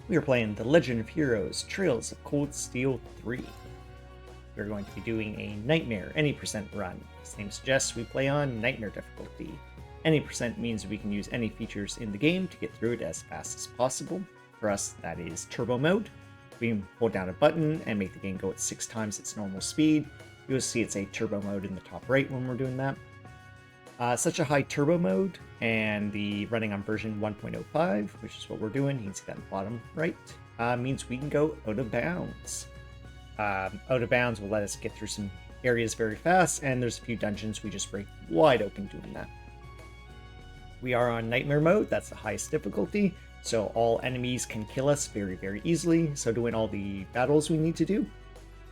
We are playing The Legend of Heroes Trails of Cold Steel 3. We're going to be doing a Nightmare any percent run. As the name suggests, we play on Nightmare difficulty. Any percent means we can use any features in the game to get through it as fast as possible. For us, that is Turbo Mode. We can hold down a button and make the game go at 6 times its normal speed. You'll see it say Turbo Mode in the top right when we're doing that. Such a high turbo mode and the running on version 1.05, which is what we're doing, you can see that in the bottom right, means we can go out of bounds. Out of bounds will let us get through some areas very fast, and there's a few dungeons we just break wide open doing that. We are on Nightmare mode, that's the highest difficulty, so all enemies can kill us very, very easily. So to win all the battles we need to do,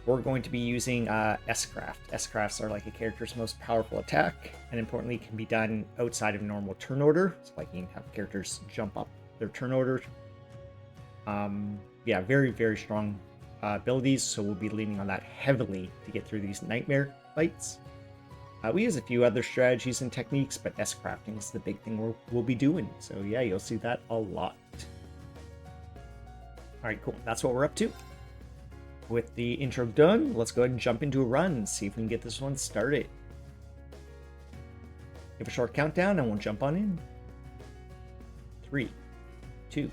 we're going to be using S-Craft. S-Crafts are like a character's most powerful attack, and importantly can be done outside of normal turn order. So like you can have characters jump up their turn order. Yeah, very, very strong abilities, so we'll be leaning on that heavily to get through these Nightmare fights. We use a few other strategies and techniques, but S-Crafting is the big thing we'll be doing. So yeah, you'll see that a lot. Alright, cool. That's what we're up to. With the intro done, let's go ahead and jump into a run and see if we can get this one started. Give a short countdown and we'll jump on in. 3, 2,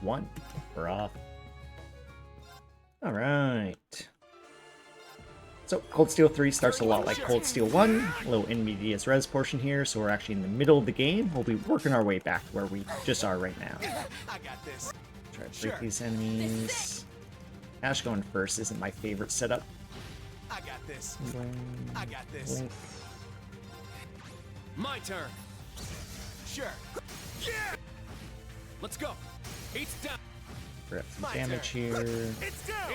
1, we're off. Alright. So Cold Steel 3 starts a lot like Cold Steel 1, a little intermediate res portion here, so we're actually in the middle of the game. We'll be working our way back to where we just are right now. Try to break these enemies. Ash going first isn't my favorite setup. I got this. I got this. Link. My turn. Sure. Yeah. Let's go. It's down. Grab some damage here. It's down.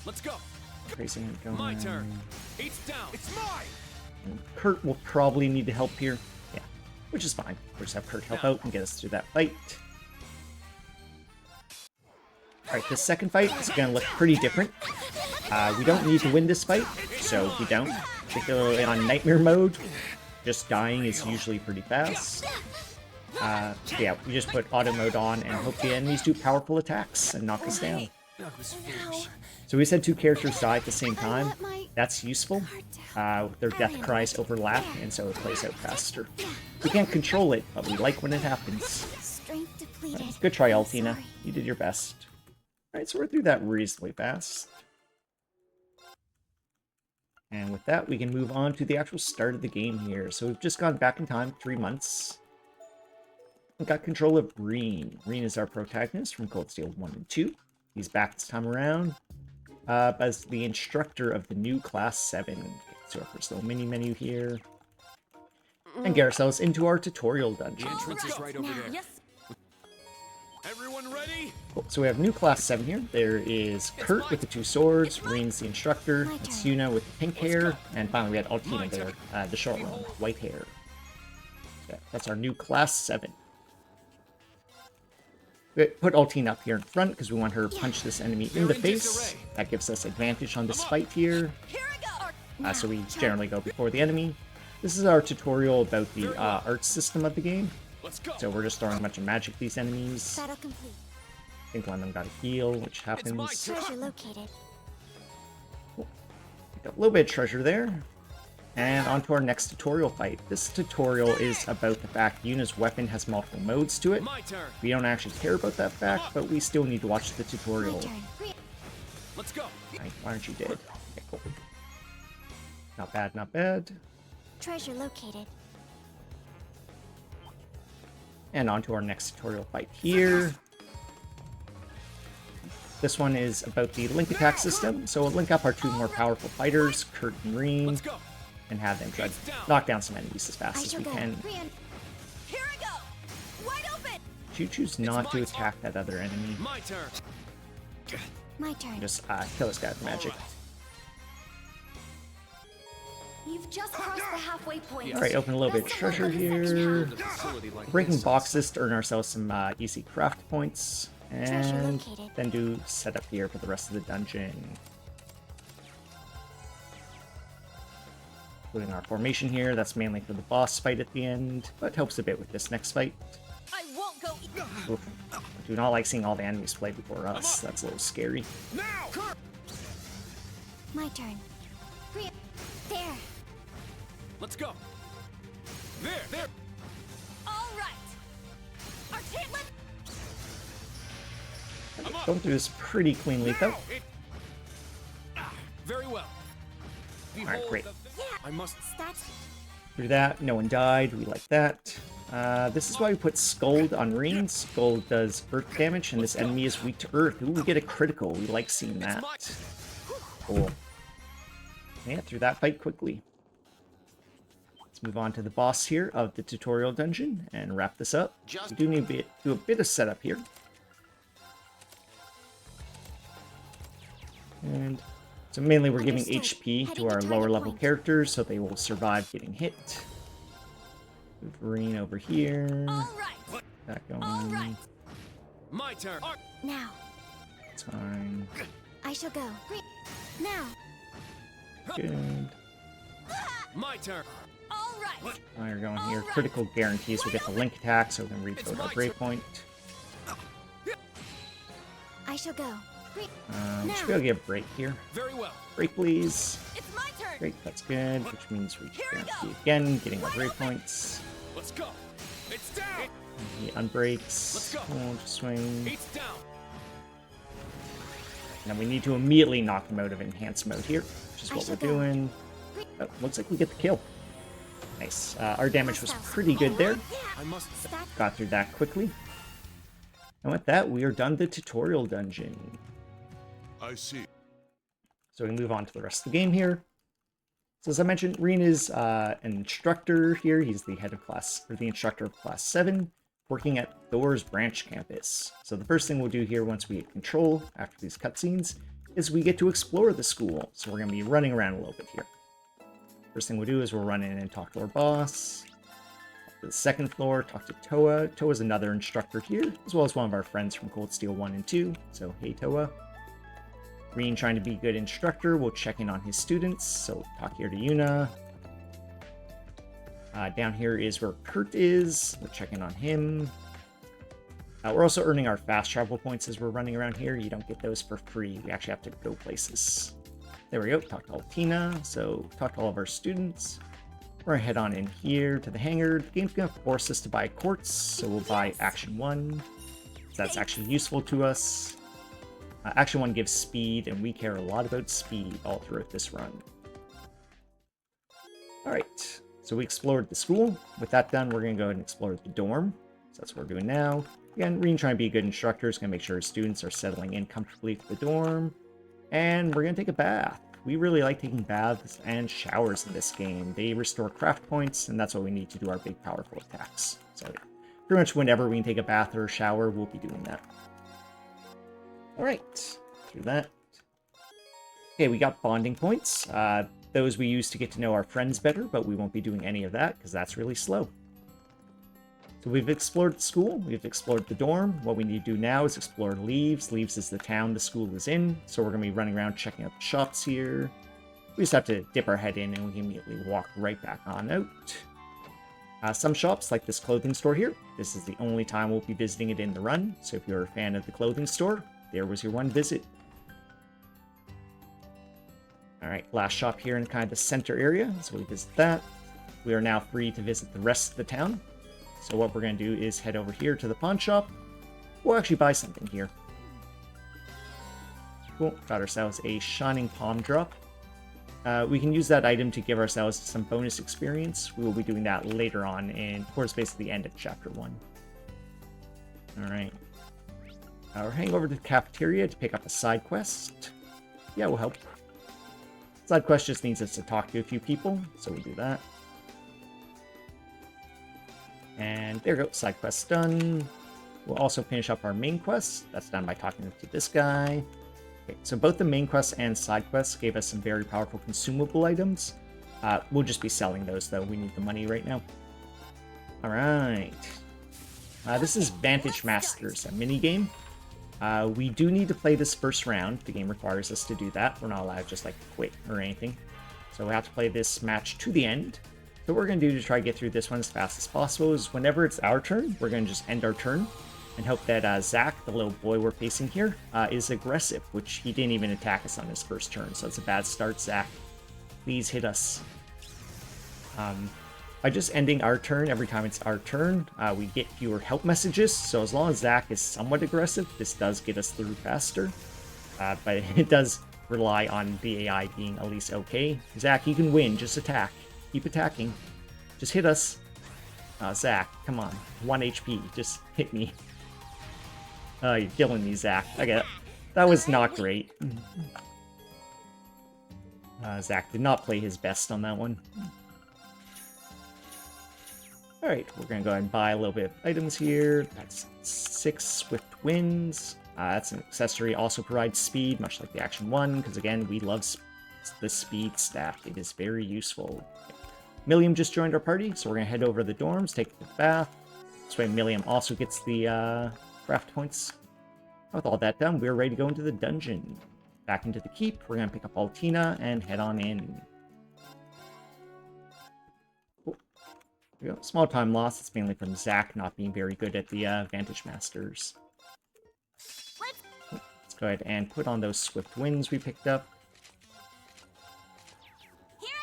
Let's go. Crazy Ant going. My turn. It's down. It's mine. And Kurt will probably need to help here. Yeah, which is fine. We'll just have Kurt help out and get us through that fight. Alright, this second fight is going to look pretty different. We don't need to win this fight, so we don't. Particularly on Nightmare mode, just dying is usually pretty fast. Yeah, we just put auto mode on and hope the enemies do powerful attacks and knock us down. So we said 2 characters die at the same time. That's useful. Their death cries overlap, and so it plays out faster. We can't control it, but we like when it happens. Right, good try, Altina. You did your best. Alright, so we're through that reasonably fast. And with that, we can move on to the actual start of the game here. So we've just gone back in time 3 months. We got control of Reen. Reen is our protagonist from Cold Steel 1 and 2. He's back this time around as the instructor of the new Class 7. So our first little mini-menu here. And get ourselves into our tutorial dungeon. The entrance is right over there. Yes. Everyone ready? Cool. So we have new Class 7 here. There is Kurt with the 2 swords, Reen's the instructor, it's Yuna with the pink hair, and finally we had Altina there, the short one, white hair. So that's our new Class 7. We put Altina up here in front because we want her to punch this enemy in the face. That gives us advantage on this fight here. So we generally go before the enemy. This is our tutorial about the art system of the game. So we're just throwing a bunch of magic at these enemies. I think one of them got a heal, which happens. Treasure located. Cool. Got a little bit of treasure there. And on to our next tutorial fight. This tutorial is about the fact Yuna's weapon has multiple modes to it. We don't actually care about that fact, but we still need to watch the tutorial. Let's go. Right, why aren't you dead? Okay, cool. Not bad, not bad. Treasure located. And on to our next tutorial fight here. This one is about the link attack system. So we'll link up our 2 more powerful fighters, Kurt and Reen, and have them try to knock down some enemies as fast as we can. Here I go. Wide open. Choose not to attack that other enemy. My turn. My turn. Just kill this guy with magic. You've just crossed the halfway point. Alright, open a little bit of treasure here. Breaking boxes to earn ourselves some easy craft points. And then do setup here for the rest of the dungeon. Including our formation here, that's mainly for the boss fight at the end, but helps a bit with this next fight. I won't won't go. Oof. I do not like seeing all the enemies play before us. That's a little scary. Now. My turn. There. Let's go. There. All right. Our let's Going through this pretty cleanly, though. Very well. Alright, great. I must. Stats. Through that, no one died. We like that. This is why we put Scold on Reen. Scold does earth damage, and this enemy is weak to earth. Ooh, we get a critical. We like seeing that. Cool. Yeah, through that fight quickly. Let's move on to the boss here of the tutorial dungeon and wrap this up. We do need to do a bit of setup here. And so mainly we're giving HP to our lower level characters so they will survive getting hit. Move Reen over here. All right. That going. All right. My turn. Now. It's fine. I shall go. Now. Good. My turn. All right. While you're going here, critical guarantees we get the link attack, so we can refill our brave point. I shall go. We should be able to get a break here. Very well. Break, please. It's my turn. Great, that's good, which means we can guarantee again, getting our brave points. Let's go. It's down. He unbreaks. Let's go. We'll just swing. It's down. And then we need to immediately knock him out of enhanced mode here, which is what we're doing. Oh, looks like we get the kill. Nice. Our damage was pretty good there. I must. Got through that quickly. And with that, we are done the tutorial dungeon. I see. So we can move on to the rest of the game here. So as I mentioned, Reen is an instructor here. He's the head of class, or the instructor of class 7, working at Thor's branch campus. So the first thing we'll do here once we get control after these cutscenes is we get to explore the school. So we're going to be running around a little bit here. First thing we'll do is we'll run in and talk to our boss. Up to the second floor, talk to Toa. Toa's another instructor here, as well as one of our friends from Cold Steel 1 and 2. So hey Toa. Reen trying to be a good instructor, we'll check in on his students. So talk here to Yuna. Down here is where Kurt is. We'll check in on him. We're also earning our fast travel points as we're running around here. You don't get those for free. We actually have to go places. There we go. Talk to Altina. So talk to all of our students. We're going to head on in here to the hangar. The game's going to force us to buy quartz, so we'll buy Action 1. That's actually useful to us. Action 1 gives speed, and we care a lot about speed all throughout this run. Alright, so we explored the school. With that done, we're going to go ahead and explore the dorm. So that's what we're doing now. Again, Reen trying to be a good instructor is going to make sure his students are settling in comfortably to the dorm. And we're going to take a bath. We really like taking baths and showers in this game. They restore craft points, and that's what we need to do our big powerful attacks. So pretty much whenever we can take a bath or a shower, we'll be doing that. Alright, through that. Okay, we got bonding points. Those we use to get to know our friends better, but we won't be doing any of that because that's really slow. So we've explored the school, we've explored the dorm. What we need to do now is explore Leaves. Leaves is the town the school is in, so we're going to be running around checking out the shops here. We just have to dip our head in and we can immediately walk right back on out. Some shops, like this clothing store here, this is the only time we'll be visiting it in the run, so if you're a fan of the clothing store, there was your one visit. Alright, last shop here in kind of the center area, so we visit that. We are now free to visit the rest of the town. So what we're going to do is head over here to the pawn shop. We'll actually buy something here. Cool, got ourselves a Shining Palm Drop. We can use that item to give ourselves some bonus experience. We will be doing that later on towards basically the end of Chapter 1. Alright. We're heading over to the cafeteria to pick up a side quest. Yeah, we'll help. Side quest just needs us to talk to a few people, so we'll do that. And there we go, side quest done. We'll also finish up our main quest. That's done by talking to this guy. Okay, so both the main quests and side quests gave us some very powerful consumable items. We'll just be selling those, though. We need the money right now. Alright. This is Vantage Masters, a minigame. We do need to play this first round. The game requires us to do that. We're not allowed to just, like, quit or anything. So we have to play this match to the end. So what we're going to do to try to get through this one as fast as possible is whenever it's our turn, we're going to just end our turn and hope that Zach, the little boy we're facing here, is aggressive, which he didn't even attack us on his first turn. So it's a bad start, Zach. Please hit us. By just ending our turn every time it's our turn, we get fewer help messages. So as long as Zach is somewhat aggressive, this does get us through faster. But it does rely on the AI being at least okay. Zach, you can win. Just attack. Keep attacking. Just hit us. Zach, come on. 1 HP. Just hit me. You're killing me, Zach. I get it. That was not great. Zach did not play his best on that one. Alright, we're going to go ahead and buy a little bit of items here. That's 6 Swift Winds. That's an accessory. Also provides speed, much like the Action 1, because again, we love the speed stat. It is very useful. Milliam just joined our party, so we're going to head over to the dorms, take the bath. This way Milliam also gets the craft points. With all that done, we're ready to go into the dungeon. Back into the keep, we're going to pick up Altina and head on in. Small time loss. It's mainly from Zach not being very good at the Vantage Masters. Let's go ahead and put on those Swift Winds we picked up.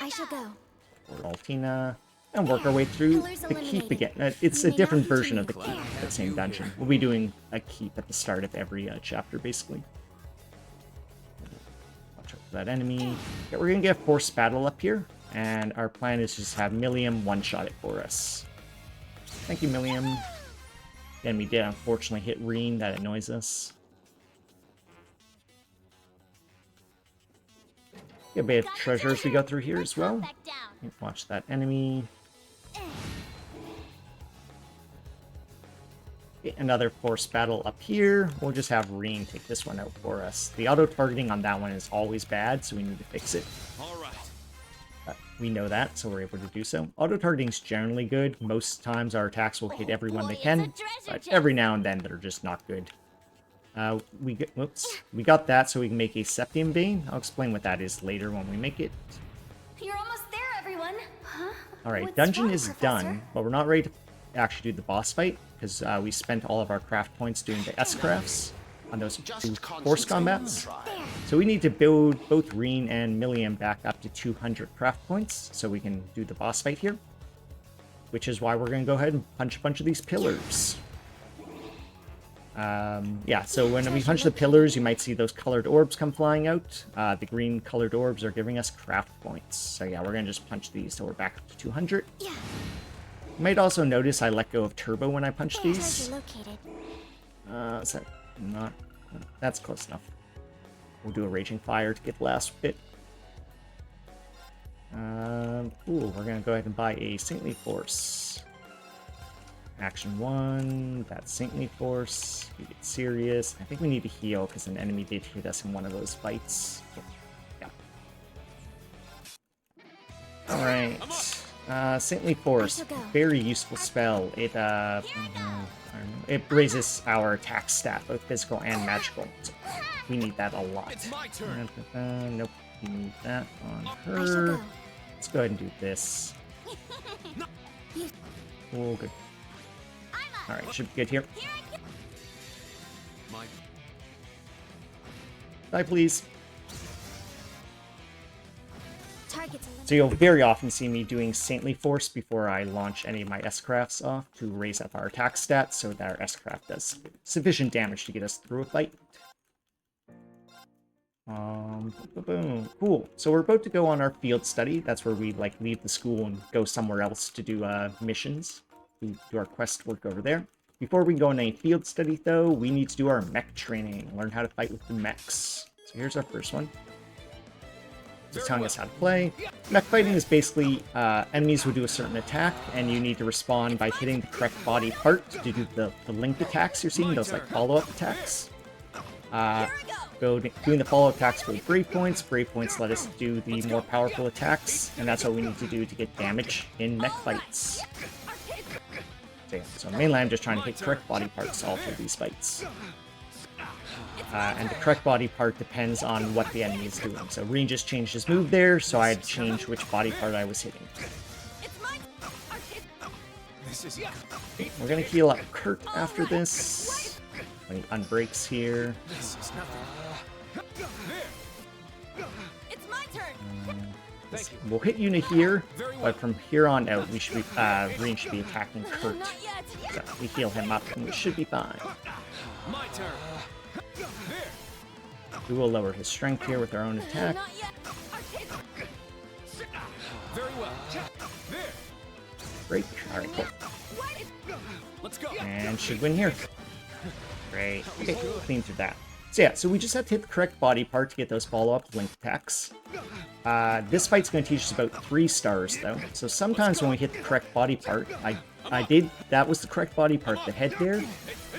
I shall go. For Altina. And work our way through the keep again. It's a different version of the keep, that same dungeon. We'll be doing a keep at the start of every chapter, basically. Watch out for that enemy. Okay, we're going to get Force Battle up here. And our plan is to just have Milliam one-shot it for us. Thank you, Milliam. Then we did unfortunately hit Reen. That annoys us. Get a bit of treasures we go through here as well. Watch that enemy. Get another Force Battle up here. We'll just have Reen take this one out for us. The auto-targeting on that one is always bad, so we need to fix it. All right. We know that, so we're able to do so. Auto-targeting is generally good. Most times our attacks will hit everyone they can, but every now and then they're just not good. We got that so we can make a Septium Vein. I'll explain what that is later when we make it. You're almost there, everyone. Huh? Alright, dungeon is done, but we're not ready to actually do the boss fight, because we spent all of our craft points doing the S-crafts on those 2 force combats. So we need to build both Reen and Milliam back up to 200 craft points so we can do the boss fight here. Which is why we're going to go ahead and punch a bunch of these pillars. Yeah, so when we punch the pillars, you might see those colored orbs come flying out. The green colored orbs are giving us craft points. So yeah, we're going to just punch these so we're back up to 200. You might also notice I let go of turbo when I punch these. Is that not... That's close enough. We'll do a Raging Fire to get the last bit. We're going to go ahead and buy a Saintly Force. Action 1, that's Saintly Force. We get serious. I think we need to heal because an enemy did hit us in one of those fights. Yeah. Alright. Saintly Force. Very useful spell. It raises our attack stat, both physical and magical. So we need that a lot. It's my turn. Nope, we need that on her. Let's go ahead and do this. Oh, good. Alright, should be good here. Die, please. So you'll very often see me doing Saintly Force before I launch any of my S-crafts off to raise up our attack stats so that our S-craft does sufficient damage to get us through a fight. Boom. Cool. So we're about to go on our field study. That's where we leave the school and go somewhere else to do missions. We do our quest work over there. Before we go on a field study, though, we need to do our mech training. Learn how to fight with the mechs. So here's our first one. It's telling us how to play. Mech fighting is basically enemies will do a certain attack, and you need to respond by hitting the correct body part to do the linked attacks you're seeing, those follow-up attacks. Doing the follow-up attacks for Brave Points. Brave Points let us do the more powerful attacks, and that's what we need to do to get damage in mech fights. So mainly I'm just trying to hit correct body parts all through these fights. And the correct body part depends on what the enemy is doing. So Reen just changed his move there, so I had to change which body part I was hitting. This is We're gonna heal up Kurt after this. When he unbreaks here. this is nothing. There. It's my turn. Thank you. We'll hit Yuna here, Very well. but from here on out, we should be Reen should be attacking Kurt. Not yet. So we heal him up, and we should be fine. My turn. There. We will lower his strength here with our own attack. Not yet. Very well. There. Break. All right, cool. Let's go. And should win here. Great. Okay, clean through that. So yeah, so we just have to hit the correct body part to get those follow-up link attacks. This fight's going to teach us about 3 stars, though. So sometimes when we hit the correct body part, that was the correct body part, the head there,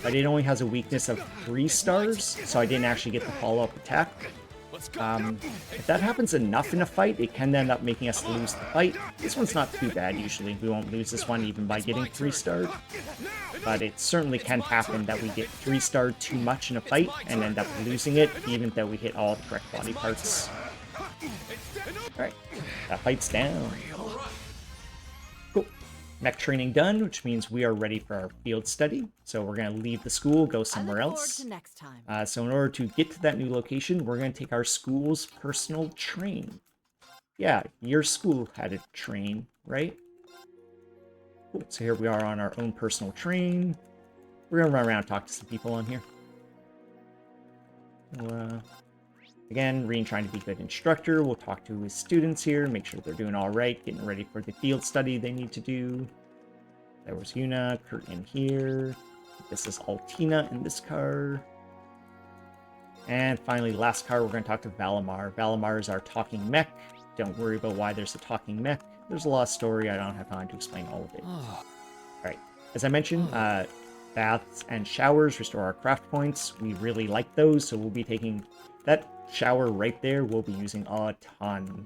but it only has a weakness of 3 stars, so I didn't actually get the follow-up attack. Let's go. If that happens enough in a fight, it can end up making us lose the fight. This one's not too bad, usually. We won't lose this one even by getting 3-starred. But it certainly can happen that we get 3-starred too much in a fight and end up losing it, even though we hit all the correct body parts. Alright, that fight's down. Cool. Mech training done, which means we are ready for our field study. So we're going to leave the school, go somewhere else. To next time. So in order to get to that new location, we're going to take our school's personal train. Yeah, your school had a train, right? Cool. So here we are on our own personal train. We're going to run around and talk to some people on here. So, again, Reen trying to be a good instructor. We'll talk to his students here, make sure they're doing all right, getting ready for the field study they need to do. There was Yuna, Kurt in here. This is Altina in this car. And finally, last car, we're going to talk to Valimar. Valimar is our talking mech. Don't worry about why there's a talking mech. There's a lot of story. I don't have time to explain all of it. Alright, as I mentioned, baths and showers restore our craft points. We really like those, so we'll be taking that shower right there. We'll be using a ton.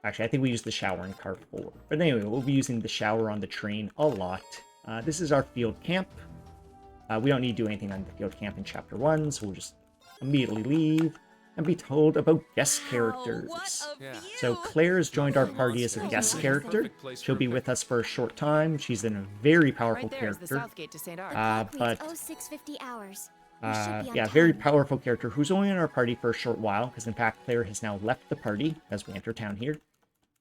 Actually, I think we use the shower in car 4. But anyway, we'll be using the shower on the train a lot. This is our field camp. We don't need to do anything on the field camp in Chapter 1, so we'll just immediately leave and be told about guest characters. Yeah. So Claire has joined our party as a guest character. She'll be with us for a short time. She's a very powerful Right there is the character. south gate to St. Art. But Please, 0650 hours. We should be on yeah, very time. powerful character who's only in our party for a short while, because in fact Claire has now left the party as we enter town here.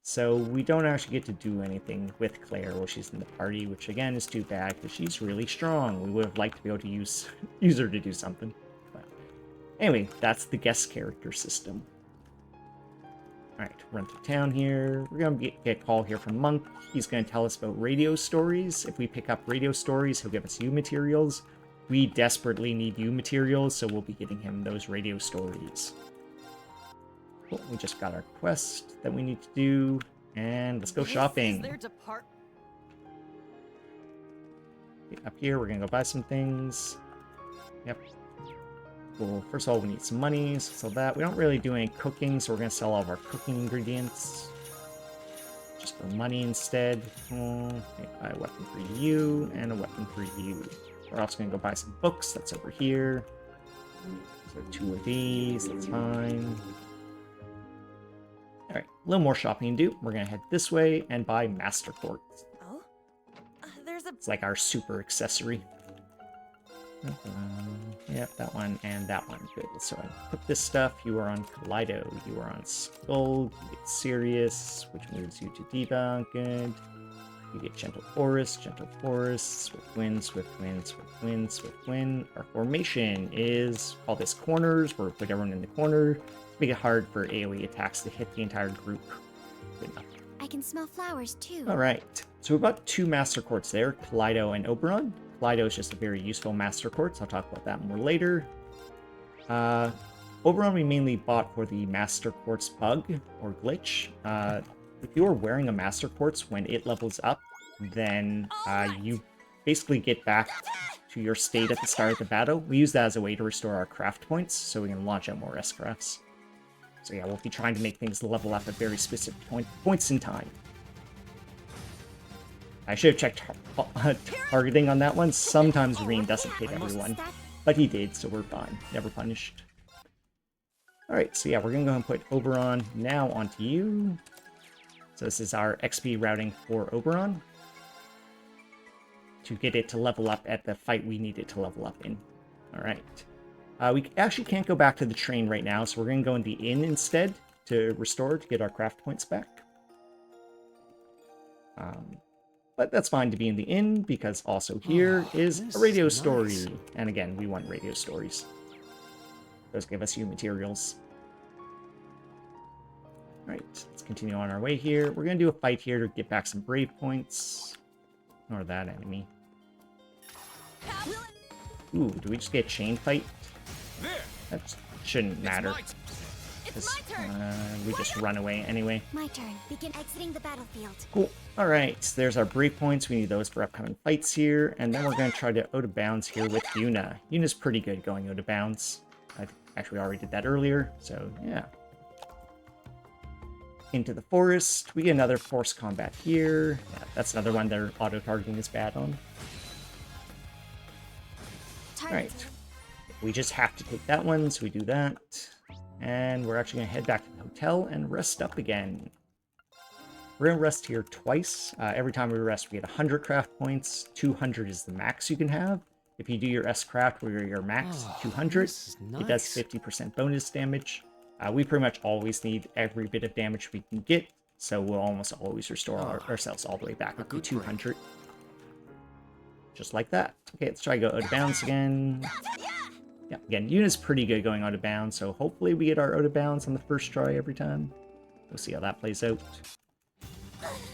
So we don't actually get to do anything with Claire while she's in the party, which again is too bad, because she's really strong. We would have liked to be able to use her to do something. But anyway, that's the guest character system. Alright, run through town here. We're going to get a call here from Monk. He's going to tell us about radio stories. If we pick up radio stories, he'll give us U materials. We desperately need U materials, so we'll be getting him those radio stories. Cool, we just got our quest that we need to do, and let's go shopping. Up here, we're gonna go buy some things. Yep. Cool. First of all, we need some money, so sell that. We don't really do any cooking, so we're gonna sell all of our cooking ingredients. Just for money instead. Okay, buy a weapon for you, and a weapon for you. We're also gonna go buy some books. That's over here. So 2 of these, that's fine. Alright, a little more shopping to do. We're gonna head this way and buy Master Quartz. Oh? There's a... It's like our super accessory. Yep, that one and that one. Good. So I put this stuff. You are on Kaleido. You are on Skull. You get Sirius, which moves you to Diva. Good. You get Gentle Forest, Swift Wind, Swift Wind, Swift Wind, Swift Wind. Our formation is, call this corners. We'll put everyone in the corner. Make it hard for AoE attacks to hit the entire group. Good enough. I can smell flowers too. Alright, so we've got 2 Master Quartz there, Kaleido and Oberon. Kaleido is just a very useful Master Quartz. I'll talk about that more later. Oberon we mainly bought for the Master Quartz bug, or glitch. If you're wearing a Master Quartz when it levels up, then you basically get back to your state at the start of the battle. We use that as a way to restore our craft points, so we can launch out more S-crafts. So yeah, we'll be trying to make things level up at very specific points in time. I should have checked targeting on that one. Sometimes Reen doesn't hit everyone, but he did, so we're fine. Never punished. Alright, so yeah, we're going to go and put Oberon now onto you. So this is our XP routing for Oberon. to get it to level up at the fight we need it to level up in. All right. We actually can't go back to the train right now, so we're going to go in the inn instead to restore to get our craft points back. But that's fine to be in the inn, because also here is a radio story. And again, we want radio stories. Those give us materials. Alright, let's continue on our way here. We're going to do a fight here to get back some brave points. Ignore that enemy. Ooh, do we just get a chain fight? That shouldn't matter. We just run away anyway. My turn. Begin exiting the battlefield. Cool. Alright, there's our brave points. We need those for upcoming fights here. And then we're going to try to out of bounds here with Yuna. Yuna's pretty good going out of bounds. I actually already did that earlier, so yeah. Into the forest. We get another force combat here. Yeah, that's another one their auto-targeting is bad on. Alright. We just have to take that one, so we do that. And we're actually going to head back to the hotel and rest up again. We're going to rest here twice. Every time we rest, we get 100 craft points. 200 is the max you can have. If you do your S-craft where your max 200, it does 50% bonus damage. We pretty much always need every bit of damage we can get, so we'll almost always restore ourselves all the way back up to 200. Just like that. Okay, let's try to go out of bounds again. Yeah, again, Yuna's pretty good going out of bounds, so hopefully we get our out of bounds on the first try every time. We'll see how that plays out.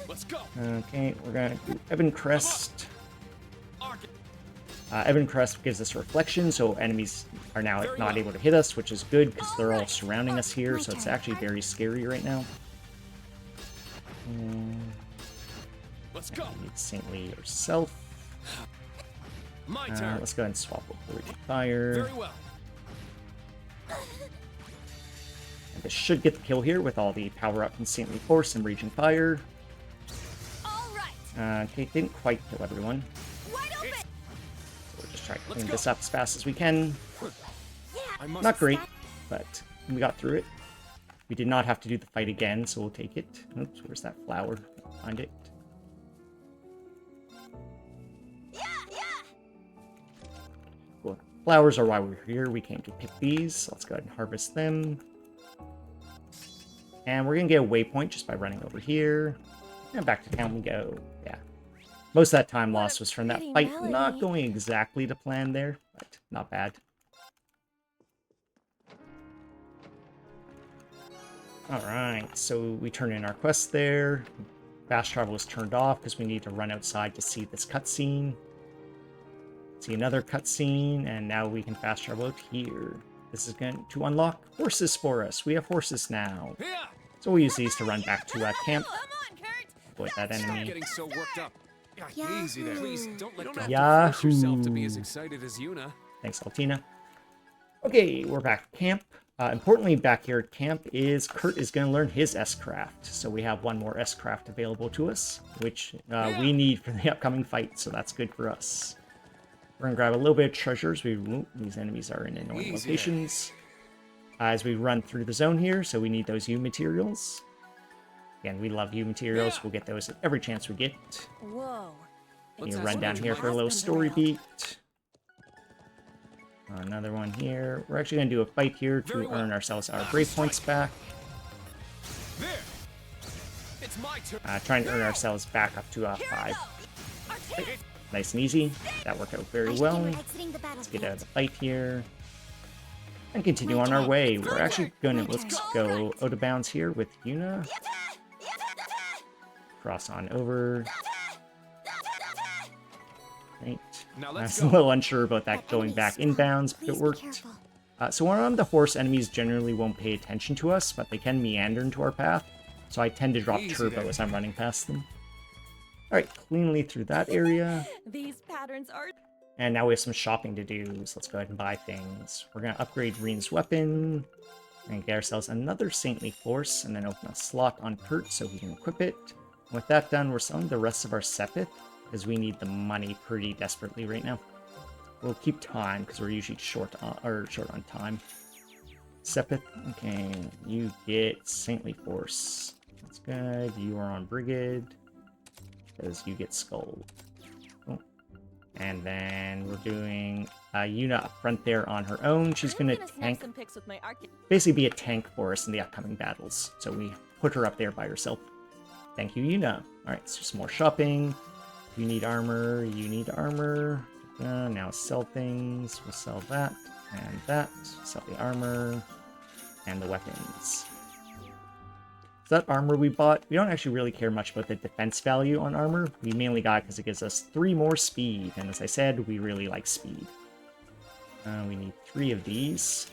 Let's go. Okay, we're gonna do Ebon Crest. Ebon Crest gives us reflection, so enemies are now not able to hit us, which is good because they're all surrounding us here, so it's actually very scary right now. Let's go. Need Saintly yourself. My turn. Let's go ahead and swap with Raging Fire. Very well. And this should get the kill here with all the power up from Saintly Force and Raging Fire. All right. Okay, didn't quite kill everyone. Wide open. So we'll just try to clean this up as fast as we can. I must Not great, but we got through it. We did not have to do the fight again, so we'll take it. Oops, where's that flower? Find it. Cool. Flowers are why we're here. We came to pick these. So let's go ahead and harvest them. And we're going to get a waypoint just by running over here. And back to town we go. Yeah. Most of that time lost was from that fight. Not going exactly to plan there, but not bad. Alright, so we turn in our quest there. Fast travel is turned off because we need to run outside to see this cutscene. See another cutscene, and now we can fast travel out here. This is going to unlock horses for us. We have horses now. So we'll use these to run back to camp. Avoid that enemy. Getting so worked up. Yahoo. Easy there. Please don't let go. Yahoo. Force yourself to be as excited as Yuna. Thanks, Altina. Okay, we're back at camp. Importantly, back here at camp is Kurt is going to learn his S-Craft. So we have one more S-Craft available to us, which we need for the upcoming fight, so that's good for us. We're going to grab a little bit of treasures. These enemies are in annoying locations. As we run through the zone here, so we need those U materials. Again, we love U materials. We'll get those at every chance we get. Whoa. You run down here for a little story beat. Another one here. We're actually going to do a fight here to earn ourselves our brave points back. It's my turn. Trying to earn ourselves back up to 5. Nice and easy. That worked out very well. Let's get out of the fight here. And continue on our way. We're actually going to, let's go out of bounds here with Yuna. Cross on over. Right. Now I let's was a go. little unsure about that going back inbounds, but it worked. So when on the horse, enemies generally won't pay attention to us, but they can meander into our path. So I tend to drop Easy turbo there. as I'm running past them. Alright, cleanly through that area. These patterns are And now we have some shopping to do, so let's go ahead and buy things. We're going to upgrade Reen's weapon, and get ourselves another Saintly Force, and then open a slot on Kurt so we can equip it. With that done, we're selling the rest of our Sepith, because we need the money pretty desperately right now. We'll keep time, because we're usually short on time. Sepith, okay, you get Saintly Force. That's good. You are on Brigade, because you get Skull. Oh. And then we're doing Yuna up front there on her own. She's going to tank, some pics with my basically be a tank for us in the upcoming battles. So we put her up there by herself. Thank you, Yuna. All right, so some more shopping. You need armor. You need armor. Now sell things. We'll sell that and that. Sell the armor and the weapons. So that armor we bought, we don't actually really care much about the defense value on armor. We mainly got it because it gives us 3 more speed. And as I said, we really like speed. We need 3 of these.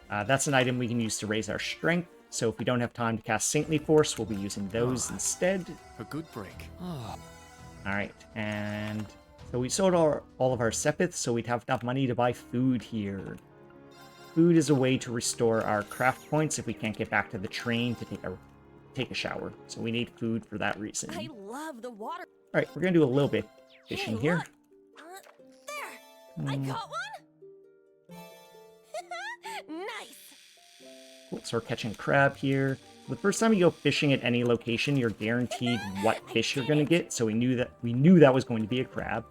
That's an item we can use to raise our strength. So if we don't have time to cast Saintly Force, we'll be using those instead. A good break. Alright, and so we sold all of our sepiths, so we'd have enough money to buy food here. Food is a way to restore our craft points if we can't get back to the train to take a shower. So we need food for that reason. I love the water. Alright, we're gonna do a little bit fishing here. Look. There. I caught one. Nice. Cool, so we're catching crab here. The first time you go fishing at any location, you're guaranteed what fish you're gonna get. So we knew that was going to be a crab.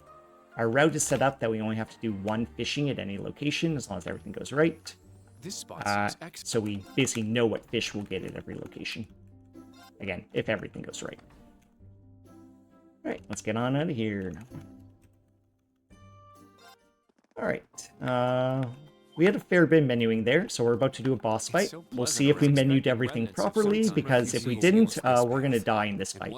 Our route is set up that we only have to do 1 fishing at any location as long as everything goes right. This spot seems excellent. So we basically know what fish we'll get at every location. Again, if everything goes right. Alright, let's get on out of here. Alright, we had a fair bit of menuing there, so we're about to do a boss fight. So We'll see if we menued everything properly, because if we didn't, we're going to die in this fight.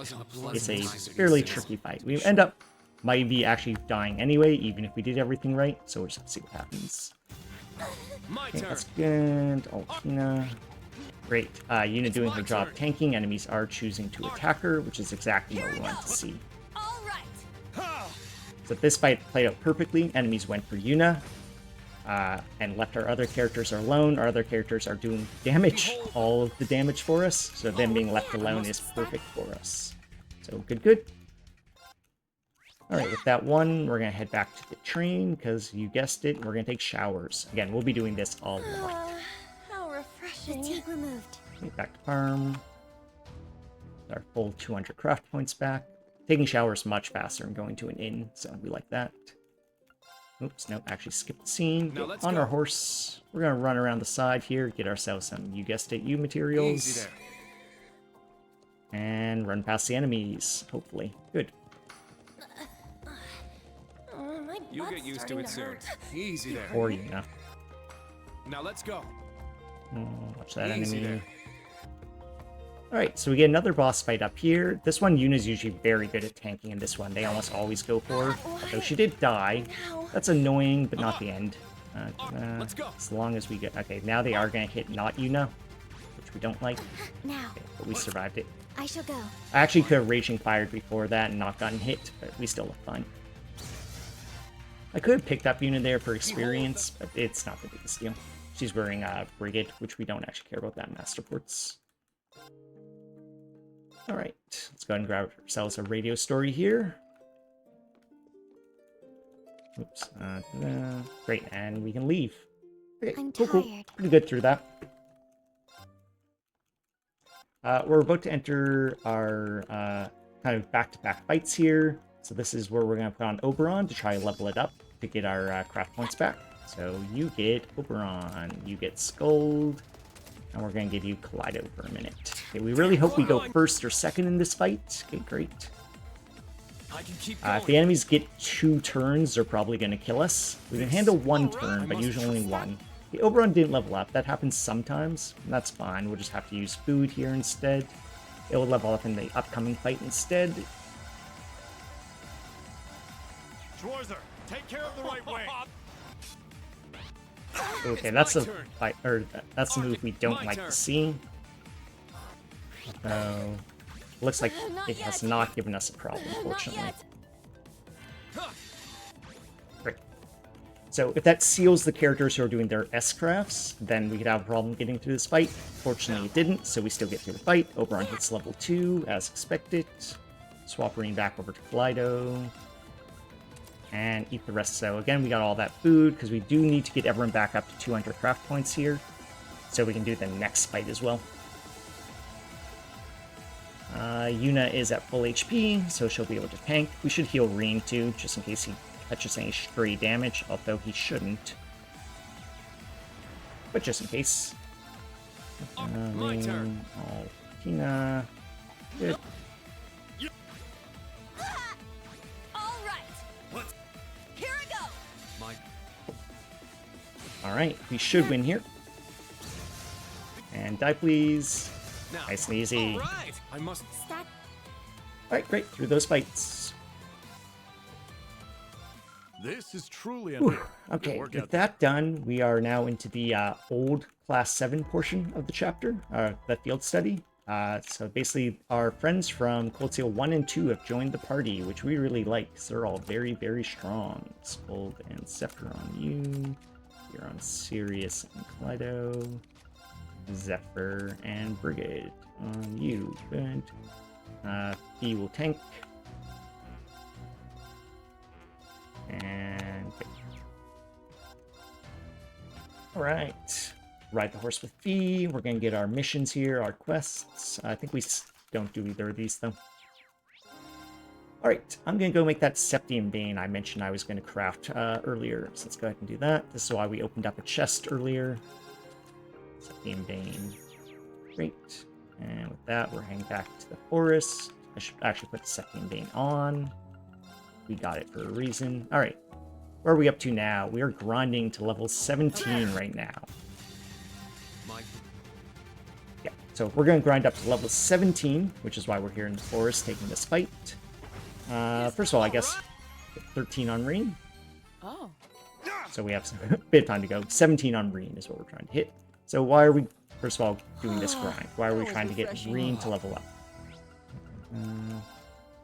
It's a fairly tricky fight. We end up might be actually dying anyway, even if we did everything right, so we'll just see what happens. Okay, that's good. Altina. Great. Yuna doing her job tanking. Enemies are choosing to attack her, which is exactly what we want to see. All right. So this fight played out perfectly. Enemies went for Yuna, and left our other characters alone. Our other characters are doing damage, all of the damage for us, so them being left alone is perfect for us. So good. Alright, with that one, we're going to head back to the train, because you guessed it, we're going to take showers. Again, we'll be doing this all lot. How refreshing. Fatigue removed. Okay, back to farm. Our full 200 craft points back. Taking showers much faster than going to an inn, so we like that. Oops, no, actually skip the scene. Now let's On go. our horse. We're going to run around the side here, get ourselves some, you guessed it, materials. Easy there. And run past the enemies, hopefully. Good. My You'll butt's get used to starting it soon. hurt. Easy there. Or Yuna. Now let's go. Watch that Easy enemy. there. Alright, so we get another boss fight up here. This one, Yuna's usually very good at tanking in this one. They almost always go for her. Although she did die. Now. That's annoying, but not the end. Let's go. As long as we get... Okay, now they are going to hit not Yuna, which we don't like. Now, Okay, but we survived it. I shall go. I actually could have Raging Fired before that and not gotten hit, but we still look fine. I could have picked up Yuna there for experience, but it's not the biggest deal. She's wearing Brigade, which we don't actually care about that in Masterports. Alright, let's go ahead and grab ourselves a radio story here. Oops. Great, and we can leave. Okay, I'm cool. tired. Pretty good through that. We're about to enter our kind of back-to-back fights here. So this is where we're going to put on Oberon to try to level it up to get our craft points back. So you get Oberon, you get Scold, and we're going to give you Kaleido for a minute. Okay, we really hope we go first or second in this fight. Okay, great. I can keep going. If the enemies get 2 turns, they're probably going to kill us. We can handle 1 turn, but usually only 1. The Oberon didn't level up. That happens sometimes. And that's fine. We'll just have to use food here instead. It will level up in the upcoming fight instead. Schwarzer, take care of the right way. Okay, that's the fight, or that's the move we don't like to see. So, looks like it has not given us a problem, fortunately. Great. So if that seals the characters who are doing their S-crafts, then we could have a problem getting through this fight. Fortunately, it didn't, so we still get through the fight. Oberon hits level 2, as expected. Swap Marine back over to Kaleido. And eat the rest. So again, we got all that food, because we do need to get everyone back up to 200 craft points here, so we can do the next fight as well. Yuna is at full HP, so she'll be able to tank. We should heal Reen too, just in case he touches any stray damage, although he shouldn't. But just in case. My turn. Oh, Tina. Good. All right. Let's. Here I go. My. Alright, we should win here. And die, please. Now. Nice and easy. All right. I must. Stack. Alright, great. Through those fights. This is truly Whew. Good Okay, work with out that done, we are now into the old Class 7 portion of the chapter, the field study. So basically, our friends from Cold Steel 1 and 2 have joined the party, which we really like, because they're all very, very strong. Scold and Zephyr on you. You're on Sirius and Kaleido. Zephyr and Brigade on you. Good. Fee will tank. And good. Alright. Ride the horse with Fee. We're going to get our missions here, our quests. I think we don't do either of these, though. Alright, I'm going to go make that Septium Bane I mentioned I was going to craft earlier. So let's go ahead and do that. This is why we opened up a chest earlier. Septium Bane. Great. And with that, we're heading back to the forest. I should actually put the Septium Bane on. We got it for a reason. Alright. Where are we up to now? We are grinding to level 17 right now. Yeah, so we're going to grind up to level 17, which is why we're here in the forest taking this fight. First of all, I guess 13 on Reen. Oh. So we have a bit of time to go. 17 on Reen is what we're trying to hit. So why are we, first of all, doing this grind? Why are we trying to get Reen to level up?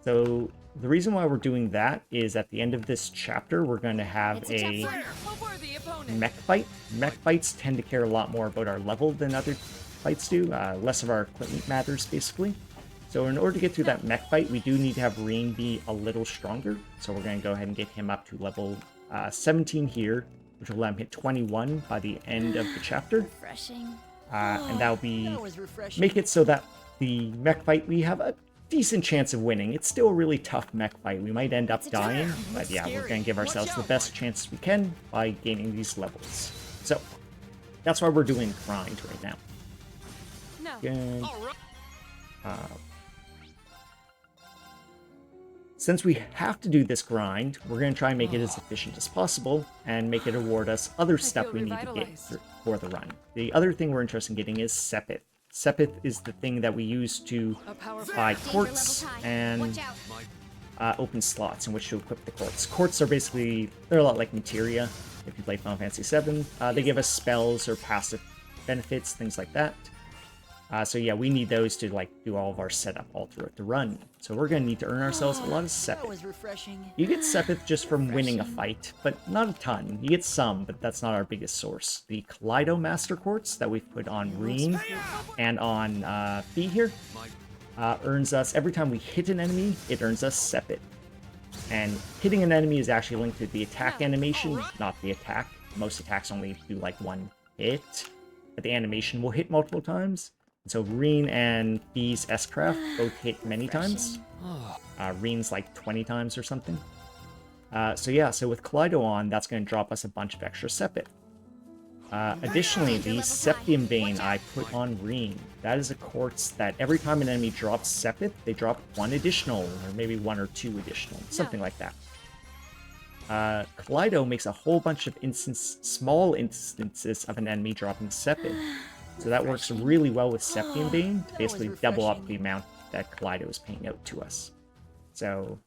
So the reason why we're doing that is at the end of this chapter, we're going to have a mech fight. Mech fights tend to care a lot more about our level than other fights do. Less of our equipment matters, basically. So in order to get through that mech fight, we do need to have Reen be a little stronger. So we're going to go ahead and get him up to level 17 here, which will let him hit 21 by the end of the chapter. Refreshing. And that'll be make it so that the mech fight, we have a decent chance of winning. It's still a really tough mech fight. We might end up dying, but yeah, we're going to give ourselves the best chance we can by gaining these levels. So that's why we're doing grind right now. No. Good. Since we have to do this grind, we're going to try and make it as efficient as possible and make it award us other stuff we need to get for the run. The other thing we're interested in getting is Sepith. Sepith is the thing that we use to buy quartz and open slots in which to equip the quartz. Quartz are basically, they're a lot like materia if you play Final Fantasy VII. They give us spells or passive benefits, things like that. So yeah, we need those to like do all of our setup all throughout the run. So we're going to need to earn ourselves a lot of Sepith. You get Sepith just from winning a fight, but not a ton. You get some, but that's not our biggest source. The Kaleido Master Quartz that we've put on Reen and on Fee here earns us, every time we hit an enemy, it earns us Sepith. And hitting an enemy is actually linked to the attack animation, not the attack. Most attacks only do like one hit, but the animation will hit multiple times. So Reen and Fee's S-Craft both hit many times. Reen's like 20 times or something. So yeah, so with Kaleido on, that's going to drop us a bunch of extra Sepith. Additionally, the Septium Bane I put on Reen, that is a quartz that every time an enemy drops Sepith, they drop one additional, or maybe one or two additional, something like that. Kaleido makes a whole bunch of small instances of an enemy dropping Sepith. So that works really well with Septium Bane to basically double up the amount that Kaleido is paying out to us. So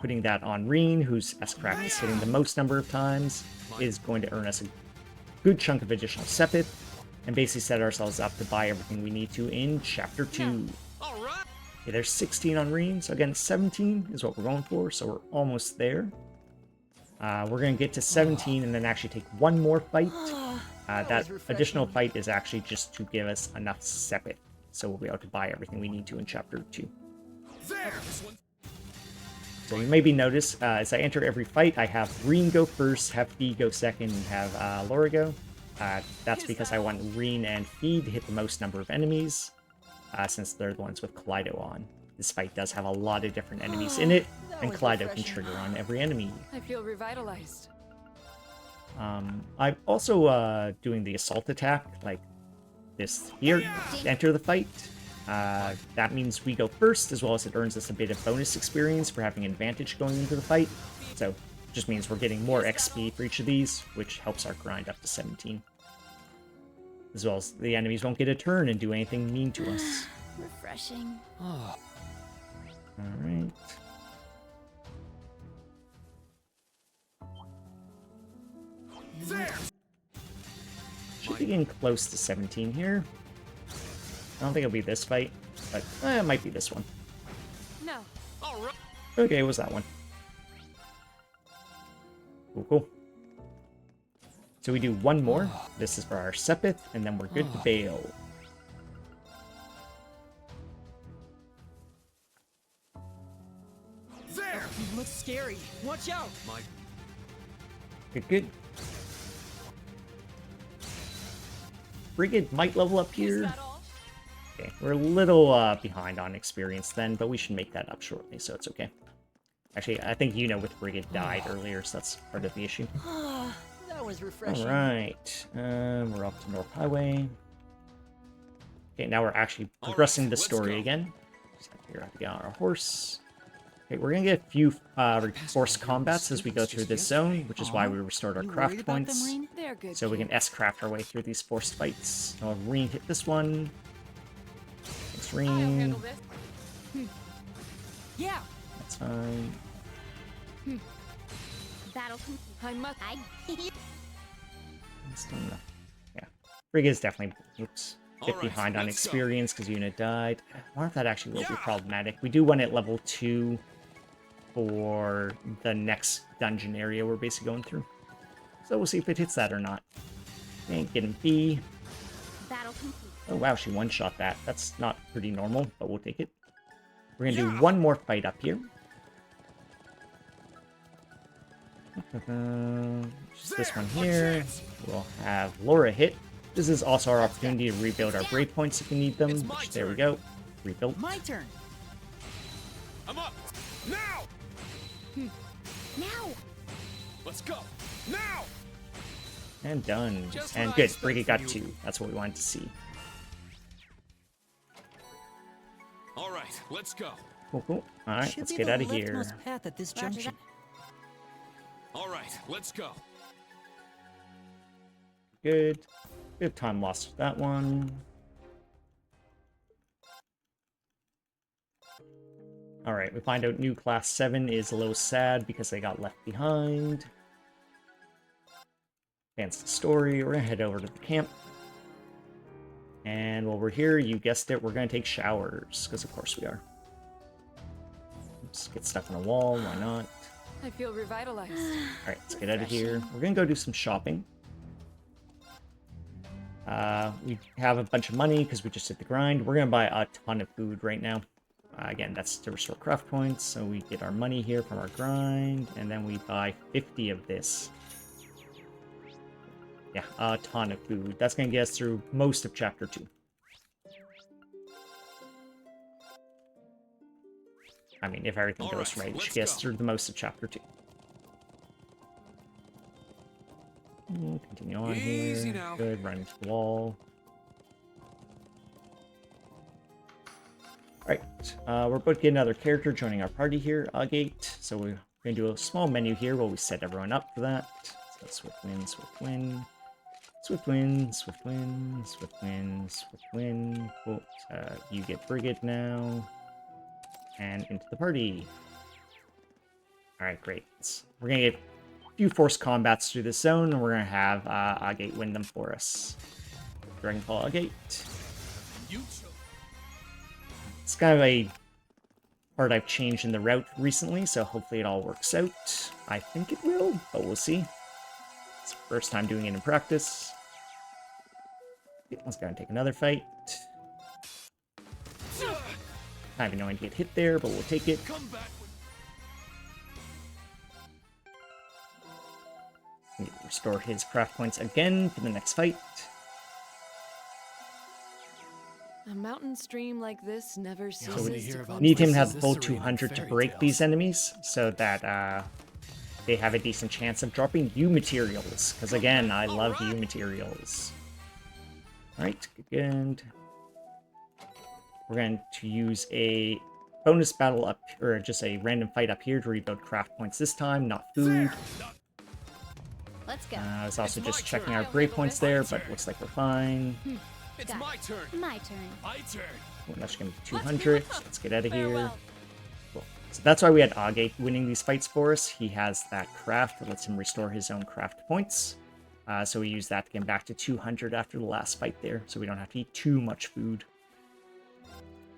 putting that on Reen, whose S-Craft is hitting the most number of times, is going to earn us a good chunk of additional Sepith, and basically set ourselves up to buy everything we need to in Chapter 2. Okay, there's 16 on Reen, so again, 17 is what we're going for, so we're almost there. We're going to get to 17 and then actually take one more fight. That additional fight is actually just to give us enough Sepith, so we'll be able to buy everything we need to in Chapter 2. So you maybe notice, as I enter every fight, I have Reen go first, have Fee go second, and have Laura go. That's because I want Reen and Fee to hit the most number of enemies, since they're the ones with Kaleido on. This fight does have a lot of different enemies in it, That and was Kaleido can refreshing. trigger on every enemy. I feel revitalized. I'm also doing the assault attack, like this here, to enter the fight. That means we go first, as well as it earns us a bit of bonus experience for having an advantage going into the fight. So, just means we're getting more XP for each of these, which helps our grind up to 17. As well as the enemies won't get a turn and do anything mean to us. Refreshing. Alright. There. Should be getting close to 17 here. I don't think it'll be this fight, but it might be this one. No. All right. Okay, it was that one. Cool, cool. So we do one more. This is for our Sepith, and then we're good to bail. There. You look scary. Watch out. My Good, good. Frigate might level up Is here. that all? Okay, we're a little behind on experience then, but we should make that up shortly, so it's okay. Actually, I think with Frigate died earlier, so that's part of the issue. That was refreshing. Alright, we're up to North Highway. Okay, now we're actually progressing the let's story go. again. Just have to figure out how to get on our horse. Okay, we're gonna get a few forced combats as we go through this zone, which is why we restored our You worried craft about them, points. Rain? They're good. So we can kids. S-craft our way through these forced fights. I'll Reen hit this one. Thanks, I'll Reen. handle this. Yeah. That's fine. Battle complete. I must. That's not enough. Yeah. Frigga is definitely, oops, a bit Alright, behind on let's go. experience because unit died. I wonder if that actually will be Yeah. problematic. We do one at level 2 for the next dungeon area we're basically going through. So we'll see if it hits that or not. Okay, getting B. Battle complete. Oh wow, she one-shot that. That's not pretty normal, but we'll take it. We're gonna do Yeah. one more fight up here. Just this one here. We'll have Laura hit. This is also our opportunity to rebuild our brave points if we need them. It's my Which, there we turn. go. Rebuilt. My turn. I'm up. Now. Now. Let's go. Now. And done. Just And what I good. expect Frigate from got you. 2. That's what we wanted to see. All right. Let's go. Cool, cool. Alright, Should let's be get the out of here. leftmost path at this Roger junction. All right. Let's go. Good. Good time lost with that one. Alright, we find out new class 7 is a little sad because they got left behind. Advance the story. We're gonna head over to the camp. And while we're here, you guessed it, we're gonna take showers. Because of course we are. Oops, get stuck on a wall, why not? I feel revitalized. Alright, let's get out of here. We're gonna go do some shopping. We have a bunch of money because we just did the grind. We're gonna buy a ton of food right now. Again, that's to restore craft points, so we get our money here from our grind, and then we buy 50 of this. Yeah, a ton of food. That's gonna get us through most of Chapter 2. I mean, if everything goes Alright, right, it should let's get us go. through the most of Chapter 2. Continue on Easy here. now. Good, run into the wall. Alright, we're about to get another character joining our party here, Agate. So we're going to do a small menu here while we set everyone up for that. So Swift Wind, Swift Wind. Swift Wind, Swift Wind, Swift Wind, Swift Wind. Cool. You get Frigate now. And into the party. Alright, great. We're going to get a few forced combats through this zone, and we're going to have Agate win them for us. Dragonfall Agate. You chose. It's kind of a part I've changed in the route recently, so hopefully it all works out. I think it will, but we'll see. It's the first time doing it in practice. Okay, let's go and take another fight. Kind of annoying to get hit there, but we'll take it. Come back. Need to restore his craft points again for the next fight. A mountain stream like this never So ceases we to cleanse need him to the have soul. full 200 to break these enemies, so that they have a decent chance of dropping U materials. Because again, I love U materials. Alright, good. We're going to use a bonus battle up, or just a random fight up here to rebuild craft points this time, not food. Let's go. I was also just checking our grade points there, but it looks like we're fine. It's Got my it. turn. My turn. My turn. Well, that's going to be 200. Let's get out of here. Farewell. Cool. So that's why we had Age winning these fights for us. He has that craft that lets him restore his own craft points. So we use that to get back to 200 after the last fight there, so we don't have to eat too much food.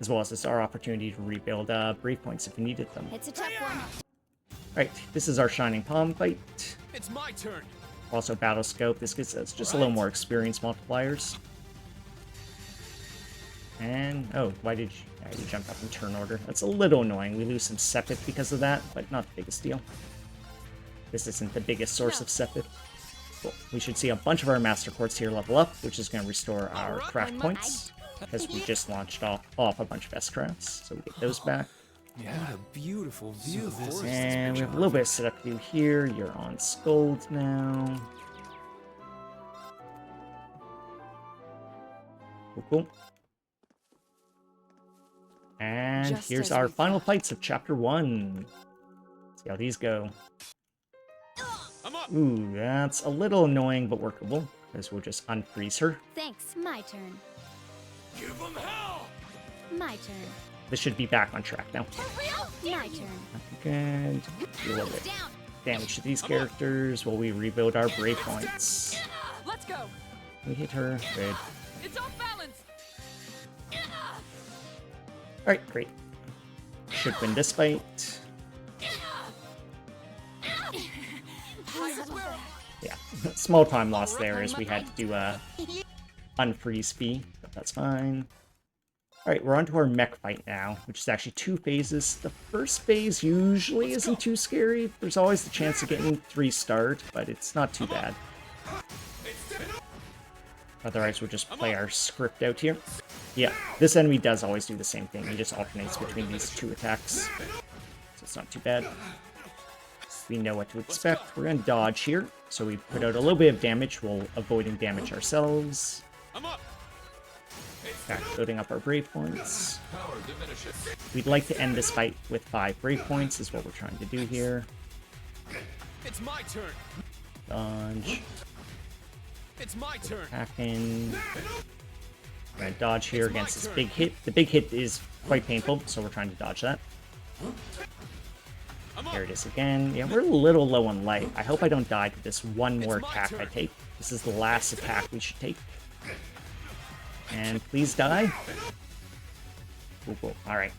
As well as it's our opportunity to rebuild brave points if we needed them. It's a tough one. Alright, this is our Shining Palm fight. It's my turn. Also Battle Scope. This gives us just a little more experience multipliers. And, oh, why did you... Yeah, you jumped up in turn order. That's a little annoying. We lose some Sepith because of that, but not the biggest deal. This isn't the biggest source of Sepith. Cool. We should see a bunch of our Master Quartz here level up, which is going to restore our craft points. Because we just launched off a bunch of S-crafts, so we get those back. Yeah. What a beautiful view this is. And we have a little bit of setup to do here. You're on Scold now. Cool, cool. And Just here's as our we final fights of Chapter 1. See how these go. I'm up. Ooh, that's a little annoying but workable, because we'll just unfreeze her. Thanks. My turn. Give them hell. My turn. This should be back on track now. My turn. Good. Do a little bit Down. damage to these characters while we rebuild our brave points. Let's go. We hit her. Good. It's off balance. Alright, great. Should win this fight. Yeah, small time loss there as we had to do a unfreeze fee, but that's fine. Alright, we're on to our mech fight now, which is actually 2 phases. The first phase usually isn't too scary. There's always the chance of getting 3-starred, but it's not too bad. Otherwise, we'll just play our script out here. Yeah, this enemy does always do the same thing. He just alternates between these 2 attacks. So it's not too bad. We know what to expect. We're going to dodge here. So we put out a little bit of damage while avoiding damage ourselves. I'm up. Back building up our brave points. We'd like to end this fight with 5 brave points is what we're trying to do here. It's my turn. Dodge. It's my turn. Attacking. We're going to dodge here against this big hit. The big hit is quite painful, so we're trying to dodge that. Here it is again. Yeah, we're a little low on life. I hope I don't die to this one more attack I take. This is the last attack we should take. And please die. Cool, cool. Alright.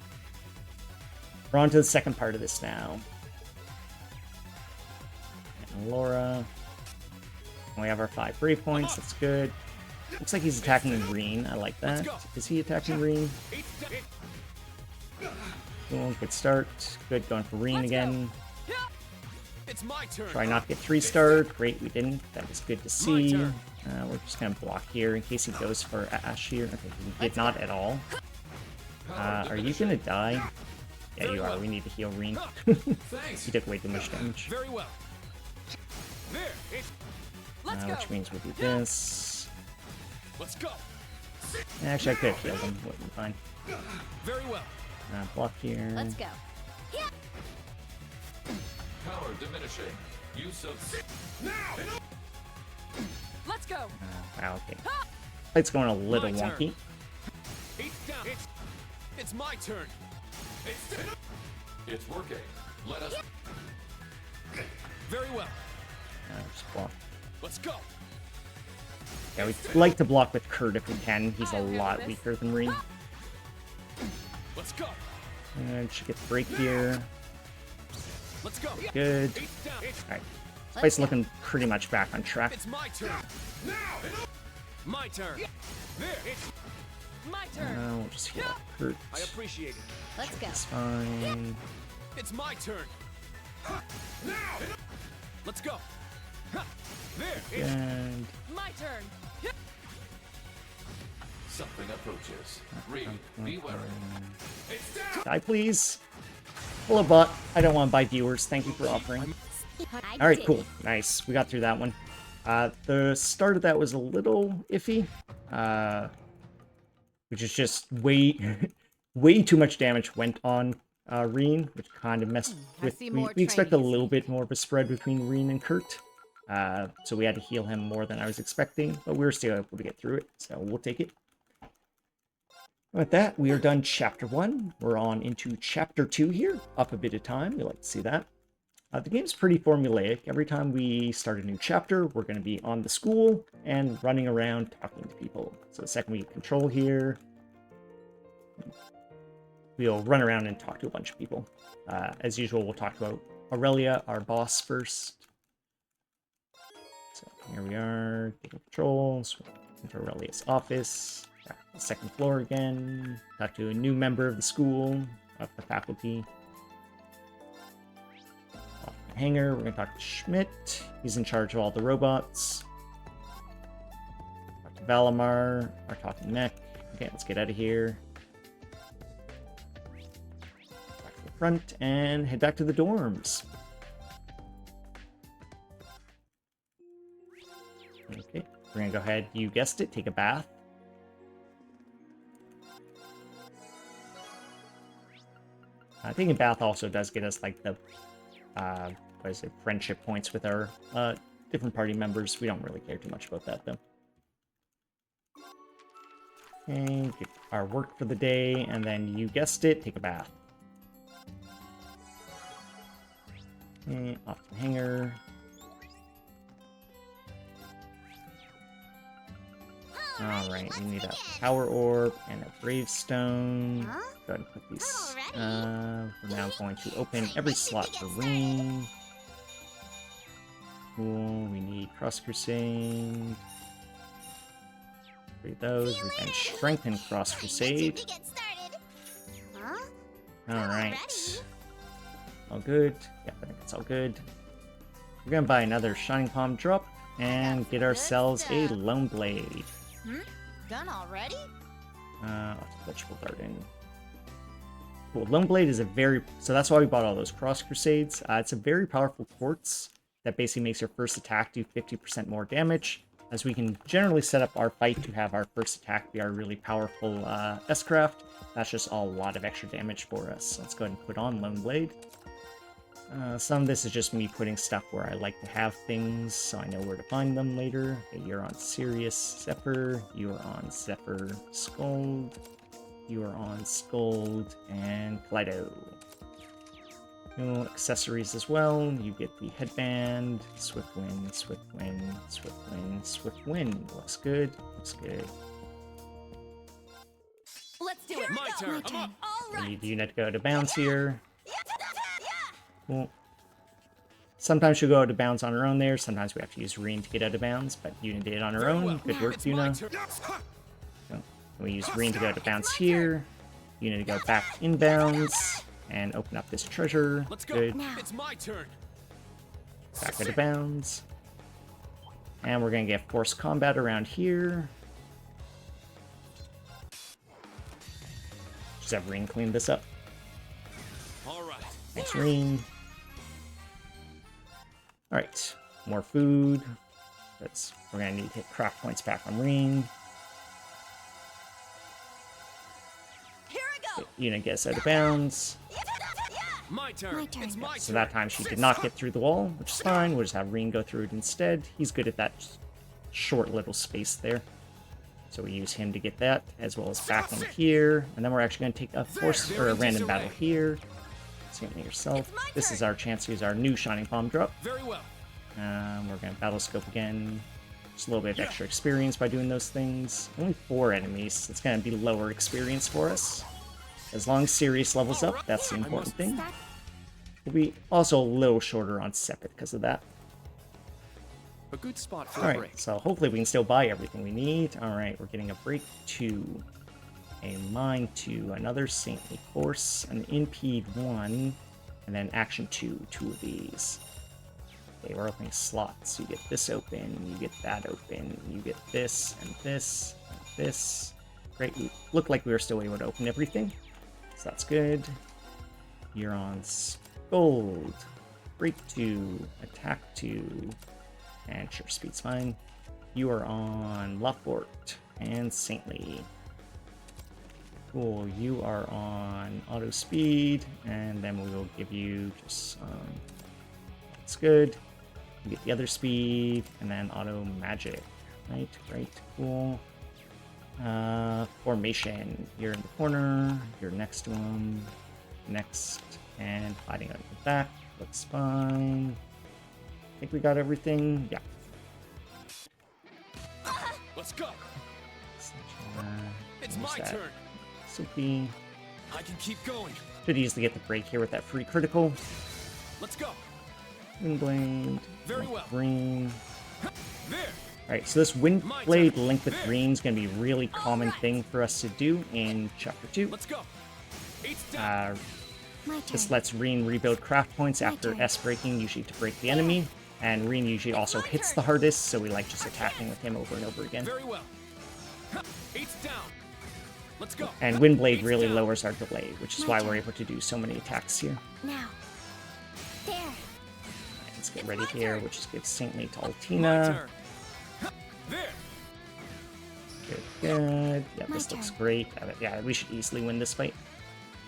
We're on to the second part of this now. And Laura. We have our 5 brave points. That's good. Looks like he's attacking green. I like that. Is he attacking green? Cool, good start. Good, going for Reen again. It's my turn. Try not to get 3-starred. Great, we didn't. That was good to see. We're just going to block here in case he goes for Ash here. Okay, he did not at all. Are you going to die? Yeah, you are. We need to heal Reen. He took way too much damage. Very well. There. Which means we'll do this. Let's go. Actually, I could have healed him. Would have been fine. Very well. Block here. Let's go. Power diminishing. Use of Let's go. Wow, okay. Fight's going a little My turn. wonky. Down. It's my turn. it's working. Let us Very well. Just block. Let's go. Yeah, we like to block with Kurt if we can. He's a lot weaker than Reen. Let's go. And should get the break here. Let's go. Good. Down. Alright. This fight's looking pretty much back on track. It's my turn. My turn. There. It's My turn. We'll just heal up Kurt. I appreciate it. Let's go. It's fine. It's my turn. Let's go. There. It's And My turn. Something approaches. Reed, be wary. It's down! Die, please. Hello, bot. I don't want to buy viewers. Thank you for offering. All right, cool. Nice. We got through that one. The start of that was a little iffy, which is just way too much damage went on Reen, which kind of messed with... We expect a little bit more of a spread between Reen and Kurt, so we had to heal him more than I was expecting, but we were still able to get through it, so we'll take it. With that, we are done Chapter 1. We're on into Chapter 2 here, up a bit of time. You like to see that. The game's pretty formulaic. Every time we start a new chapter, we're going to be on the school and running around talking to people. So the second we get control here, we'll run around and talk to a bunch of people. As usual, we'll talk to Aurelia, our boss, first. So here we are, taking control, so into Aurelia's office. Back to the second floor again. Talk to a new member of the school, of the faculty. Hangar, we're going to talk to Schmidt. He's in charge of all the robots. Talk to Valimar, our talking mech. Okay, let's get out of here. Back to the front and head back to the dorms. Okay, we're going to go ahead, you guessed it, take a bath. I think a bath also does get us like the what is it, friendship points with our different party members. We don't really care too much about that, though. Okay, get our work for the day, and then you guessed it, take a bath. Okay, off to the hangar. Alright, we need a power orb and a gravestone. Go ahead and put these. We're now going to open every slot for Ring. Cool, we need Cross Crusade. Read those, we can strengthen Cross Crusade. Alright. All good. Yeah, I think it's all good. We're gonna buy another Shining Palm drop and get ourselves a Lone Blade. Done already? Vegetable Garden. Cool. Lone Blade is a very... So that's why we bought all those Cross Crusades. It's a very powerful quartz that basically makes your first attack do 50% more damage, as we can generally set up our fight to have our first attack be our really powerful S-Craft. That's just a lot of extra damage for us. So let's go ahead and put on Lone Blade. Some of this is just me putting stuff where I like to have things, so I know where to find them later. Okay, you're on Sirius Zephyr, you are on Zephyr Scold, you are on Scold, and Kaleido. No accessories as well. You get the headband, Swift Wind, Swift Wind, Swift Wind, Swift Wind. Looks good, looks good. Let's do it. My turn. I'm up. All We right. need unit to go to bounce here. Cool. Sometimes she'll go out of bounds on her own there. Sometimes we have to use Reen to get out of bounds, but Yuna did it on her Very own. well. Good work, It's my Yuna. turn. So, we use Reen to go to bounce here. Yuna to go back inbounds and open up this treasure. Let's go. Good. It's my turn. Back out of bounds. And we're going to get force combat around here. Just have Reen clean this up. All right. Thanks, Reen. Alright, more food. We're gonna need to hit craft points back on Reen. Here I go. Yuna gets out of bounds. My turn. My turn. It's my turn. So that time she did not get through the wall, which is fine. We'll just have Reen go through it instead. He's good at that short little space there. So we use him to get that, as well as back in here. And then we're actually going to take a force or a random battle here. Same thing yourself. This is our chance to use our new Shining Palm drop. Very well. We're going to battle scope again. Just a little bit of extra experience by doing those things. Only 4 enemies. It's going to be lower experience for us. As long as Sirius levels up, that's the important thing. We'll be also a little shorter on Sepet because of that. A good spot for a break. Alright, so hopefully we can still buy everything we need. Alright, we're getting a break 2, a mine 2, another saintly force, an impede 1, and then action 2, 2 of these. Okay, we're opening slots. You get this open, you get that open, you get this, and this, and this. Great. We looked like we were still able to open everything. So that's good. You're on Scold. Break 2. Attack 2. And sure, speed's fine. You are on Lockport and Saintly. Cool. You are on auto speed, and then we will give you just that's good. You get the other speed, and then auto magic. Right, cool. Formation. You're in the corner. You're next to him. Next, and hiding out in the back. Looks fine. I think we got everything. Yeah. Let's go. It's Where's my that? turn. Sophie. I can keep going. Should easily get the break here with that free critical. Let's go. Windblade. Very well. Green. There. Alright, so this Windblade linked with green is going to be a really common thing for us to do in Chapter 2. Let's go. It's down. My turn. This lets Reen rebuild craft points after turn. S breaking, usually to break the enemy. And Reen usually also hits the hardest, so we like just attacking with him over and over again. Very well. It's down. Let's go. And Windblade really down. lowers our delay, which is My why turn. we're able to do so many attacks here. Now. There. Let's get ready here, which is give Saintly to My Altina. turn. There. Good. Yeah, My this looks turn. great. Yeah, we should easily win this fight.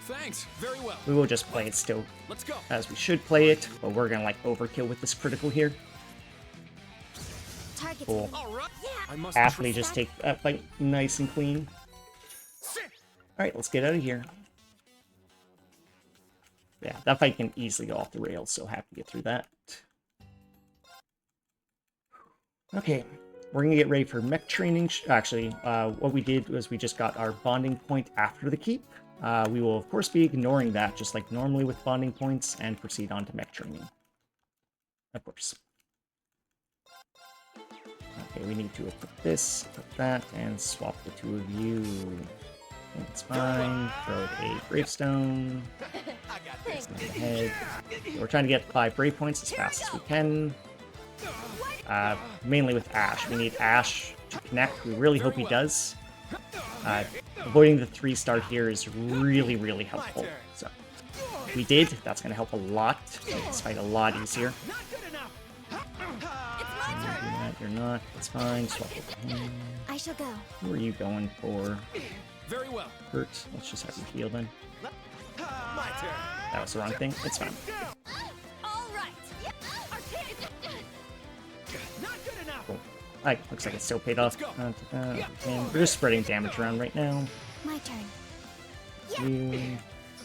Thanks. Very well. We will just play it still Let's go. as we should play it, but we're gonna like overkill with this critical here. Target. Cool. All right. Yeah. I must Aptly just take that fight nice and clean. Sit. Alright, let's get out of here. Yeah, that fight can easily go off the rails, so happy to get through that. Okay, we're gonna get ready for mech training. Actually, what we did was we just got our bonding point after the keep. We will, of course, be ignoring that, just like normally with bonding points, and proceed on to mech training. Of course. Okay, we need to equip this, equip that, and swap the two of you. That's fine. Throw a gravestone. It's not ahead. We're trying to get 5 brave points as fast as we can. Mainly with Ash. We need Ash to connect. We really hope he does. Avoiding the 3-star here is really, really helpful. So, if we did, that's going to help a lot. Make this fight a lot easier. Not good enough. You're not, you're not. It's fine. Swap over him. I shall go. Who are you going for? Very well. Hurt. Let's just have you heal then. My turn. That was the wrong thing. It's fine. All right. Not good enough. Cool. Alright, looks like it still paid off. Let's go. And we're just spreading damage around right now. My turn. You.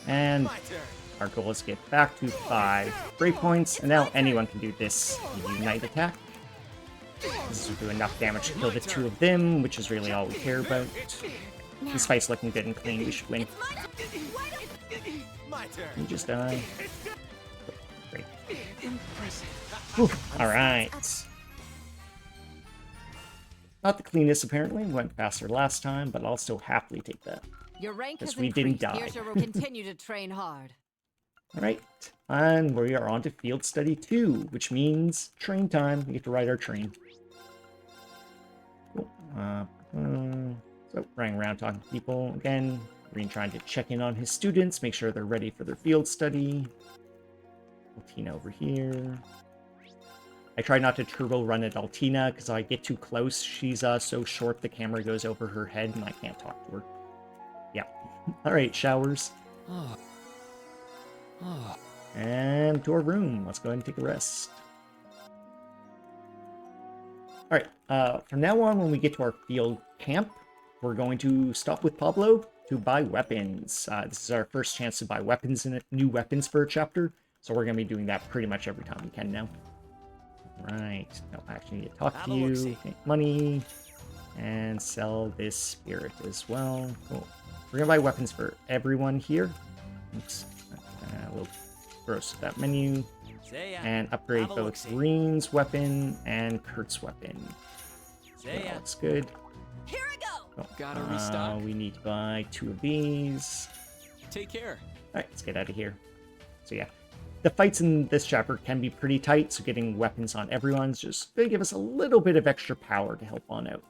And My turn. our goal is to get back to 5 break points, and now anyone can do this Unite attack. This will do enough damage to kill the 2 of them, which is really all we care about. Now. This fight's looking good and clean, we should win. My turn. You just die. Great. Alright. Not the cleanest, apparently. Went faster last time, but I'll still happily take that. Your rank Because has we didn't increased. die. Kirsha will continue to train hard. Alright, and we are on to Field Study 2, which means train time. We get to ride our train. Cool. So, running around talking to people. Again, Green trying to check in on his students, make sure they're ready for their field study. Altina over here. I try not to turbo run at Altina, because I get too close. She's so short the camera goes over her head, and I can't talk to her. Yeah. Alright, showers. And to our room. Let's go ahead and take a rest. Alright, from now on, when we get to our field camp, we're going to stop with Pablo to buy weapons. This is our first chance to buy weapons and new weapons for a chapter, so we're going to be doing that pretty much every time we can now. Right, no, I actually need to talk to you, make money, and sell this spirit as well. Cool. We're going to buy weapons for everyone here. Oops. We'll gross that menu and upgrade both Reen's weapon and Kurt's weapon. That looks good. Here I go. Oh, Gotta restock. we need to buy 2 of these. Take care. Alright, let's get out of here. So yeah, the fights in this chapter can be pretty tight, so getting weapons on everyone's just going to give us a little bit of extra power to help on out.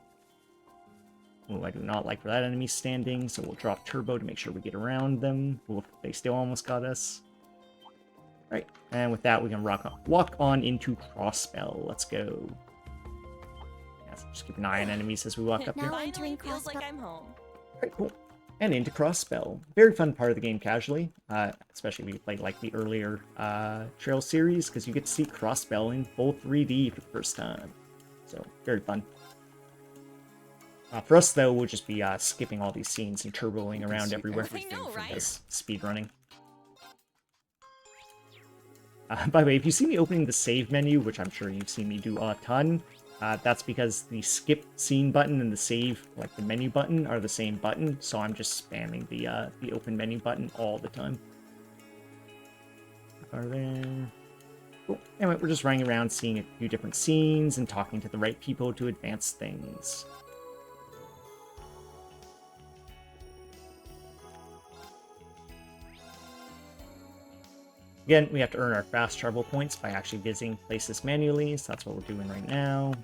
Oh, I do not like where that enemy's standing, so we'll drop turbo to make sure we get around them. Ooh, they still almost got us. Right, and with that, we can walk on into Crossbell. Let's go. Yeah, so just keep an eye on enemies as we walk up here. Now entering feels Crossbell. like I'm home. Alright, cool. And into Crossbell. Very fun part of the game casually, especially if you played like the earlier Trail series, because you get to see Crossbell in full 3D for the first time. So, very fun. For us, though, we'll just be skipping all these scenes and turboing around everywhere I know, right? as speedrunning. By the way, if you see me opening the save menu, which I'm sure you've seen me do a ton, that's because the skip scene button and the save, like the menu button, are the same button, so I'm just spamming the open menu button all the time. Are there? Cool. Anyway, we're just running around seeing a few different scenes and talking to the right people to advance things. Again, we have to earn our fast travel points by actually visiting places manually, so that's what we're doing right now.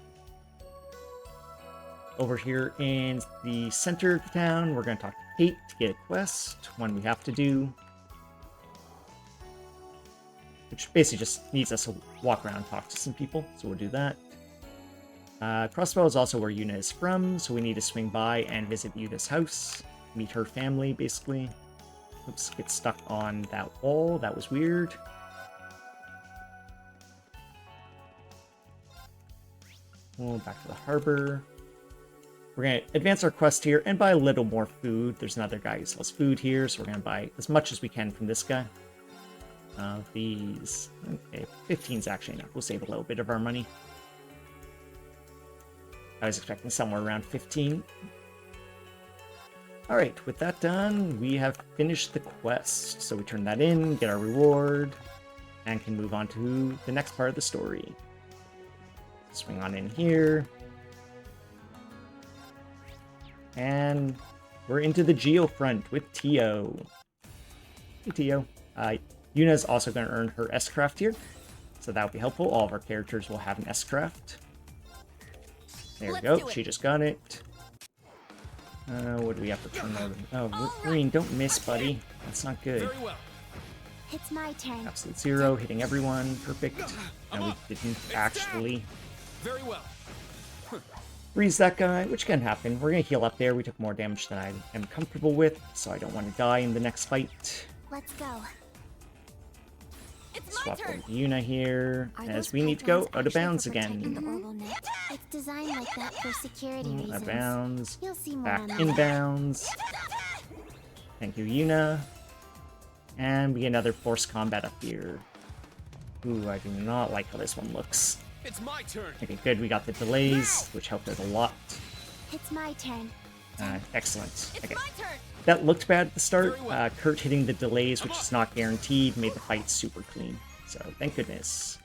Over here in the center of the town, we're going to talk to Kate to get a quest, one we have to do. Which basically just needs us to walk around and talk to some people, so we'll do that. Crossbow is also where Yuna is from, so we need to swing by and visit Yuna's house, meet her family, basically. Oops, get stuck on that wall. That was weird. Well, back to the harbor. We're going to advance our quest here and buy a little more food. There's another guy who sells food here, so we're going to buy as much as we can from this guy. These... Okay, 15's actually enough. We'll save a little bit of our money. I was expecting somewhere around 15. Alright, with that done, we have finished the quest. So we turn that in, get our reward, and can move on to the next part of the story. Swing on in here. And we're into the Geofront with Tio. Hey, Tio. Yuna's also going to earn her S-Craft here, so that will be helpful. All of our characters will have an S-Craft. There we go, she just got it. What do we have to turn over? Oh, Green, don't miss, buddy. That's not good. Very well. It's my turn. Absolute zero, hitting everyone. Perfect. No, we didn't actually Very well. freeze that guy, which can happen. We're going to heal up there. We took more damage than I am comfortable with, so I don't want to die in the next fight. Let's go. It's my Swap over turn. to Yuna here, Are as those we need to go pipelines out of actually bounds for protecting the again. orbital net? It's designed like that for security Out reasons. of bounds. You'll see more Back on that. in bounds. Thank you, Yuna. And we get another force combat up here. Ooh, I do not like how this one looks. It's my turn. Okay, good. We got the delays, which helped out a lot. It's my turn. Excellent. It's Okay, my turn. that looked bad at the start. Very well. Kurt hitting the delays, which is not guaranteed, made the fight super clean. So, thank goodness.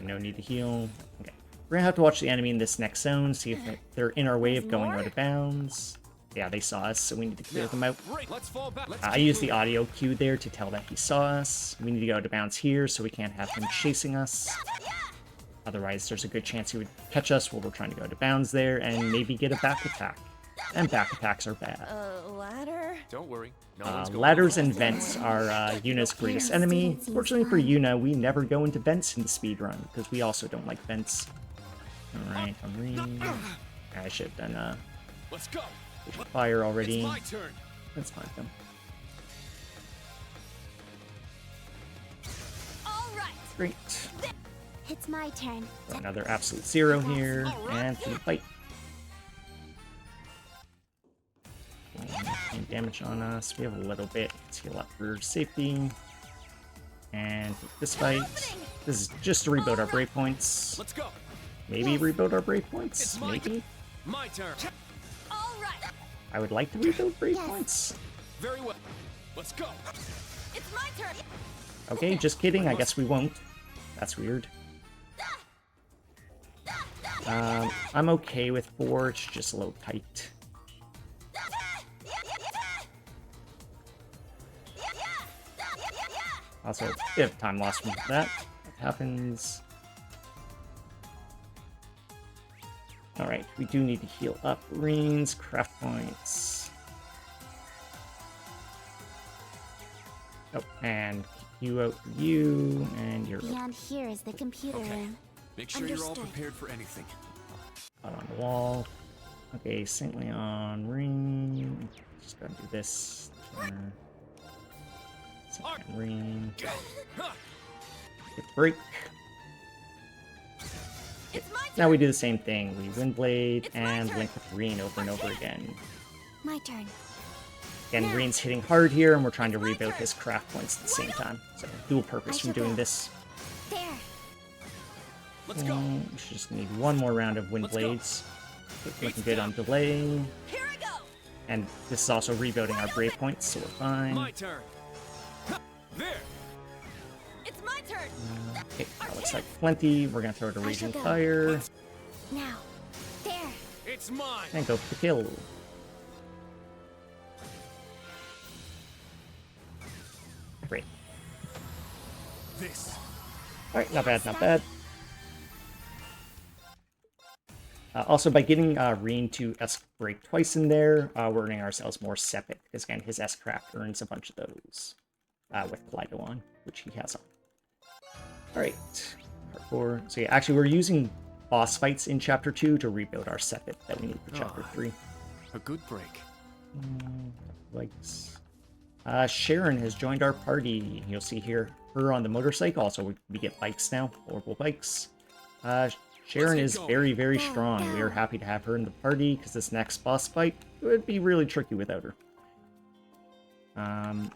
No need to heal. Okay. We're gonna have to watch the enemy in this next zone, see if they're in our way of going out of bounds. Yeah, they saw us, so we need to clear them out. Right, let's fall back. Let's I keep used the moving. audio cue there to tell that he saw us. We need to go out of bounds here, so we can't have him chasing us. Otherwise, there's a good chance he would catch us while we're trying to go out of bounds there, and maybe get a back attack. And back attacks are bad. Ladder? Don't worry. No one's going Ladders wrong. and vents are Yuna's greatest Yeah, enemy. didn't seem Fortunately for fun. Yuna, we never go into vents in the speedrun, because we also don't like vents. Alright, I should have done Let's go. fire It's already. my turn. That's fine, though. All right. Great. It's my turn. So another absolute zero here, and for the fight. Any damage on us? We have a little bit. Let's heal up for safety. And take this fight. This is just to rebuild our breakpoints. Let's go. Maybe rebuild our breakpoints? It's my Maybe? My turn. All right. I would like to rebuild breakpoints. Very well. Let's go. It's my turn. Okay, just kidding. I guess we won't. That's weird. I'm okay with 4. It's just a little tight. Also, a bit of time lost from that. That happens. Alright, we do need to heal up Reen's craft points. Oh, and you out you, and you're Beyond here is the computer room. Make sure you're all Understood. prepared for anything. out on the wall. Okay, Saint Leon Reen. Just gotta do this. Saint Leon Reen. Get break. It's my turn. Now we do the same thing. We Windblade It's my and turn. link with Reen over and over again. My turn. Again, Now. Reen's hitting hard here, and we're trying to It's my rebuild turn. his craft points at the same time. So dual purpose I from shall doing go. this. There. Let's go. We should just need one more round of Let's go. Windblades. Looking good on delaying. Here I go. And this is also rebuilding our brave points, so we're fine. My turn. There. It's my turn. Okay, that looks like plenty. We're gonna throw it a I Raging shall go. Fire Now. There. It's mine. and go for the kill. Great. This. Alright, not bad, not bad. Also, by getting Reen to S-Break twice in there, we're earning ourselves more Sepit, because again, his S-Craft earns a bunch of those with Kaleido on, which he has on. Alright, hardcore. So yeah, actually we're using boss fights in Chapter 2 to rebuild our Sepit that we need for Chapter 3. A good break. Likes. Sharon has joined our party. You'll see here her on the motorcycle. Also, we get bikes now, orbital bikes. Sharon get is going. very, very Go, strong. We are go. happy to have her in the party because this next boss fight would be really tricky without her.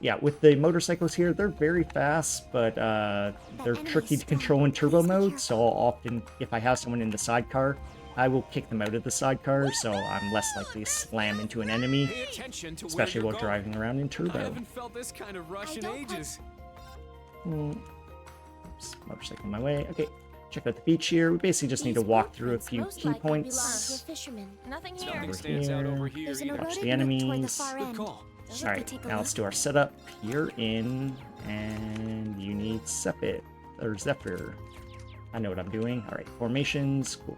Yeah, with the motorcycles here, they're very fast, but they're enemy's tricky to strong. control in turbo Please be mode. careful. So I'll often, if I have someone in the sidecar, I will kick them out of the sidecar, so I'm less likely to slam into an enemy, Pay attention to especially where while you're going. driving around in I turbo. haven't felt this kind of rush I in don't quite- ages. Oops, motorcycle in my way. Okay, check out the beach here. We basically just need to These walk through a footprints few most key likely belong to a points. fisherman. Nothing here. Nothing Over stands out here. over here There's an either. Watch eroded the nook toward the enemies. far Good end. call. Doesn't Alright, it take a now let's look? do our setup. You're in, and you need Sepit, or Zephyr. I know what I'm doing. Alright, formations, cool.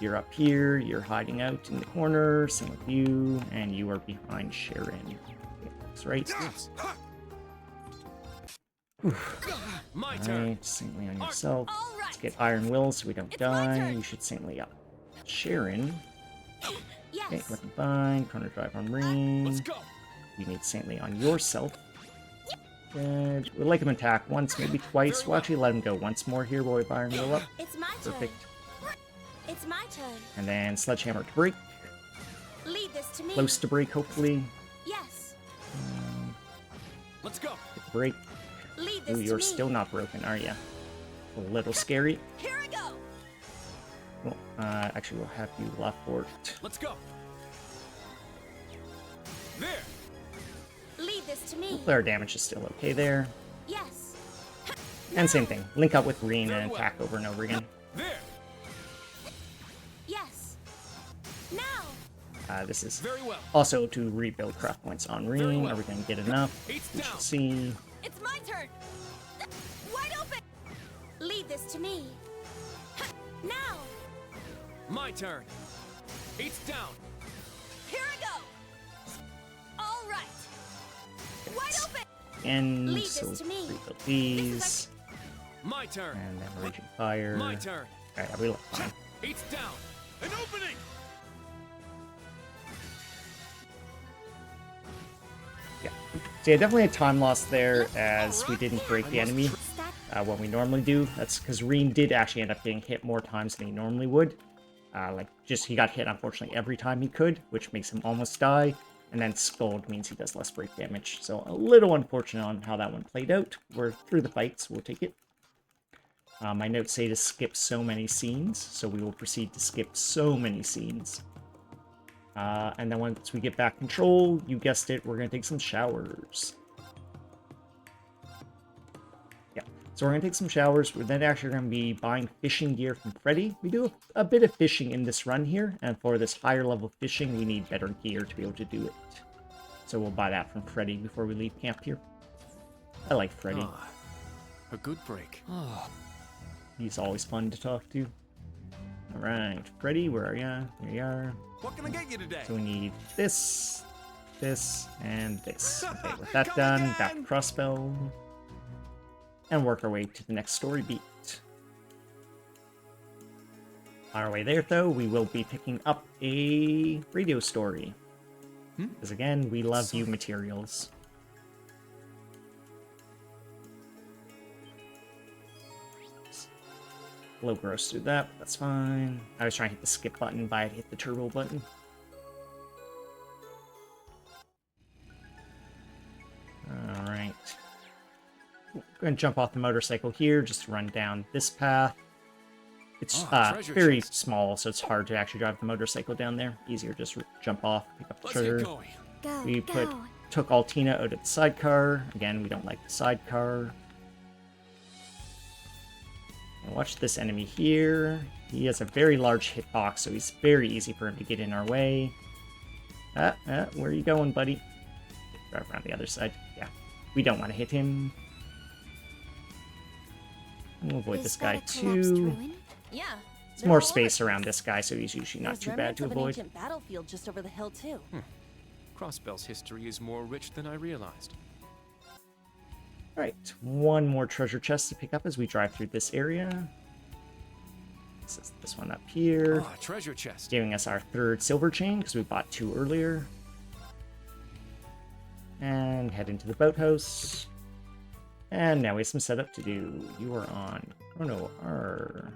You're up here, you're hiding out in the corner, same with you, and you are behind Sharon. Okay, that's right. My turn. Alright, saintly on yourself. All right. Let's get Iron Will so we don't It's my die. turn. You should saintly up. Sharon. Okay, Yes. looking fine. Chrono Drive on Reen. Let's go. You need saintly on yourself. Good. We'll let him attack once, maybe twice. Very We'll actually let him go once more here while we buy Iron Will up. It's my turn. Perfect. It's my turn. And then Sledgehammer to break. Lead this to me. Close to break, hopefully. Yes. Let's go. Get the break. Lead this Ooh, to you're me. still not broken, are ya? A little scary. Here I go. Well, actually, we'll have you left for it. Let's go. There. Lead this to me. Flare damage is still okay there. Yes. And same thing. Link up with Reen Very and well. attack over and over again. There. Yes. Now. This is Very well. also to rebuild craft points on Reen. well. Are we going to get enough? Eight's We shall down. see. It's my turn. Wide open. Lead this to me. Now. My turn. Eight's down. Here I go. All right. Wide open. And Lead so this to me. rebuild these. My turn. And then Raging Fire. My turn. Alright, we look fine. Eight's down. An opening. Yeah. So yeah, definitely a time loss there as we didn't break the enemy Stack. when we normally do. That's because Reen did actually end up getting hit more times than he normally would. He got hit unfortunately every time he could, which makes him almost die. And then Scald means he does less break damage. So a little unfortunate on how that one played out. We're through the fight, so we'll take it. My notes say to skip so many scenes, so we will proceed to skip so many scenes. And then once we get back control, you guessed it, we're going to take some showers. Yeah, so we're going to take some showers. We're then actually going to be buying fishing gear from Freddy. We do a bit of fishing in this run here, and for this higher level fishing, we need better gear to be able to do it. So we'll buy that from Freddy before we leave camp here. I like Freddy. A good break. He's always fun to talk to. Alright, Freddy, where are ya? Here you are. What can I get you today? So we need this, this, and this. Okay, with that done, back to crossbow. And work our way to the next story beat. On our way there, though, we will be picking up a radio story. Because again, we love view materials. Low gross through that, but that's fine. I was trying to hit the skip button, but I hit the turbo button. Alright. Go ahead and jump off the motorcycle here, just run down this path. It's treasure very chest. small, so it's hard to actually drive the motorcycle down there. Easier just jump off, pick up the Let's treasure. get going. Go, We go. took Altina out of the sidecar. Again, we don't like the sidecar. And watch this enemy here. He has a very large hitbox, so he's very easy for him to get in our way. Where are you going, buddy? Drive around the other side. Yeah, we don't want to hit him. We'll avoid Is this that guy a collapsed too. ruin? Yeah. There's they're more all space over. around this guy, so he's usually not There's too bad remnants to of an avoid. ancient battlefield just over the hill too. Crossbell's history is more rich than I realized. Alright, one more treasure chest to pick up as we drive through this area. This is this one up here. Ah, treasure chest. Giving us our third silver chain because we bought 2 earlier. And head into the boathouse. And now we have some setup to do. You are on Chrono R.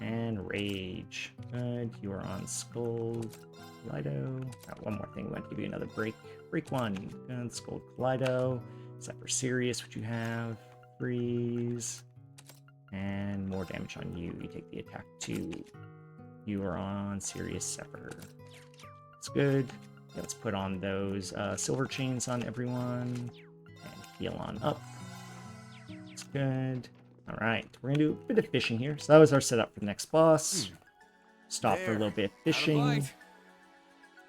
And Rage. Good. You are on Skull Kaleido. One more thing. We want to give you another break. Break 1. Good. Skull Kaleido. Except for Sirius, which you have. Freeze. And more damage on you. You take the attack 2. You are on Sirius Sepper. It's good. Let's put on those silver chains on everyone. And heal on up. It's good. Alright, we're going to do a bit of fishing here. So that was our setup for the next boss. Stop for a There. little bit of Got a fishing. bite.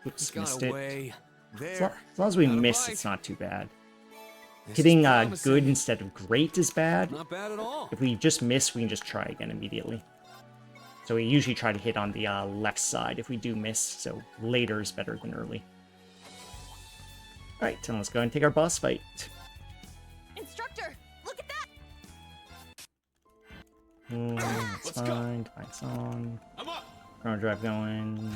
Oops, Got missed it. away. As There. long as we Got a miss, bite. it's not too bad. This is Hitting promising. good instead of great is bad. Not bad at all. If we just miss, we can just try again immediately. So we usually try to hit on the left side if we do miss, so later is better than early. Alright, then let's go and take our boss fight. Instructor, look at that. That's Let's go. fine. Fine song. I'm up. Chrono Drive going.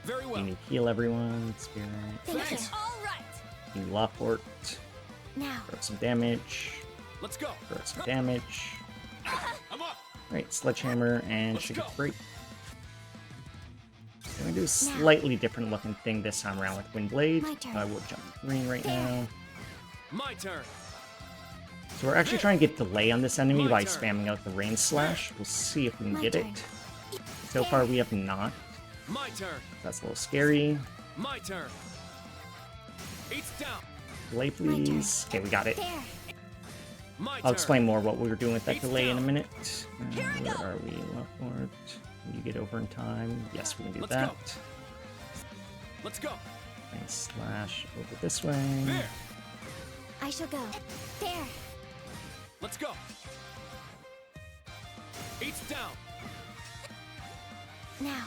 Very We well. need to heal everyone. Spirit. Thank you. All right. Need Lockport. Now, Throw some damage. Let's go. Throw some damage. I'm up. Right, Sledgehammer and Let's Sugar go. Break. I'm gonna do a slightly different looking thing this time around with Windblade. My turn. I will jump green right now. My turn. So we're actually trying to get delay on this enemy My by turn. spamming out the rain slash. We'll see if we can My get turn. it. So far we have not. My turn. That's a little scary. My turn. Eats down. Delay please. Okay, we got it. there. My turn. I'll explain more what we were doing with that It's delay in a down. minute. Here I Where go. are we? Lockport. Can you get over in time? Yes, we can do Let's that. go. Let's go. And slash over this way. There. I shall go. There. Let's go. Eats down. Now.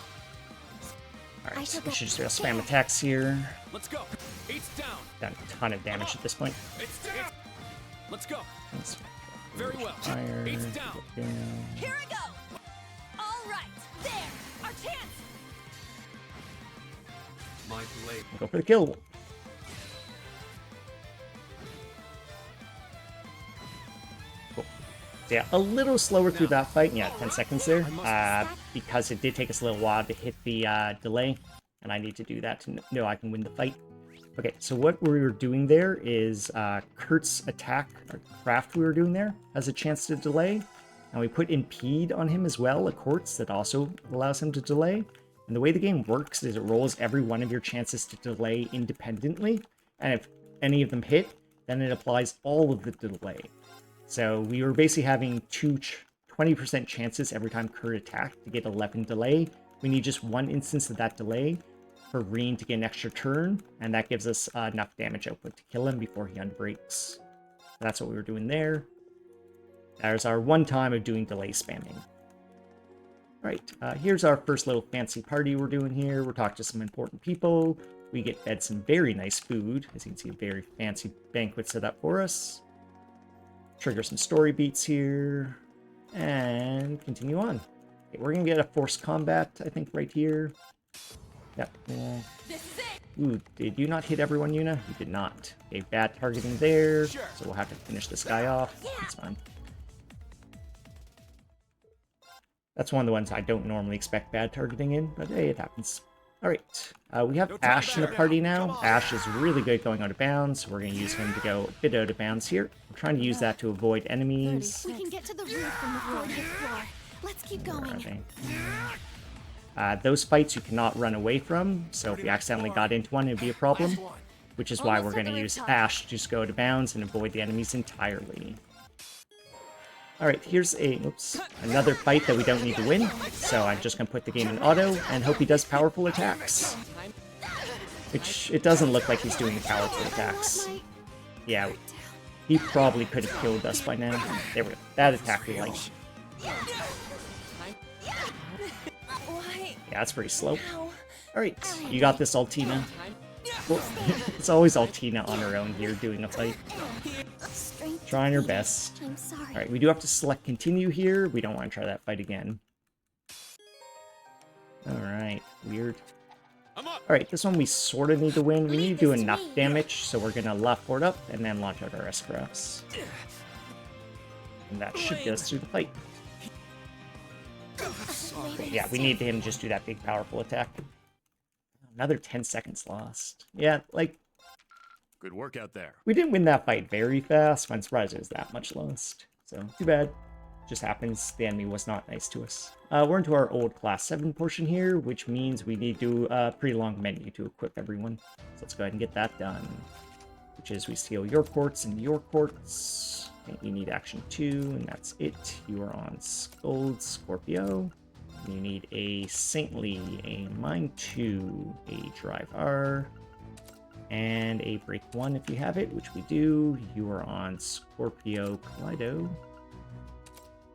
I Alright, shall we go should just be able to spam there. attacks here. Let's go. Eats down. Done a ton of damage at this point. It's down. Let's go. Let's Very well. fire. Eats down. Here I go. All right. There. Our chance. My blade. Go for the kill. Cool. So yeah, a little slower through that fight. Yeah, 10 seconds there. Because it did take us a little while to hit the delay. And I need to do that to know I can win the fight. Okay, so what we were doing there is Kurt's attack, or craft we were doing there, has a chance to delay. And we put Impede on him as well, a quartz that also allows him to delay. And the way the game works is it rolls every one of your chances to delay independently. And if any of them hit, then it applies all of the delay. So we were basically having 20% chances every time Kurt attacked to get 11 delay. We need just one instance of that delay for Reen to get an extra turn, and that gives us enough damage output to kill him before he unbreaks. That's what we were doing there. There's our one time of doing delay spamming. Alright, here's our first little fancy party we're doing here. We're talking to some important people. We get fed some very nice food. As you can see, a very fancy banquet set up for us. Trigger some story beats here. And continue on. Okay, we're going to get a forced combat, I think, right here. Yep. Ooh, did you not hit everyone, Yuna? You did not. Okay, bad targeting there. So we'll have to finish this guy off. That's fine. That's one of the ones I don't normally expect bad targeting in, but hey, it happens. Alright, we have Ash in the party now. Ash is really good going out of bounds, so we're going to use him to go a bit out of bounds here. We're trying to use that to avoid enemies. We can get to the roof from the 40th floor. Let's keep going. Those fights you cannot run away from, so if you accidentally got into one, it'd be a problem. Which is why we're going to use Ash to just go out of bounds and avoid the enemies entirely. Alright, here's another fight that we don't need to win, so I'm just going to put the game in auto and hope he does powerful attacks. Which, it doesn't look like he's doing powerful attacks. Yeah, he probably could have killed us by now. There we go. That attack we like. Yeah, that's pretty slow. Alright, you got this, Altina. Well, it's always Altina on her own here doing a fight. Trying her best. Alright, we do have to select continue here. We don't want to try that fight again. Alright, weird. Alright, this one we sort of need to win. We need to do enough damage, so we're going to left forward up and then launch out our S-Crafts. And that should get us through the fight. Yeah, we need him to just do that big powerful attack. Another 10 seconds lost. Yeah, like... Good work out there. We didn't win that fight very fast. I'm surprised it was that much lost. So, too bad. Just happens the enemy was not nice to us. We're into our old class 7 portion here, which means we need to do a pretty long menu to equip everyone. So let's go ahead and get that done. Which is we steal your quartz and your quartz. And you need action 2, and that's it. You are on Gold Scorpio. You need a Saintly, a Mine 2, a Drive R, and a Break 1 if you have it, which we do. You are on Scorpio Kaleido.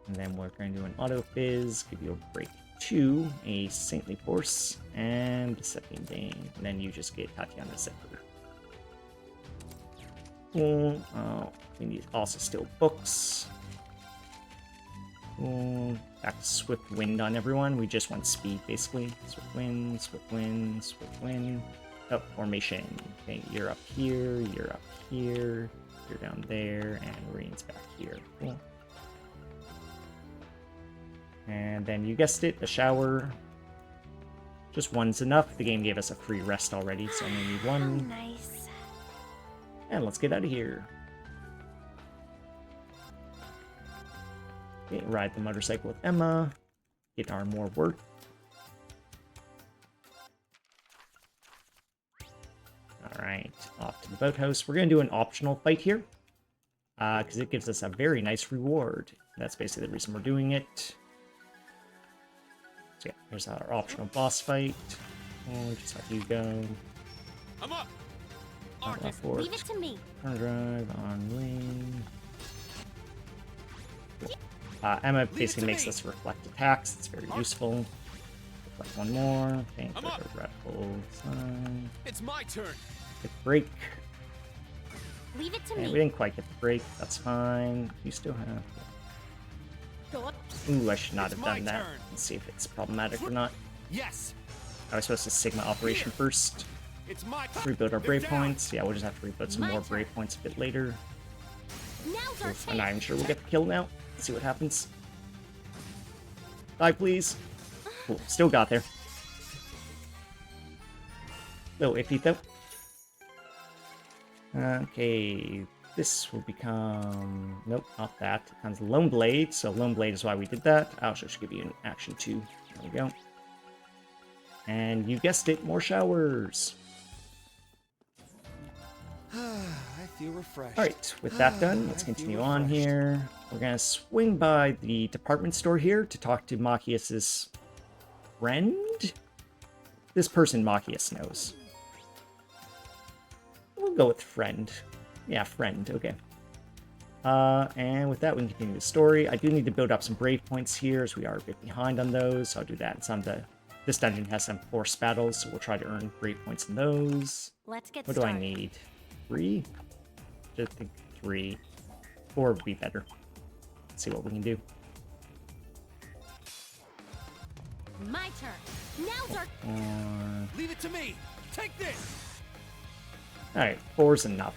And then we're going to do an Auto Fizz, give you a Break 2, a Saintly Force, and Deceptive Bane. And then you just get Tatiana Zephyr. Cool. We need also steal books. Back to Swift Wind on everyone. We just want speed, basically. Swift Wind, Swift Wind, Swift Wind. Oh, formation. Okay, you're up here, you're up here, you're down there, and Marine's back here. Cool. And then you guessed it, a shower. Just one's enough. The game gave us a free rest already, so I only need one. Nice. And let's get out of here. Okay, ride the motorcycle with Emma. Get our more work. Alright, off to the boathouse. We're going to do an optional fight here. Because it gives us a very nice reward. That's basically the reason we're doing it. So yeah, here's our optional boss fight. Just have you go. I'm up. Left forward. Leave it to me. Turn drive on wing. Emma basically makes us reflect attacks. It's very useful. Reflect one more. Thank you for the radical sign. It's my turn. Get break. Leave it to And me. we didn't quite get the break. That's fine. You still have. Ooh, I should not have done that. Let's see if it's problematic or not. Yes. I was supposed to Sigma Operation first. It's my Rebuild our brave points. Yeah, we'll just have to rebuild some more brave points a bit later. Now's our I'm not even chance. sure we'll get the kill now. Let's see what happens. Die, please. Cool, still got there. Little iffy though. Okay, this will become... Nope, not that. It becomes Lone Blade, so Lone Blade is why we did that. I'll just give you an action 2. There we go. And you guessed it, more showers. I feel refreshed. Alright, with that done, let's continue on here. We're gonna swing by the department store here to talk to Machias's friend? This person Machias knows. We'll go with friend. Yeah, friend, okay. And with that, we can continue the story. I do need to build up some brave points here, as we are a bit behind on those. So I'll do that in some of the... This dungeon has some force battles, so we'll try to earn brave points in those. Let's get What do started. I need? 3? Just think 3. 4 would be better. Let's see what we can do. My turn. Now's our... Leave it to me. Take this. Alright, 4's enough.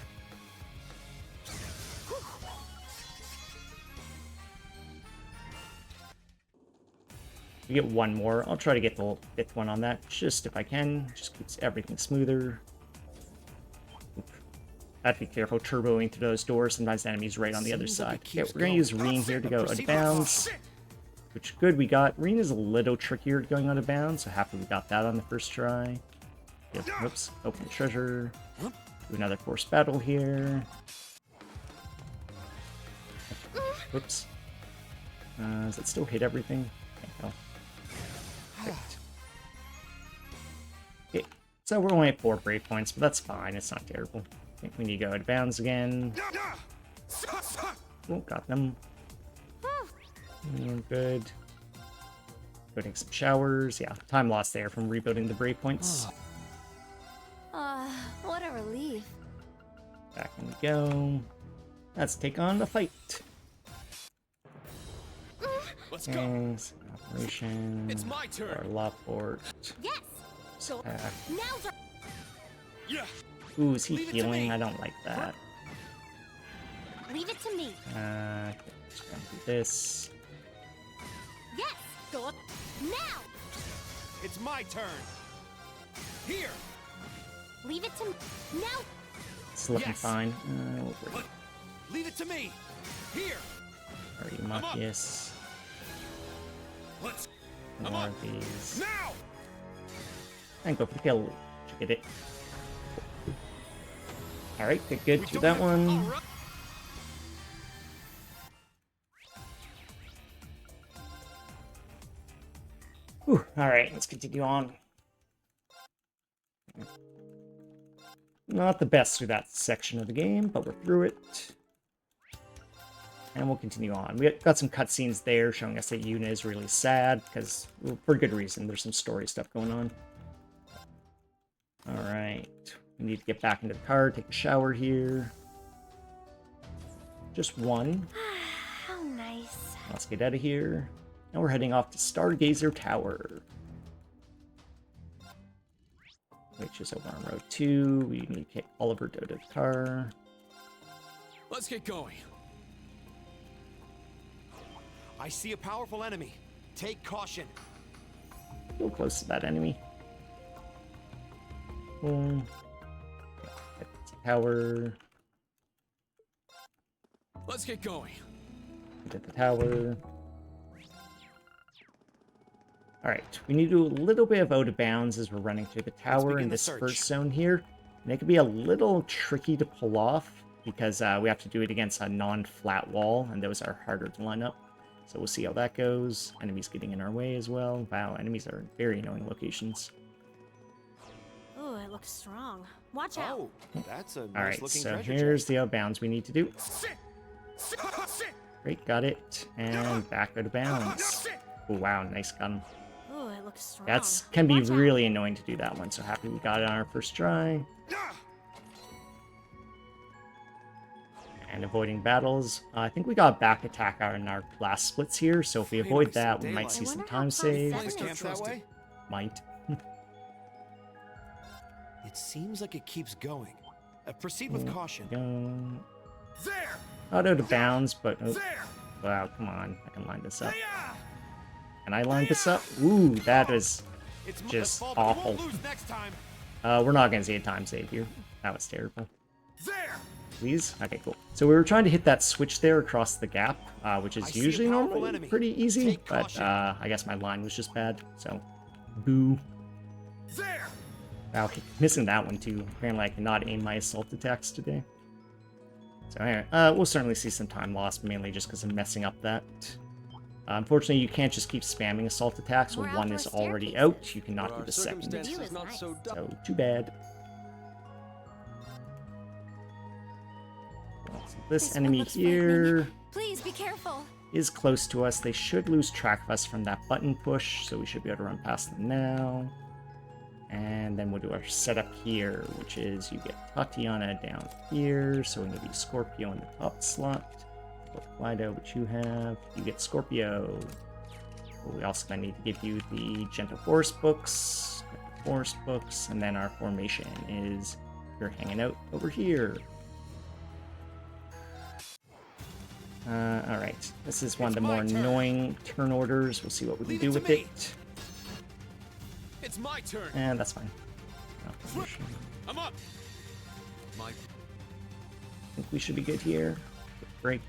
We get one more. I'll try to get the 5th one on that, just if I can. Just keeps everything smoother. Oop. I have to be careful turboing through those doors. Sometimes the enemy's right on the other Seems like side. it Okay, keeps we're gonna going. use Reen here to go out of Proceed with bounds. caution. Which, good, we got. Reen is a little trickier going out of bounds, so happy we got that on the first try. Yep, whoops. Open treasure. Do another force battle here. Whoops. Does that still hit everything? Can't tell. Right. Okay, so we're only at 4 brave points, but that's fine. It's not terrible. I think we need to go out of bounds again. Oh, got them. Good. Putting some showers. Yeah, time lost there from rebuilding the brave points. What a relief. Back in we go. Let's take on the fight. Let's go. Okay, operation. It's my turn. Our Lockport. Yes. So Attack. now's our... Yeah. Ooh, is he Leave it to healing? me. I don't like that. Leave it to me. Just gonna do this. Yes. Go up. Now. It's my turn. Here. Leave it to me. Now. It's looking Yes. fine. We'll break What? Leave it to me. Here. Arimachius. Let's. More I'm of these. Now. And go for the kill. Should get it. Alright, good We to don't that have- one. all right. Whew. Alright, let's continue on. Not the best through that section of the game, but we're through it. And we'll continue on. We got some cutscenes there showing us that Yuna is really sad, because, well, for good reason, there's some story stuff going on. Alright, we need to get back into the car, take a shower here. Just one. How nice. Let's get out of here. Now we're heading off to Stargazer Tower, which is over on Road 2. We need to get Oliver out of the car. Let's get going. I see a powerful enemy. Take caution. Go close to that enemy. Boom. Get the tower. Let's get going. Get the tower. Alright, we need to do a little bit of out of bounds as we're running through the tower begin in the this search. first zone here. And it can be a little tricky to pull off because we have to do it against a non-flat wall, and those are harder to line up. So we'll see how that goes. Enemies getting in our way as well. Wow, enemies are in very annoying locations. Ooh, it looks strong. Watch out. Oh, that's a nice Alright, looking so treasure here's chest. the out of bounds we need to do. Sit. Sit. Sit. Great, got it. And back out of bounds. Sit. Oh, wow, nice gun. Ooh, it looks strong. That's can be Watch out. really annoying to do that one, so happy we got it on our first try. And avoiding battles. I think we got a back attack on our last splits here, so if we avoid Finally, some that, we might daylight. see I some wonder how time close save. Seven Nice is. camp that way. Might. It seems like it keeps going. Proceed with caution. Go. There. Not out of bounds, but oh, There. wow, come on. I can line this up. Hiya! Can I line this up? Ooh, that is It's my just fault, but we awful. won't lose next time. we're not gonna see a time save here. That was terrible. There. Please? Okay, cool. So we were trying to hit that switch there across the gap, which I is see a usually powerful normally enemy. pretty easy, Take but caution. I guess my line was just bad, so boo. There. Wow, missing that one too. Apparently I cannot aim my assault attacks today. So anyway, we'll certainly see some time lost, mainly just because I'm messing up that. Unfortunately, you can't just keep spamming assault attacks when More one is outdoor already staircases. out. You cannot But do our the second. circumstances View is not nice. so So, too bad. This This one enemy looks here frightening. Please be careful. is close to us. They should lose track of us from that button push, so we should be able to run past them now. And then we'll do our setup here, which is you get Tatiana down here, so we're going to be Scorpio in the top slot. Clydo, which you have. You get Scorpio. We also going to need to give you the Gentle Forest books. Forest books, and then our formation is you're hanging out over here. Alright, this is one of the more annoying turn orders. We'll see what we can do with it. It's my turn. And that's fine. I'm up. I think we should be good here. Break.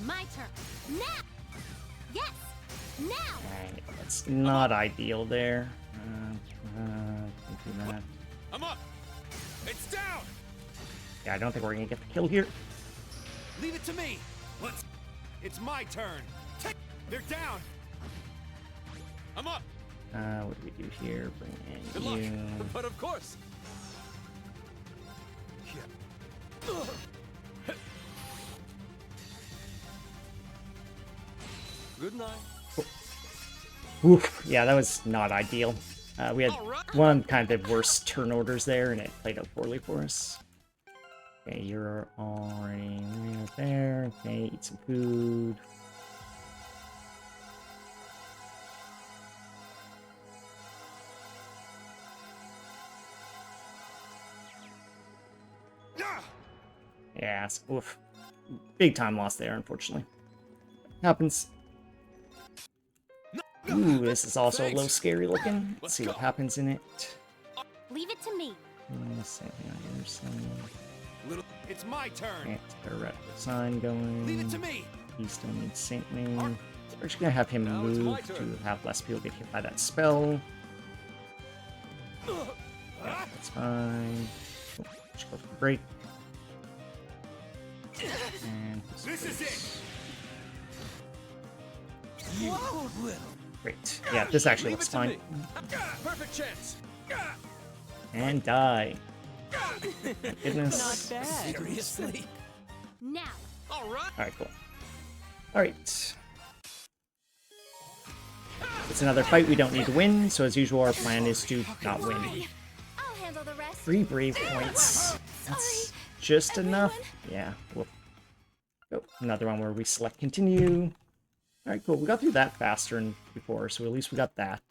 My turn. Now. Yes. Now. Alright, that's not ideal there. Can't do that. I'm up. It's down. Yeah, I don't think we're gonna get the kill here. Leave it to me. Let's. It's my turn. They're down. I'm up. What do we do here? Bring Good in luck. you. But of course. Good night. Oof, yeah, that was not ideal. We had one kind of worst turn orders there, and it played out poorly for us. Okay, you're already right there. Okay, eat some food. Yeah, oof. Big time loss there, unfortunately. Happens. Ooh, this is also a little scary looking. Let's see what happens in it. Leave it to me. It's my turn. Okay, got a red sign going. Leave it to me. He still needs Saint Main. We're just gonna have him Now it's my move turn. to have less people get hit by that spell. Yeah, that's fine. Cool. Just go for the break. And This is it. great. Yeah, this actually Leave looks it to fine. me. Perfect chance. And die. My goodness. Not bad. Seriously? Now. All right. Alright, cool. Alright. It's another fight we don't need to win, so as usual our plan is to not win. I'll handle the rest. 3 brave points. That's just enough. Yeah. Whoop. Oh, another one where we select continue. Alright, cool. We got through that faster than before, so at least we got that.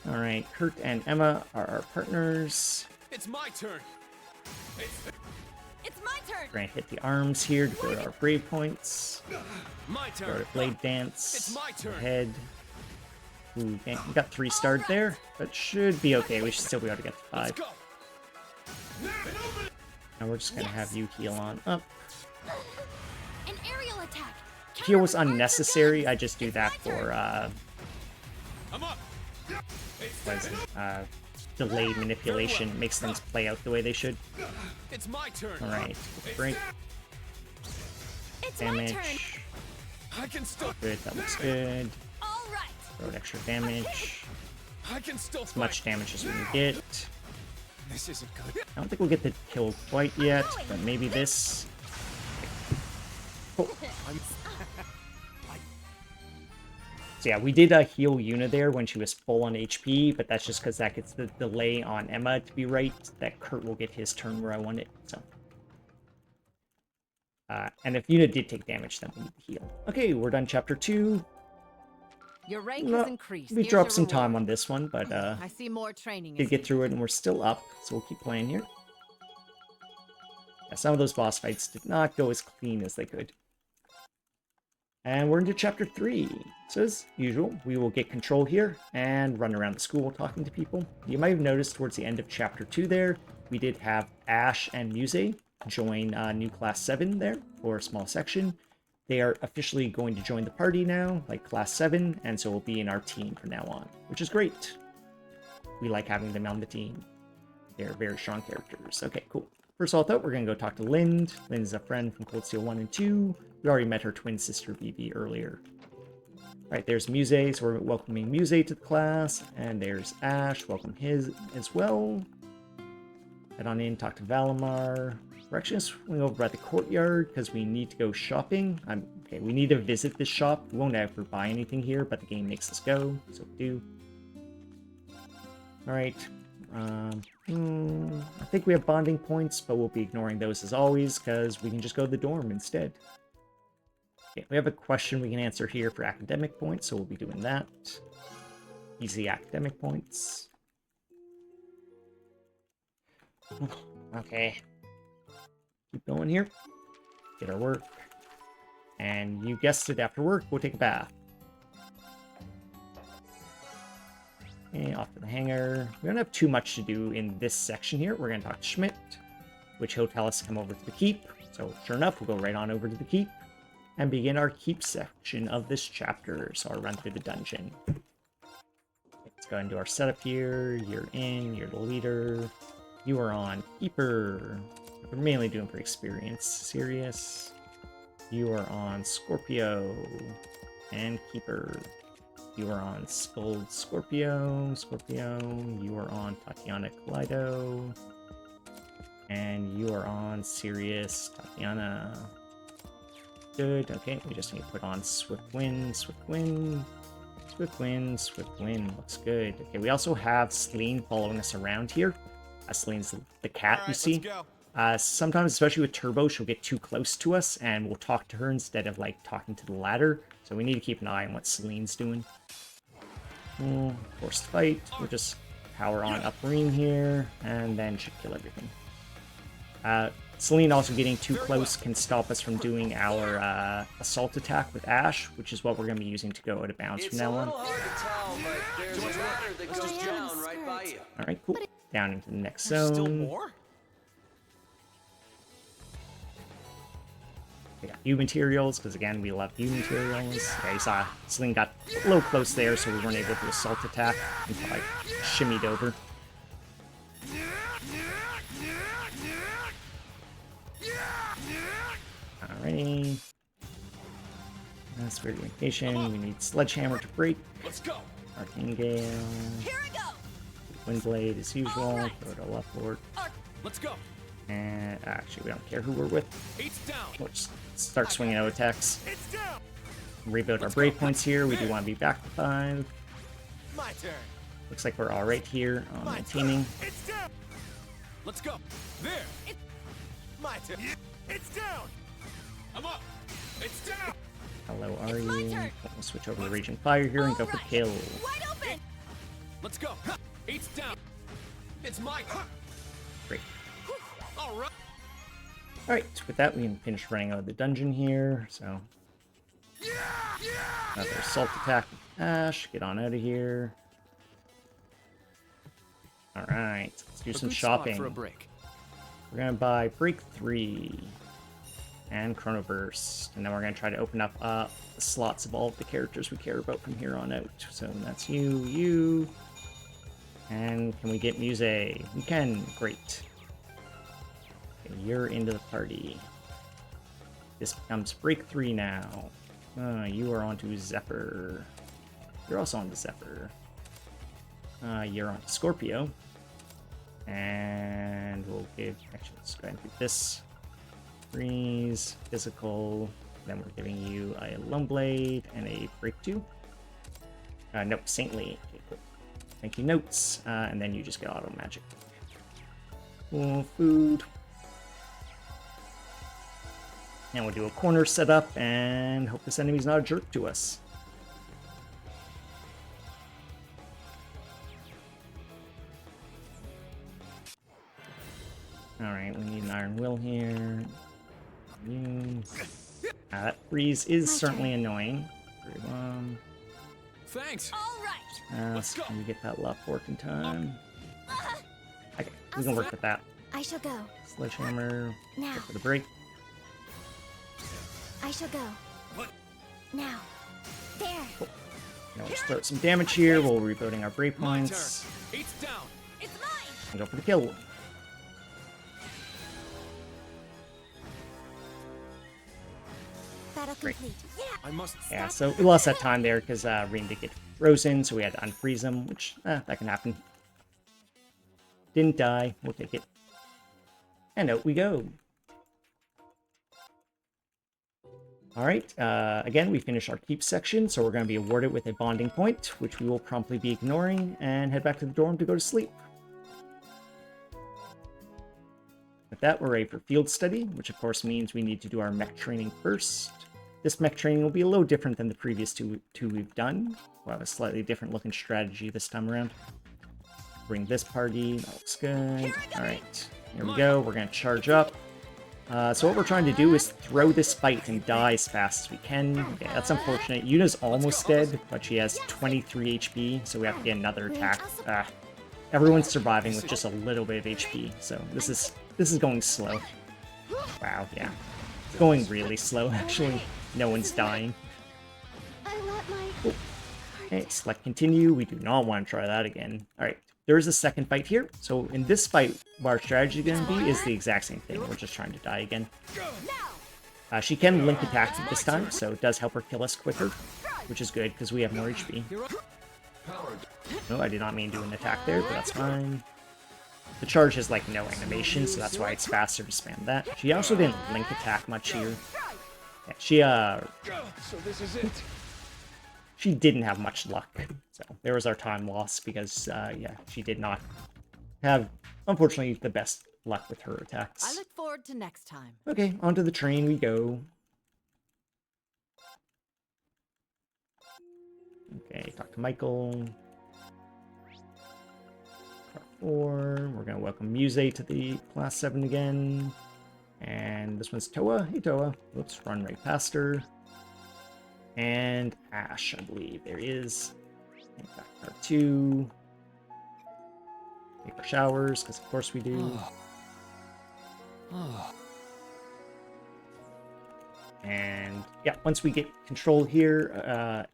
Alright, Kurt and Emma are our partners. It's my turn. It's my turn. We're gonna hit the arms here to go to our brave points. My Go turn. to Blade Dance. It's my turn. Head. Ooh, we got 3 starred there, but should be okay. We should still be able to get to 5. Let's go. Now we're just gonna have you heal on up. An aerial attack. Heal was unnecessary. I just do that for I'm up. what is it? Delayed manipulation. It makes things play out the way they should. It's my turn. Alright, break. It's my turn. Damage. I can still. Good, that looks good. All right. Throw extra damage. I can still. As much damage as we can get. This isn't good. I don't think we'll get the kill quite yet, but maybe this. Oh. So yeah, we did heal Yuna there when she was full on HP, but that's just because that gets the delay on Emma to be right, that Kurt will get his turn where I want it, so. And if Yuna did take damage, then we need to heal. Okay, we're done chapter 2. Your rank No, has increased. We Here's dropped your some reward. time on this one, but I see more training. did is get through it and we're still up, so we'll keep playing here. Yeah, some of those boss fights did not go as clean as they could. And we're into chapter 3. So as usual, we will get control here and run around the school talking to people. You might have noticed towards the end of chapter 2 there, we did have Ash and Muse join new class 7 there for a small section. They are officially going to join the party now, like class 7, and so will be in our team from now on, which is great. We like having them on the team. They're very strong characters. Okay, cool. First of all, I thought we're going to go talk to Lind. Lind is a friend from Cold Steel 1 and 2. We already met her twin sister, Vivi, earlier. Alright, there's Muse, so we're welcoming Muse to the class. And there's Ash, welcome his as well. Head on in, talk to Valimar. We're actually going to swing over by the courtyard because we need to go shopping. Okay, we need to visit this shop. We won't ever buy anything here, but the game makes us go, so we do. Alright. I think we have bonding points, but we'll be ignoring those as always because we can just go to the dorm instead. Okay, we have a question we can answer here for academic points, so we'll be doing that. Easy academic points. Okay. Keep going here. Get our work. And you guessed it, after work, we'll take a bath. Okay, off to the hangar. We don't have too much to do in this section here. We're going to talk to Schmidt, which he'll tell us to come over to the keep. So sure enough, we'll go right on over to the keep and begin our keep section of this chapter. So I'll run through the dungeon. Let's go into our setup here. You're in, you're the leader. You are on Keeper. We're mainly doing for experience. Sirius. You are on Scorpio and Keeper. You are on Scold Scorpio. You are on Tatiana Kaleido. And you are on Sirius Tatiana. Good. Okay, we just need to put on Swift Wind. Looks good. Okay, we also have Celine following us around here. Celine's the cat, you see. Sometimes, especially with Turbo, she'll get too close to us, and we'll talk to her instead of, like, talking to the ladder. So we need to keep an eye on what Celine's doing. Forced fight. We'll just power on Upmarine here, and then should kill everything. Celine also getting too close can stop us from doing our assault attack with Ash, which is what we're going to be using to go out of bounds from now on. Alright, cool. Down into the next zone. Still more? We got U materials, because again, we love U materials. Yeah, you saw Celine got a little close there, so we weren't able to assault attack until I shimmied over. Alrighty. That's weird communication. We need Sledgehammer to break. Let's go. Arcane Gale. Here I go. Windblade as usual. Go to left forward. Let's go. And actually, we don't care who we're with. Eight's down. We'll just start swinging out attacks. It's down. Rebuild our brave points here. We do want to be back to 5. My turn. Looks like we're all right here on the teaming. It's down. Let's go. There. My turn. It's down. I'm up. It's down. Hello, are my you? turn. We'll switch over to Raging Fire here and go for kill. Wide open. Let's go. Eight's down. It's my. Great. All right. Alright, with that, we can finish running out of the dungeon here. So, another assault attack with Ash. Get on out of here. Alright, let's do some shopping. For a break. We're going to buy Break 3 and Chronoburst. And then we're going to try to open up the slots of all of the characters we care about from here on out. So that's you. And can we get Muse? We can. Great. Okay, you're into the party. This becomes Break 3 now. You are onto Zephyr. You're also onto Zephyr. You're onto Scorpio. And we'll give... Actually, let's go ahead and do this. Freeze, Physical. Then we're giving you a Lone Blade and a Break 2. Nope, Saintly. Okay, cool. Thank you, notes. And then you just get Auto Magic. Cool, food. And we'll do a corner setup and hope this enemy's not a jerk to us. Alright, we need an Iron Will here. That freeze is certainly annoying. Thanks. All right. Let's go. Can we get that left fork in time? Okay, we can work with that. I shall go. Sledgehammer. Now. Go for the break. I shall go. What? Now. There. Now we'll start some damage here while we're rebuilding our break My turn. points. Eight's down. It's mine. And go for the kill. Battle Great. complete. I must. Yeah, so we lost that time there because Reem did get frozen, so we had to unfreeze him, which, that can happen. Didn't die. We'll take it. And out we go. Alright, again, we finish our keep section, so we're going to be awarded with a bonding point, which we will promptly be ignoring, and head back to the dorm to go to sleep. With that, we're ready for field study, which of course means we need to do our mech training first. This mech training will be a little different than the previous two we've done. We'll have a slightly different looking strategy this time around. Bring this party, that looks good. Alright, here we go, we're going to charge up. So what we're trying to do is throw this fight and die as fast as we can. Okay, that's unfortunate. Yuna's almost dead, but she has 23 HP, so we have to get another attack. Everyone's surviving with just a little bit of HP, so this is going slow. Wow, yeah. It's going really slow, actually. No one's dying. Oh. Okay, select continue. We do not want to try that again. Alright, there is a second fight here. So in this fight, what our strategy is going to be is the exact same thing. We're just trying to die again. She can link attacks at this time, so it does help her kill us quicker, which is good because we have more HP. No, I did not mean to do an attack there, but that's fine. The charge has like no animation, so that's why it's faster to spam that. She also didn't link attack much here. Yeah, So this is it. she didn't have much luck. So there was our time loss because, yeah, she did not have, unfortunately, the best luck with her attacks. I look forward to next time. Okay, onto the train we go. Okay, talk to Michael. Part 4. We're going to welcome Muse to the Class 7 again. And this one's Toa. Hey, Toa. Whoops, run right past her. And Ash, I believe. There is. Back part 2. Take our showers, because of course we do. And yeah, once we get control here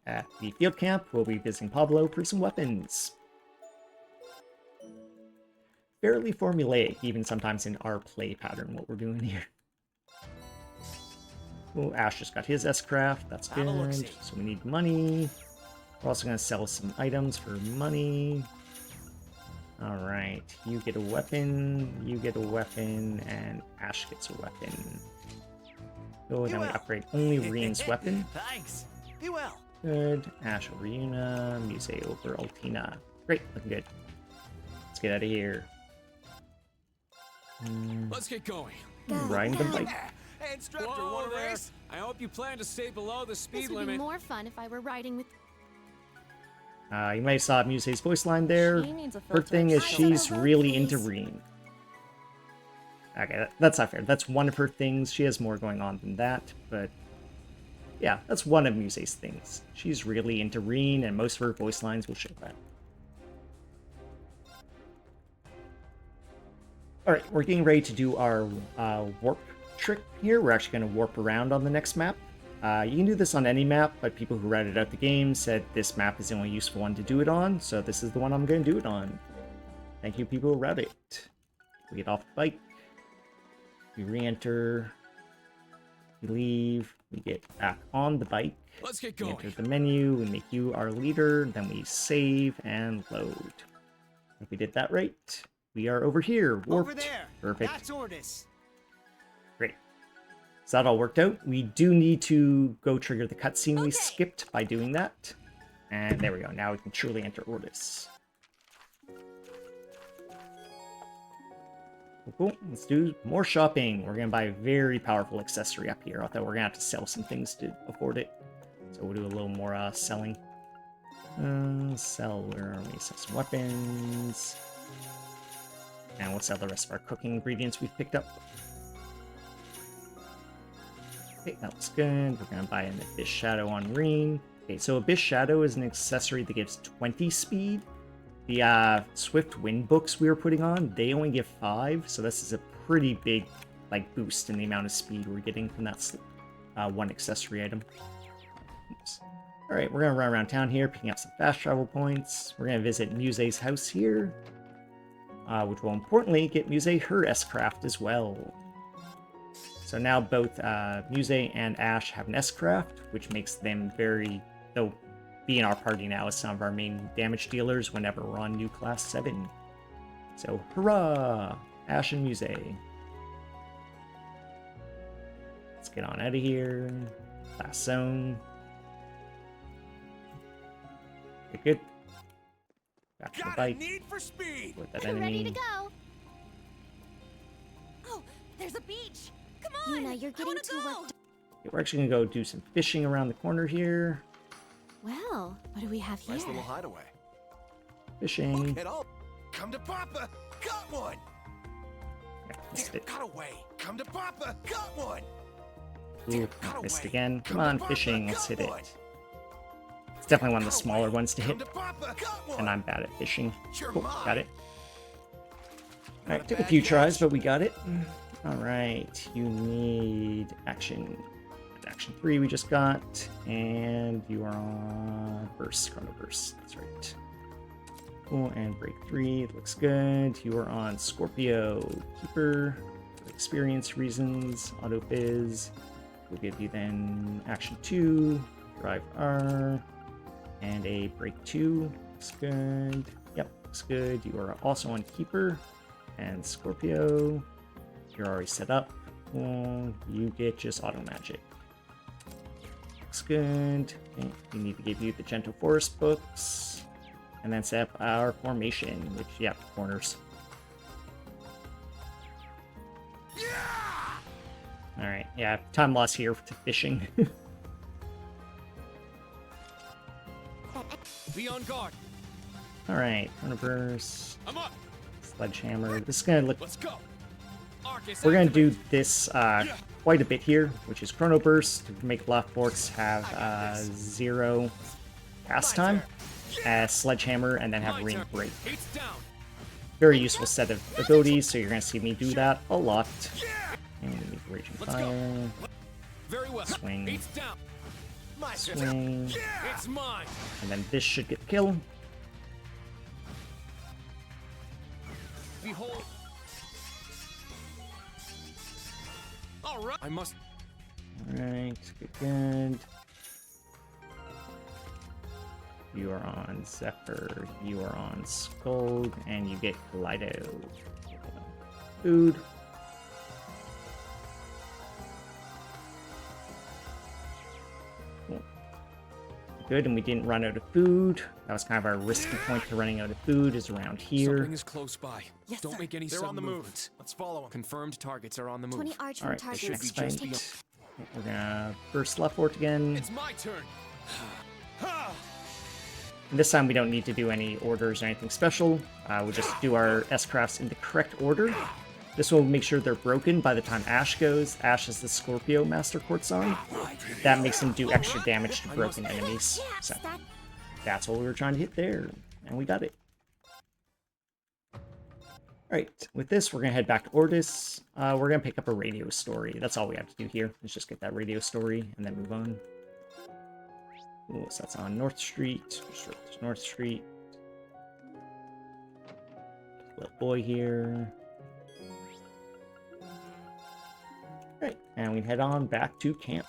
at the field camp, we'll be visiting Pablo for some weapons. Fairly formulaic, even sometimes in our play pattern, what we're doing here. Oh, Ash just got his S-Craft, that's good. So we need money. We're also going to sell some items for money. Alright, you get a weapon, you get a weapon, and Ash gets a weapon. Oh, then we upgrade only Reen's weapon. Thanks. Be well. Good. Ash over Yuna, Muse over Altina. Great, looking good. Let's get out of here. Let's get going. Riding the bike. Hey, instructor, Whoa want a there. race? I hope you plan to stay below the speed This would be limit. more fun if I were riding with. You might have saw Muse's voice line there. She needs a Her filter. thing is I she's don't know, really into please. Reen. Okay, that's not fair. That's one of her things. She has more going on than that, but yeah, that's one of Muse's things. She's really into Reen, and most of her voice lines will show that. Alright, we're getting ready to do our warp trick here. We're actually going to warp around on the next map. You can do this on any map, but people who routed out the game said this map is the only useful one to do it on, so this is the one I'm going to do it on. Thank you, people who routed it. We get off the bike. We re-enter. We leave. We get back on the bike. Let's get We going. enter the menu. We make you our leader. Then we save and load. If we did that right, we are over here. Warped. Over there. Perfect. That's Ordis. Great. So that all worked out. We do need to go trigger the cutscene we Okay. skipped by doing that. And there we go. Now we can truly enter Ordis. Cool. Let's do more shopping. We're going to buy a very powerful accessory up here. I thought we're going to have to sell some things to afford it. So we'll do a little more selling. Sell, where are we? Sell some weapons. And we'll sell the rest of our cooking ingredients we've picked up. Okay, that looks good. We're going to buy an Abyss Shadow on Reen. Okay, so Abyss Shadow is an accessory that gives 20 speed. The Swift Wind books we were putting on, they only give 5, so this is a pretty big like boost in the amount of speed we're getting from that one accessory item. Oops. Alright, we're going to run around town here, picking up some fast travel points. We're going to visit Muse's house here, which will importantly get Muse her S-Craft as well. So now both Muse and Ash have an S-Craft, which makes them they'll be in our party now as some of our main damage dealers whenever we're on new class 7. So hurrah! Ash and Muse. get on out of here. Last zone. Okay, good. Back to the Got a bike. need for speed. With that Ready to enemy. go. Oh, there's a beach. Come on. Yuna, you're I getting wanna too go. worked. Okay, we're actually gonna go do some fishing around the corner here. Well, what do we have here? Nice little hideaway. Fishing. Get all. Come to Papa. Got one. Yeah, missed it. Got away. Come to Papa. Got one. Ooh, Got missed away. again. Come Come to on, Papa, fishing. Let's got hit one. it. It's definitely one of the Got smaller away. ones to Come hit. to Papa. Got one. And I'm bad at fishing. You're Cool, mine. got it. Not Alright, took a bad few catch. tries, but we got it. Alright, you need action. Action 3 we just got. And you are on burst, chrono burst. That's right. Cool, and break 3. Looks good. You are on Scorpio Keeper. For experience reasons. Auto Fizz. We'll give you then action 2. Drive R. And a break 2. Looks good. Yep, looks good. You are also on Keeper and Scorpio. You're already set up. Well, you get just auto magic. Looks good. Okay, we need to give you the Gentle Forest books. And then set up our formation, which, yeah, corners. Alright, yeah, time loss here to fishing. Be on guard. Alright, Chrono Burst, I'm up. Sledgehammer. This is gonna look. Let's go. Arcus We're gonna do activate. this quite a bit here, which is Chrono Burst to make Block Forks have 0 pass time, Sledgehammer, and then have My Ring turn. Break. It's down. Very useful set of abilities, so you're gonna see me do that a lot. And we need Raging Let's go. Fire, Very well. Swing. It's down. My swing, It's mine. and then this should get the kill. Behold. All right. I must. Alright, good. You are on Zephyr, you are on Scold, and you get Kaleido. Food. Cool. Good, and we didn't run out of food. That was kind of our risky point to running out of food, is around here. Something is close by. Yes, Don't sir. make any They're sudden on the move. movements. Let's follow them. Confirmed targets are on the move. 20 arch from Alright, target. should next be just fight. beyond. We're gonna burst left fort again. It's my turn. And this time we don't need to do any orders or anything special. We'll just do our S-crafts in the correct order. This will make sure they're broken by the time Ash goes. Ash is the Scorpio Master Quartz on. That makes him do extra damage to broken enemies. So that's what we were trying to hit there. And we got it. Alright, with this we're going to head back to Ordis. We're going to pick up a radio story. That's all we have to do here. Let's just get that radio story and then move on. Ooh, so that's on North Street. Just right to North Street. Little boy here. Right, and we head on back to camp.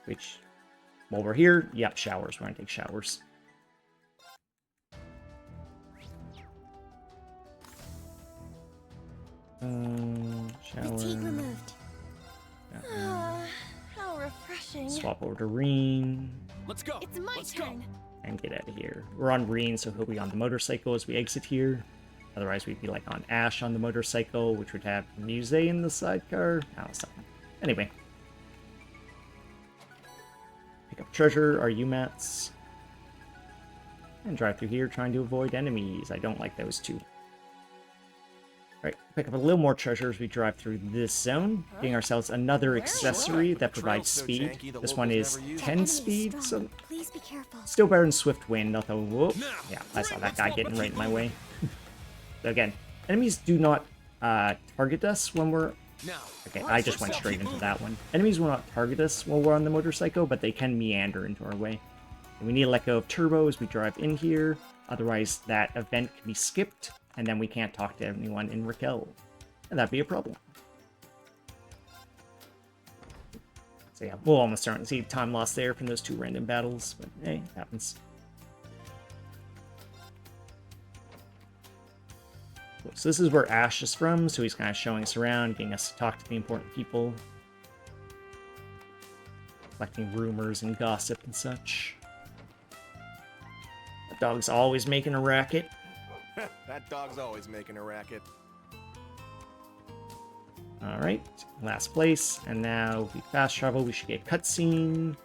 Which, while we're here, yep, showers. We're gonna take showers. Shower. Fatigue removed. How refreshing. Swap over to Reen. Let's go. It's my Let's go. turn. And get out of here. We're on Reen, so he'll be on the motorcycle as we exit here. Otherwise, we'd be like on Ash on the motorcycle, which would have Muse in the sidecar. Oh, something. Anyway. Pick up treasure, our UMATs. And drive through here trying to avoid enemies. I don't like those two. Alright, pick up a little more treasure as we drive through this zone. Getting ourselves another accessory that provides so speed. janky, the This one locals is never use it. 10 Enemy is speed, so strong. Please be careful. still better than Swift Wind, although, whoa. Now, Yeah, I saw that let's guy go, getting let's right in keep my moving. way. So again, enemies do not target us when we're... Now. Okay, Right, I just let's went go, straight keep into moving. that one. Enemies will not target us while we're on the motorcycle, but they can meander into our way. And we need to let go of turbo as we drive in here. Otherwise, that event can be skipped, and then we can't talk to anyone in Raquel. And that'd be a problem. So yeah, we'll almost start to see time lost there from those two random battles, but hey, it happens. So this is where Ash is from, so he's kind of showing us around, getting us to talk to the important people. Collecting rumors and gossip and such. The dog's always making a racket. That dog's always making a racket. Alright, last place. And now if we fast travel, we should get a cutscene.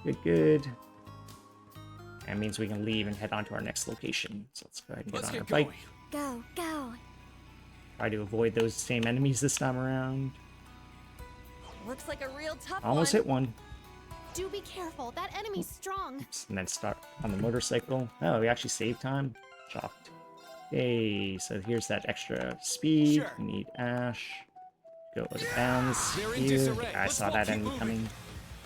Good, good. That means we can leave and head on to our next location. So let's go ahead and get on our bike. Go, go. Try to avoid those same enemies this time around. Looks like a real tough Almost one. hit one. Do be careful. That enemy's strong. Oops, and then start on the motorcycle. Oh, we actually saved time. Shocked. Okay, so here's that extra speed. Sure. We need Ash. Go out of bounds They're in here. disarray. I Let's saw all that keep enemy moving. coming.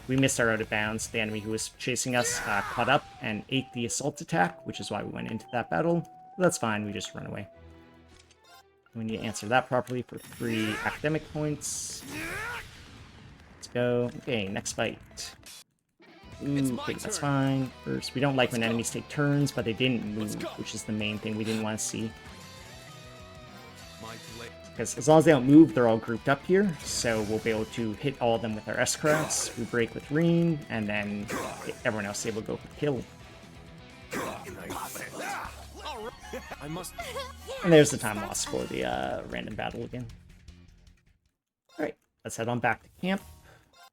We missed our out of bounds. The enemy who was chasing us caught up and ate the assault attack, which is why we went into that battle. But that's fine, we just run away. We need to answer that properly for 3 academic points. Let's go. Okay, next fight. It's Ooh, my okay, that's turn. fine. First, we don't like when Let's go. enemies take turns, but they didn't Let's move, go. which is the main thing we didn't want to see. My blade. Because as long as they don't move, they're all grouped up here, so we'll be able to hit all of them with our S-Crafts. We break with Reen, and then everyone else is able to go for the kill. I must. And there's the time lost for the random battle again. Alright, let's head on back to camp.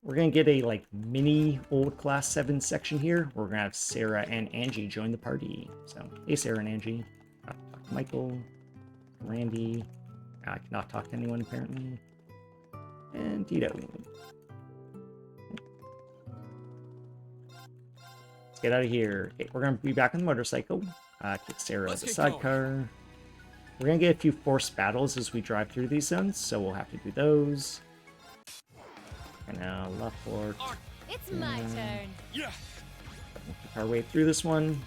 We're gonna get a like mini old class 7 section here. We're gonna have Sarah and Angie join the party. So, hey Sarah and Angie. Talk to Michael, Randy. I cannot talk to anyone apparently. And Tito. Let's get out of here. Okay, we're gonna be back on the motorcycle. Kick Sarah Let's as a get going. sidecar. We're gonna get a few forced battles as we drive through these zones, so we'll have to do those. And now Lockport. It's my turn. Yeah. Kick our way through this one.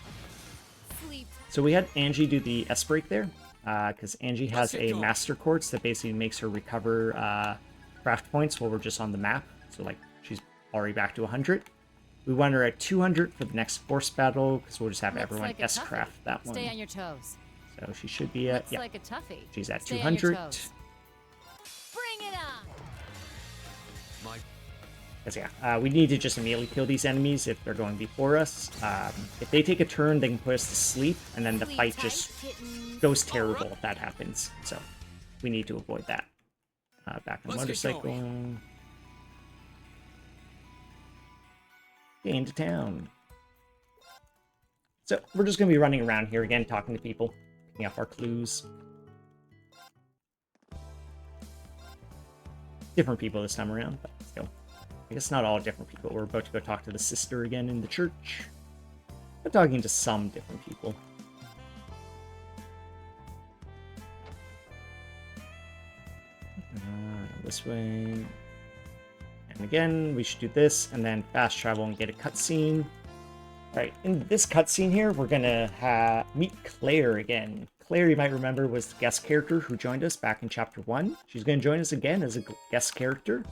Sleep. So we had Angie do the S break there, because Angie has get a going. master quartz that basically makes her recover craft points while we're just on the map. So like she's already back to 100. We want her at 200 for the next force battle, because we'll just have Looks everyone like a S craft toughie. that one. Stay on your toes. So she should be at, Looks yeah, like a toughie. she's at Stay on your 200. toes. Bring it on. My. Because yeah, we need to just immediately kill these enemies if they're going before us. If they take a turn, they can put us to sleep, and then the Sleep fight tight, just kittens. goes terrible if that happens. So we need to avoid that. Back on the Let's get motorcycle. Okay, into town. So we're just going to be running around here again, talking to people, picking up our clues. Different people this time around, but still. I guess not all different people. We're about to go talk to the sister again in the church. We're talking to some different people. This way. And again, we should do this, and then fast travel and get a cutscene. Alright, in this cutscene here, we're gonna meet Claire again. Claire, you might remember, was the guest character who joined us back in Chapter 1. She's gonna join us again as a guest character.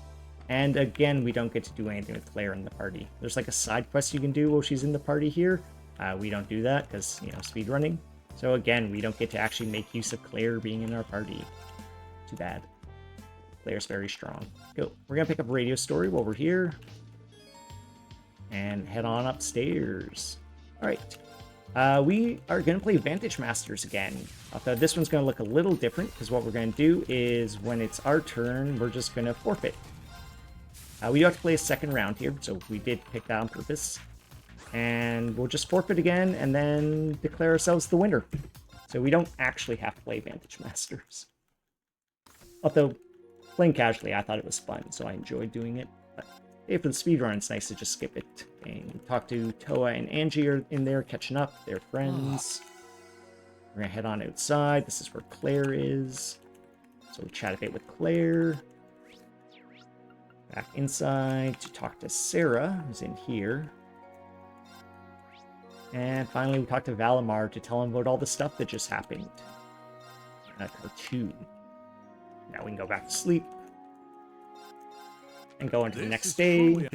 And again, we don't get to do anything with Claire in the party. There's like a side quest you can do while she's in the party here. We don't do that because, you know, speedrunning. So again, we don't get to actually make use of Claire being in our party. Too bad. Claire's very strong. Go. We're gonna pick up Radio Story while we're here. And head on upstairs. Alright. We are going to play Vantage Masters again. Although this one's going to look a little different, because what we're going to do is, when it's our turn, we're just going to forfeit. We do have to play a second round here, so we did pick that on purpose. And we'll just forfeit again, and then declare ourselves the winner. So we don't actually have to play Vantage Masters. Although, playing casually, I thought it was fun, so I enjoyed doing it. But hey, for the speedrun, it's nice to just skip it. And talk to Toa and Angie are in there, catching up. They're friends. We're gonna head on outside. This is where Claire is. So we chat a bit with Claire. Back inside to talk to Sarah, who's in here. And finally, we talk to Valimar to tell him about all the stuff that just happened. A cartoon. Now we can go back to sleep. And go into the next day.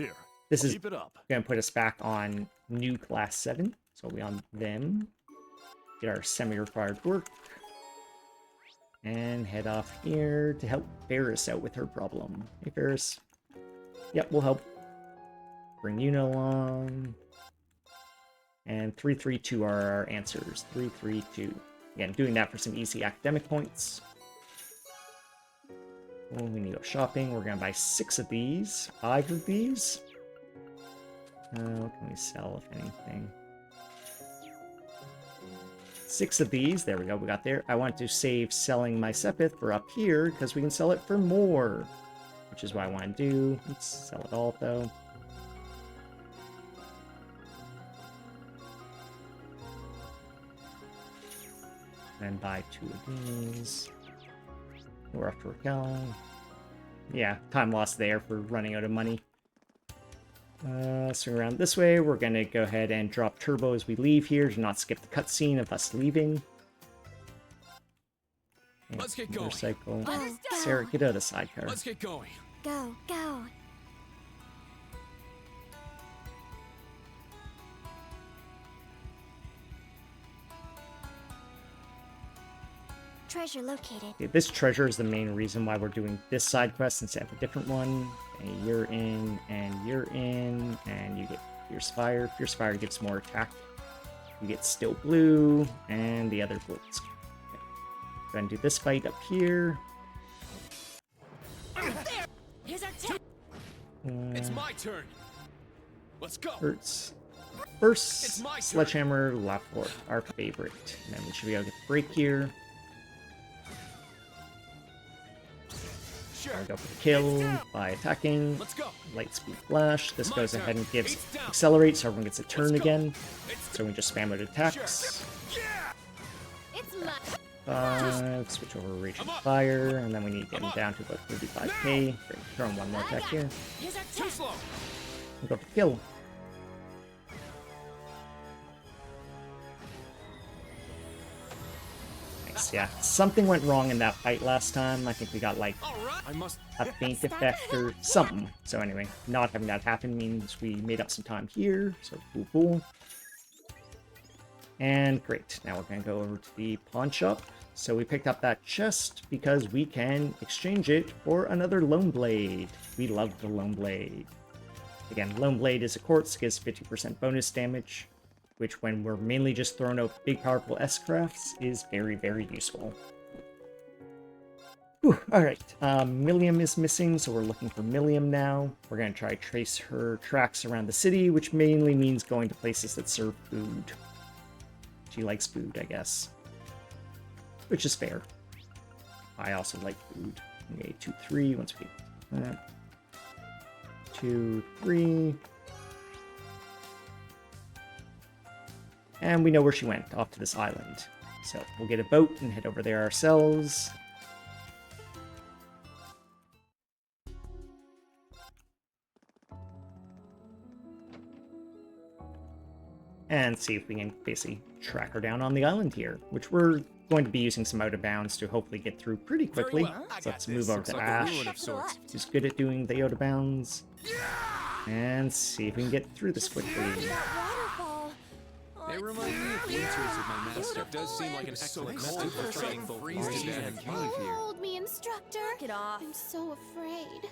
This is Keep it up. going to put us back on new class 7. So we'll be on them. Get our semi-required work. and head off here to help Ferris out with her problem. Hey, Ferris. Yep, we'll help. Bring Yuna along. And 332 are our answers. 332. Again, doing that for some easy academic points. Oh, we need to go shopping. We're going to buy 6 of these. 5 of these. What can we sell, if anything? 6 of these. There we go. We got there. I want to save selling my Sepith for up here because we can sell it for more. Which is what I want to do. Let's sell it all, though. Then buy 2 of these. We're off to Raquel. Yeah, time lost there for running out of money. Swing around this way. We're going to go ahead and drop turbo as we leave here to not skip the cutscene of us leaving. And Let's get going. motorcycle. Go, Sarah, get out of the sidecar. Let's get going. go, go. Treasure located. Okay, this treasure is the main reason why we're doing this side quest instead of a different one. Okay, you're in, and you're in, and you get Fierce Fire. Fierce Fire gives more attack. You get Still Blue, and the other bullets. Okay. Go and do this fight up here. Here's our chance. It's my turn. Let's go. First, It's my turn. Sledgehammer, Lafort, our favorite. And then we should be able to get the break here. Sure. Go for the kill by attacking. Let's go. Light Speed Flash. This My goes turn. ahead and gives It's down. Accelerate, so everyone gets a turn Let's go. again. It's So we just spam out attacks. It's my 5, switch over Raging Fire, and then we need to get him down to about 35k. Great, throw him one more attack here. Here's our too chance. slow. We'll go for the kill. Nice, yeah. Something went wrong in that fight last time. I think we got like All right. I must. a feint effect or something. So anyway, not having that happen means we made up some time here. So cool. And great. Now we're going to go over to the pawn shop. So we picked up that chest because we can exchange it for another Lone Blade. We love the Lone Blade. Again, Lone Blade is a quartz, gives 50% bonus damage, which when we're mainly just throwing out big powerful S-crafts is very, very useful. Whew, alright, Millium is missing, so we're looking for Millium now. We're going to try to trace her tracks around the city, which mainly means going to places that serve food. She likes food, I guess. Which is fair. I also like food. Okay, 2, 3, once we get that. 2, 3. And we know where she went, off to this island. So we'll get a boat and head over there ourselves. And see if we can basically track her down on the island here, which we're going to be using some out of bounds to hopefully get through pretty quickly. well. I So got let's this. move over Looks to like a Ash, ruin of sorts. who's good at doing the out of bounds. And see if we can get through this quickly. Waterfall. They remind me of winters with my master. It does seem like an excellent method for training both beasts and cave here. Hold me, instructor. Get off. I'm so afraid.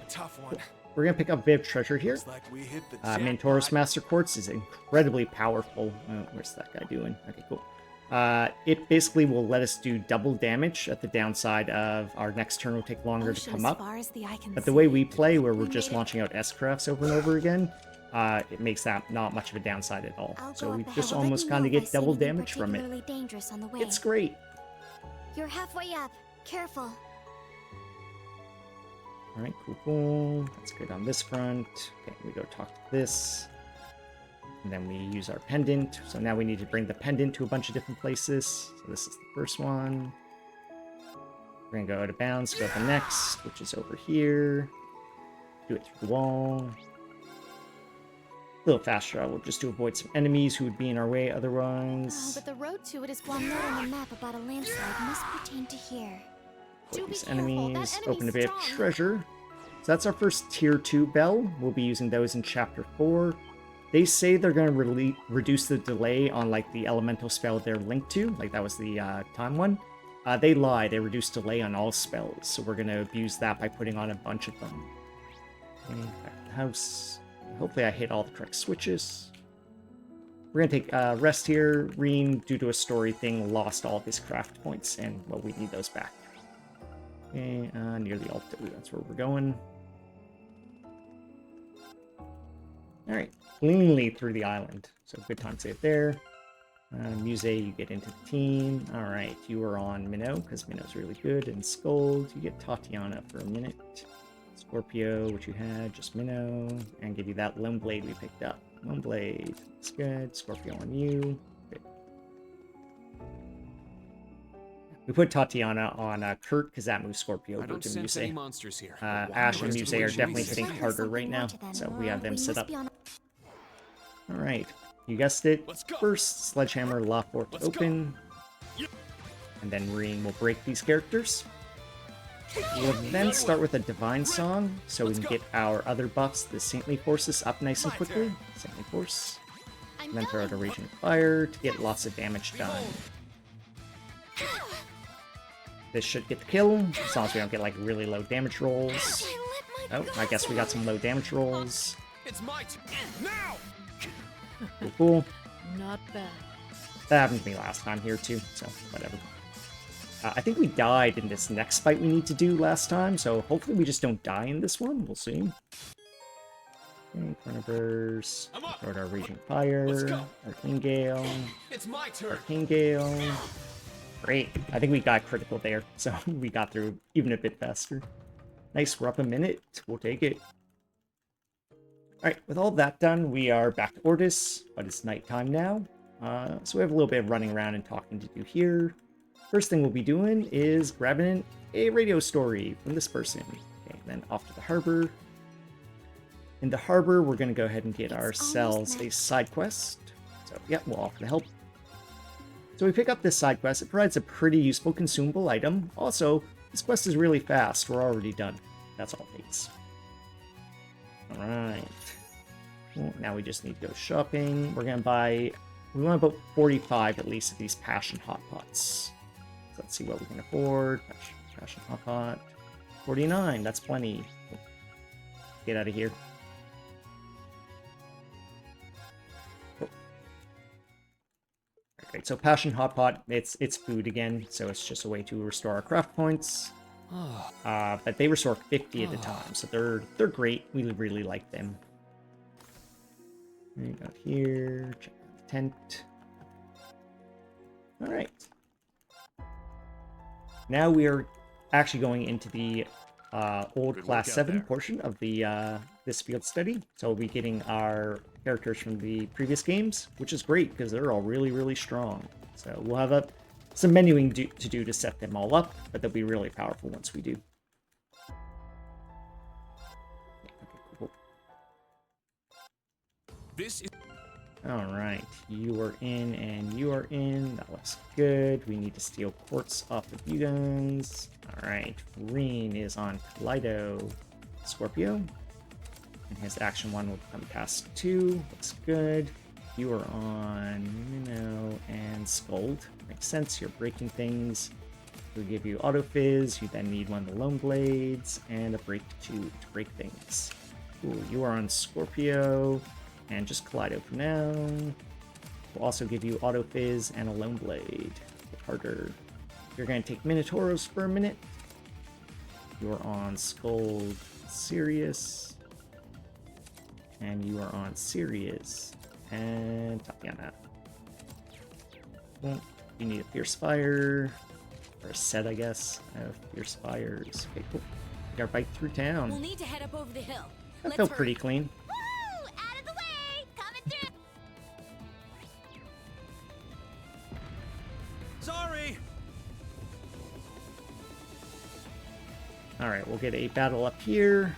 Tough one. We're going to pick up a bit of treasure here. Looks like we hit the Mantorus jackpot. Master Quartz is incredibly powerful. Oh, where's that guy doing? Okay, cool. It basically will let us do double damage at the downside of our next turn will take longer to Ocean come as up. far as the eye can But the see. way we play, where we're We just made it. launching out S-crafts over and over again, it makes that not much of a downside at all. I'll So go we up just ahead. Let almost me kind know of if I get see double anything damage from it. particularly dangerous on the way. It's great. You're halfway up. Careful. All right, cool. That's good on this front. Okay, we go talk to this. And then we use our pendant. So now we need to bring the pendant to a bunch of different places. So this is the first one. We're going to go out of bounds, go to the next, which is over here. Do it through the wall. A little fast travel just to avoid some enemies who would be in our way Oh, otherwise. but the road to it is well note on the map about a landslide must pertain to here. Avoid Do be these careful, that enemies. Open a enemy's bit of strong. treasure. So that's our first tier 2 bell. We'll be using those in chapter 4. They say they're going to reduce the delay on like the elemental spell they're linked to. Like that was the time one. They lie. They reduce delay on all spells, so we're going to abuse that by putting on a bunch of them. Okay, back to the house. Hopefully I hit all the correct switches. We're going to take rest here. Reen, due to a story thing, lost all of his craft points, and, well, we need those back. Okay, near the altar. That's where we're going. Alright, cleanly through the island. So good time save there. Muse, you get into the team. Alright, you are on Minnow, because Minnow's really good. And Scold, you get Tatiana for a minute. Scorpio, which you had, just Minnow. And give you that Lone Blade we picked up. Lone Blade, that's good. Scorpio on you. Good. We put Tatiana on Kurt, because that moves Scorpio I over don't to sense Muse. any monsters here. Ash and Muse are definitely hitting harder right now, so we have them set up. Alright, you guessed it. First, Sledgehammer, La Forte open. And then Reen will break these characters. We'll then start with a Divine Song, so we can get our other buffs, the Saintly Forces, up nice and quickly. Saintly Force. And then throw out a Raging Fire to get lots of damage done. This should get the kill, as long as we don't get like really low damage rolls. Oh, I guess we got some low damage rolls. It's my turn now. Cool, cool. Not bad. That happened to me last time here too, so whatever. I think we died in this next fight we need to do last time, so hopefully we just don't die in this one. We'll see. Okay, Corner Burst. Throw out our Raging Fire. Arcane Gale. It's my turn. Arcane Gale. Great. I think we got critical there, so we got through even a bit faster. Nice, we're up a minute. We'll take it. Alright, with all that done, we are back to Ortis, but it's nighttime now. So we have a little bit of running around and talking to do here. First thing we'll be doing is grabbing a radio story from this person. Okay, then off to the harbor. In the harbor, we're going to go ahead and get ourselves a side quest. So, yeah, we'll offer to help. So we pick up this side quest. It provides a pretty useful consumable item. Also, this quest is really fast. We're already done. That's all it takes. Alright. Well, now we just need to go shopping. We're going to buy... We want about 45 at least of these Passion Hot Pots. So let's see what we can afford. Passion Hot Pot. 49. That's plenty. Get out of here. Alright, so Passion Hot Pot, it's food again, so it's just a way to restore our craft points. But they restore 50 at a time, so they're great. We really like them. Right, out here, check out the tent. Alright. Now we are actually going into the old Class 7 portion of the this field study. So we'll be getting our characters from the previous games, which is great because they're all really strong. So we'll have some menuing to do to set them all up, but they'll be really powerful once we do. Okay, cool. This is Alright, you are in and you are in. That looks good. We need to steal quartz off of you guys. Alright, Reen is on Kaleido Scorpio. And his action 1 will become cast 2. Looks good. You are on Minnow and Scold. Makes sense, you're breaking things. We'll give you Auto Fizz. You then need one of the Lone Blades and a Break 2 to break things. Ooh, you are on Scorpio. And just Kaleido for now. We'll also give you Auto Fizz and a Lone Blade. Get harder. You're going to take Minotauros for a minute. You're on Scold Sirius. And you are on Sirius. And Tatiana. Well, you need a Fierce Fire. Or a set, I guess, of Fierce Fires. Okay, cool. We got our bike through town. We'll need to head up over the hill. That Let's felt hurry. pretty clean. Woo! Out of the way! Coming through! sorry. Alright, we'll get a battle up here.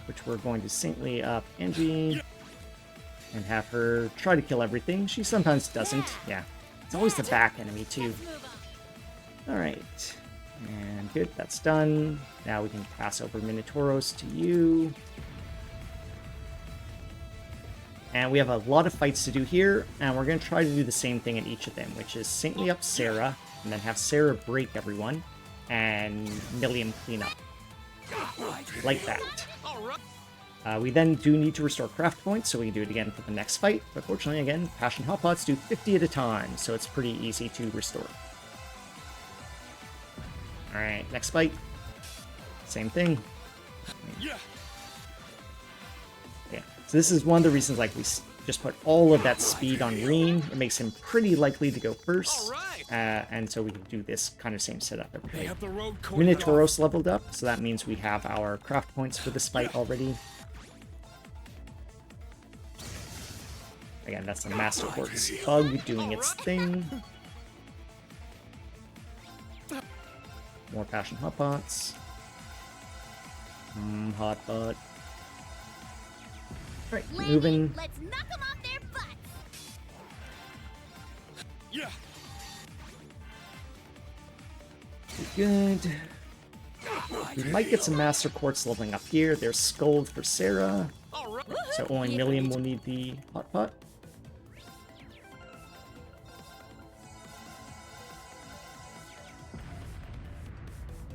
Which we're going to Saintly up Angie. And have her try to kill everything. She sometimes doesn't. Yeah. It's always the back enemy, too. Let's move on. Alright. And good, that's done. Now we can pass over Minotauros to you. And we have a lot of fights to do here, and we're going to try to do the same thing in each of them, which is saintly up Sarah, and then have Sarah break everyone, and Milliam clean up. Like that. We then do need to restore craft points, so we can do it again for the next fight. But fortunately, again, Passion Hot Pots do 50 at a time, so it's pretty easy to restore. Alright, next fight. Same thing. Yeah. So this is one of the reasons, like, we just put all of that speed on Reen. It makes him pretty likely to go first. And so we can do this kind of same setup every fight. Minotauros leveled up, so that means we have our craft points for this fight already. Again, that's the Master Quartz bug doing its thing. More Passion Hot Pots. Hot Pot. Alright, moving. Let's knock them off their butts. Yeah. Good. We might get some Master Quartz leveling up here. There's Scold for Sarah. So only Milliam will need the Hot Pot.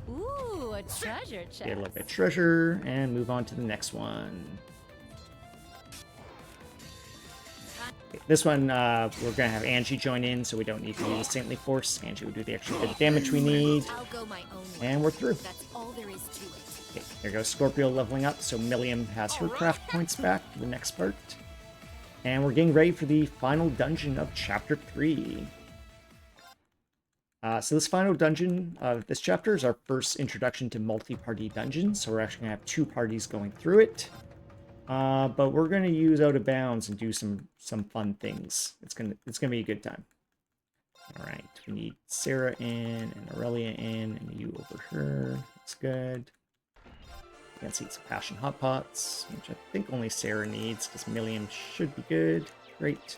Ooh, a treasure chest. Get a little bit of treasure and move on to the next one. Okay, this one, we're going to have Angie join in, so we don't need to use Saintly Force. Angie will do the extra bit of damage we need. I'll go my own way. And we're through. That's all there is to it. Okay, there goes Scorpio leveling up, so Milliam has her craft points back for the next part. And we're getting ready for the final dungeon of Chapter 3. So this final dungeon of this chapter is our first introduction to multi-party dungeons, so we're actually going to have 2 parties going through it. But we're going to use Out of Bounds and do some fun things. It's gonna be a good time. All right, we need Sarah in and Aurelia in, and you over her. That's good. Let's eat some Passion Hot Pots, which I think only Sarah needs, because Milliam should be good. Great.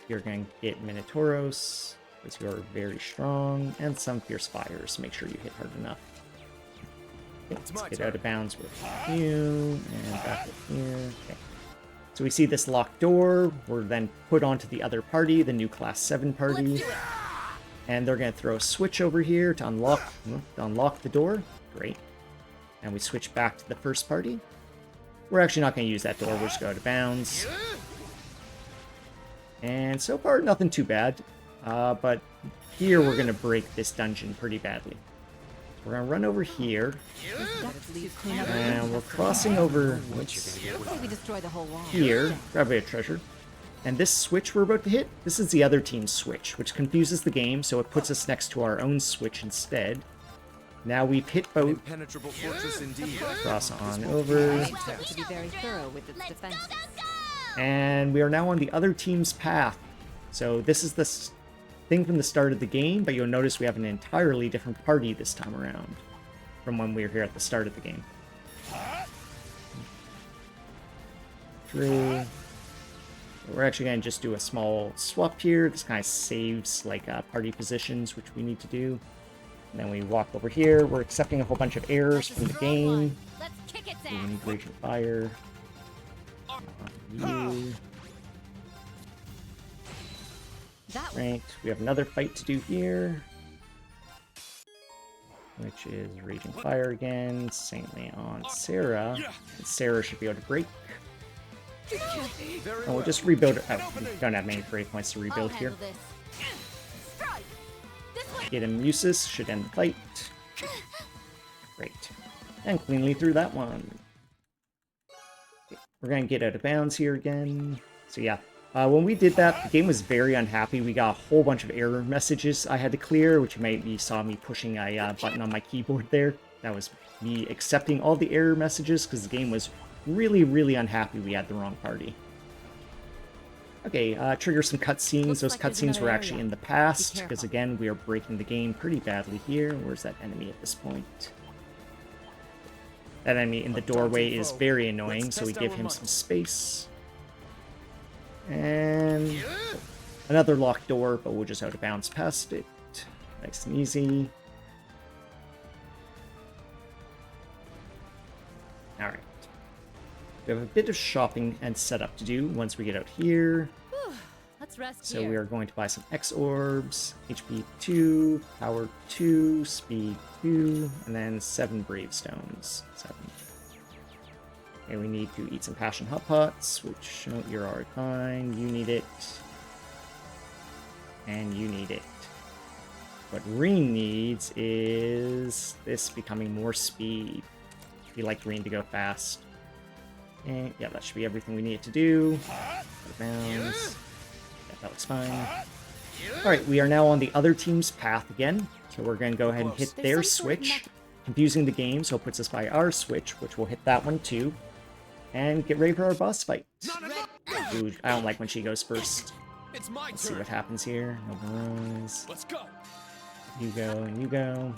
You're going to get Minotauros, because you are very strong, and some Fierce Fires. Make sure you hit hard enough. Okay, let's get Out of Bounds with you, and back with you. Okay. So we see this locked door. We're then put onto the other party, the new Class 7 party. And they're going to throw a switch over here to unlock the door. Great. And we switch back to the first party. We're actually not going to use that door. We'll just go Out of Bounds. And so far, nothing too bad. But here we're going to break this dungeon pretty badly. We're going to run over here. And we're crossing over We destroy the whole wall. here. Grab a bit of treasure. And this switch we're about to hit, this is the other team's switch, which confuses the game, so it puts us next to our own switch instead. Now we've hit both. Impenetrable fortress indeed. Cross on over. To be very thorough with its defense. And we are now on the other team's path. So this is the thing from the start of the game, but you'll notice we have an entirely different party this time around from when we were here at the start of the game. Through. We're actually going to just do a small swap here. This kind of saves like party positions, which we need to do. And then we walk over here. We're accepting a whole bunch of errors from the game. Let's kick its We ass. need Raging Fire. You. That Right, we have another fight to do here. Which is Raging Fire again. Saintly on Sarah. And Sarah should be able to break. And we'll just rebuild it. Oh, we don't have many break points to rebuild here. This. Strike. This way. Get him Musis, should end the fight. Great. And cleanly through that one. Okay, we're going to get Out of Bounds here again. So yeah, when we did that, the game was very unhappy. We got a whole bunch of error messages I had to clear, which you saw me pushing a button on my keyboard there. That was me accepting all the error messages because the game was really, really unhappy we had the wrong party. Okay, trigger some cutscenes. Those like there's cutscenes were another actually area. in the past, Be because careful. again, we are breaking the game pretty badly here. Where's that enemy at this point? That enemy in the doorway is very annoying, so we give him some space. And another locked door, but we'll just Out of Bounds past it. Nice and easy. Alright. We have a bit of shopping and setup to do once we get out here. Let's rest So here. we are going to buy some X orbs, HP 2, power 2, speed 2, and then 7 brave stones. 7. Okay, we need to eat some passion hot pots, which you're already fine. You need it. And you need it. What Reen needs is this becoming more speed. We like Reen to go fast. And yeah, that should be everything we need it to do. Out of bounds. Yeah, that looks fine. Alright, we are now on the other team's path again. So we're going to go ahead and hit their switch. Confusing the game, so it puts us by our switch, which will hit that one too. And get ready for our boss fight. Ooh, I don't like when she goes first. It's my Let's see turn. what happens here. No balloons. Let's go. You go and you go.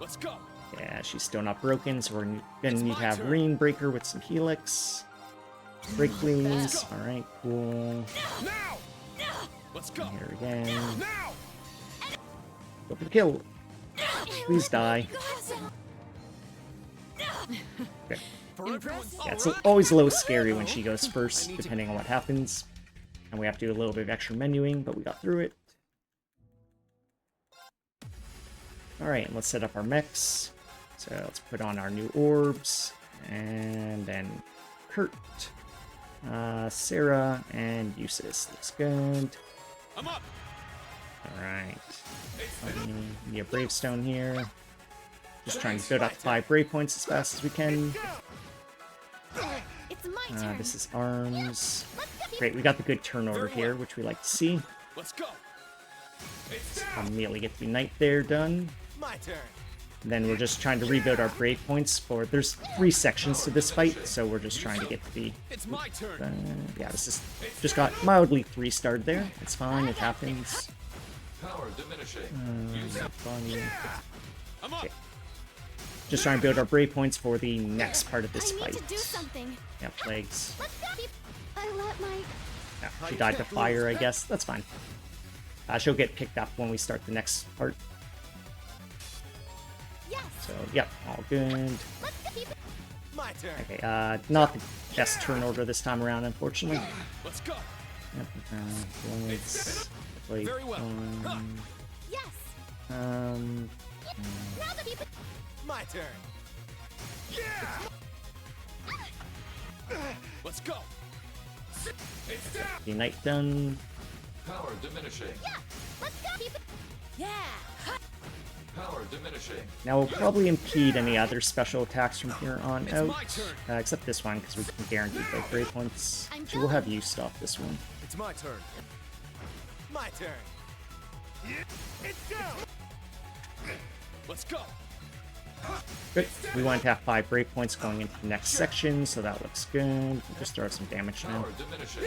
Let's go. Yeah, she's still not broken, so we're gonna need to have Reen break her with some Helix. Break, please. Alright, cool. Now. Let's go. Here again. Now. Go for the kill. Please die. Okay. For everyone's Yeah, it's always a little scary when she goes first, depending on what happens. And we have to do a little bit of extra menuing, but we got through it. Alright, let's set up our mechs. So let's put on our new orbs. And then Kurt, Sarah, and Eustace. Looks good. I'm up. Alright. Need a Bravestone here. Just trying to build up 5 Brave points as fast as we can. It's my turn. This is arms. Great, we got the good turnover here, which we like to see. Let's go. It's down. Immediately get the Knight there done. My turn. And then we're just trying to rebuild our Brave points for... There's 3 sections to this fight, so we're just trying to get the... It's my turn. yeah, this is... Just got mildly 3-starred there. It's fine, it happens. Power diminishing. Fun. I'm up. Okay. Just trying to build our Brave points for the next part of this I need fight. to do something. Yeah, plagues. Let's go. I let my... Yeah, she died to fire, I guess. That's fine. She'll get picked up when we start the next part. Yes. So, yep, all good. Let's go. My turn. Okay, not the best turn order this time around, unfortunately. Let's go. Yep, bullets, like, Very well. Yes. um, Now the people... My turn. Yeah. Let's go. It's down. the Knight done. Power diminishing. Let's go. People... Yeah. Power diminishing. Now we'll probably impede any other special attacks from here on It's out. my turn. Except this one, because we can guarantee both Brave points. So we'll have you stop this one. It's my turn. My turn. It's down. Let's go. Good. We want to have 5 Brave points going into the next section, so that looks good. We'll just throw some damage now. Power diminishing.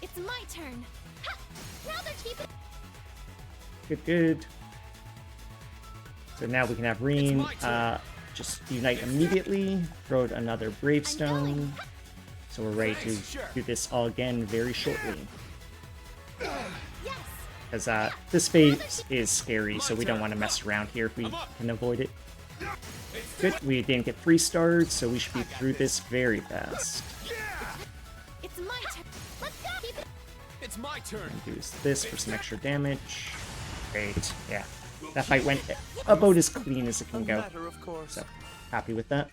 It's my turn. Ha! Now they're keeping... Good, good. So now we can have Reen just unite immediately, throw out another Bravestone. So we're ready to do this all again very shortly. Yes. Because this phase is scary, so we don't want to mess around here if we can avoid it. Good, we didn't get 3 stars, so we should be through this very fast. It's my turn. Let's go. People... It's my turn. And use this for some extra damage. Great, yeah. That fight went about as clean as it can go. Matter of course. So, happy with that.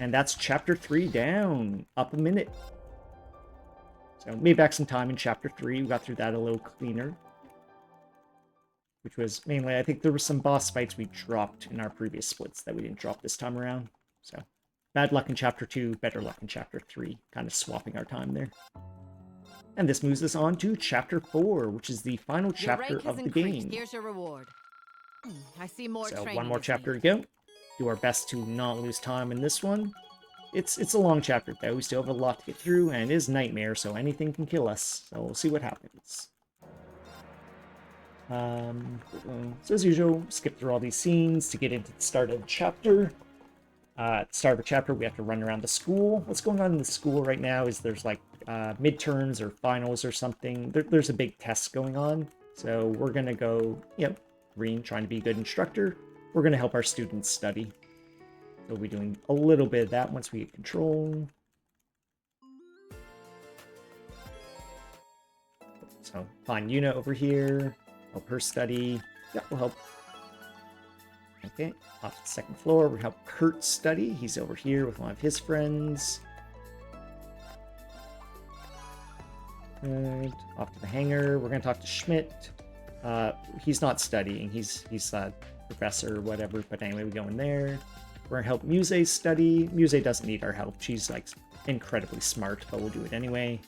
And that's chapter 3 down. Up a minute. So, made back some time in chapter 3. We got through that a little cleaner. Which was mainly, I think there were some boss fights we dropped in our previous splits that we didn't drop this time around. So, bad luck in chapter 2, better luck in chapter 3. Kind of swapping our time there. And this moves us on to chapter 4, which is the final Your chapter rank has of the increased. game. Here's your reward. I see more So training one more is chapter to needed. go. Do our best to not lose time in this one. It's a long chapter though. We still have a lot to get through, and it is Nightmare, so anything can kill us. So we'll see what happens. So as usual, skip through all these scenes to get into the start of the chapter. At the start of a chapter, we have to run around the school. What's going on in the school right now is there's like midterms or finals or something. There's a big test going on. So we're going to go, Reen trying to be a good instructor. We're going to help our students study. We'll be doing a little bit of that once we get control. So find Yuna over here, help her study. Yeah, we'll help. Okay, off the second floor, we'll help Kurt study. He's over here with one of his friends. Good. Off to the hangar. We're gonna talk to Schmidt. He's not studying. He's a professor or whatever. But anyway, we go in there. We're gonna help Muse study. Muse doesn't need our help. She's like incredibly smart, but we'll do it anyway.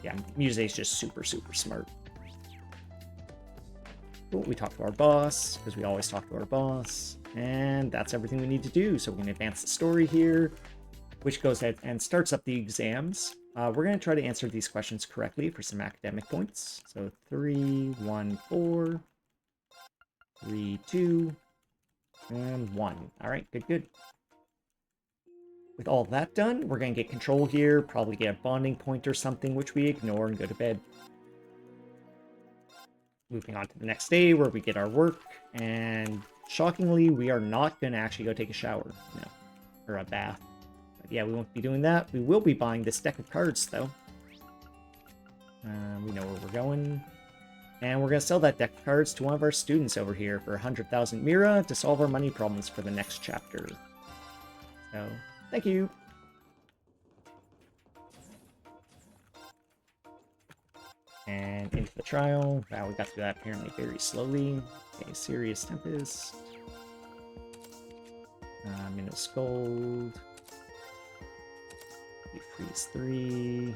Yeah, Muse's just super smart. Cool. We talk to our boss because we always talk to our boss, and that's everything we need to do. So we're gonna advance the story here, which goes ahead and starts up the exams. We're going to try to answer these questions correctly for some academic points. So 3, 1, 4, 3, 2, and 1. All right, good. With all that done, we're going to get control here, probably get a bonding point or something, which we ignore and go to bed. Moving on to the next day, where we get our work, and shockingly, we are not going to actually go take a shower. No, or a bath. Yeah, we won't be doing that. We will be buying this deck of cards, though. We know where we're going. And we're going to sell that deck of cards to one of our students over here for 100,000 Mira to solve our money problems for the next chapter. So, thank you. And into the trial. Wow, we got through that apparently very slowly. Okay, Serious Tempest. Minos Gold. We freeze 3,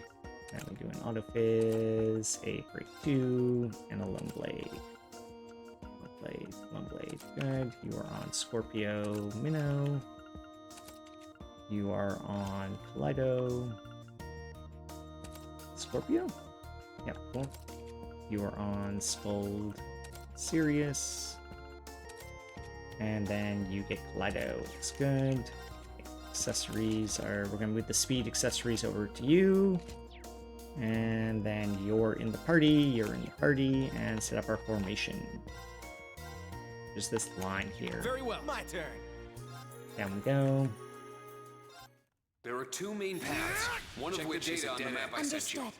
and we do an auto fizz, a break 2, and a lone blade. Lone blade, good. You are on Scorpio Minnow. You are on Kaleido. Scorpio? Yep, cool. You are on Scold Sirius. And then you get Kaleido. Looks good. Accessories are, we're going to move the speed accessories over to you, and then you're in the party, and set up our formation. There's this line here. Very well. My turn. Down we go. There are 2 main paths, one of which is a dead end. Understood.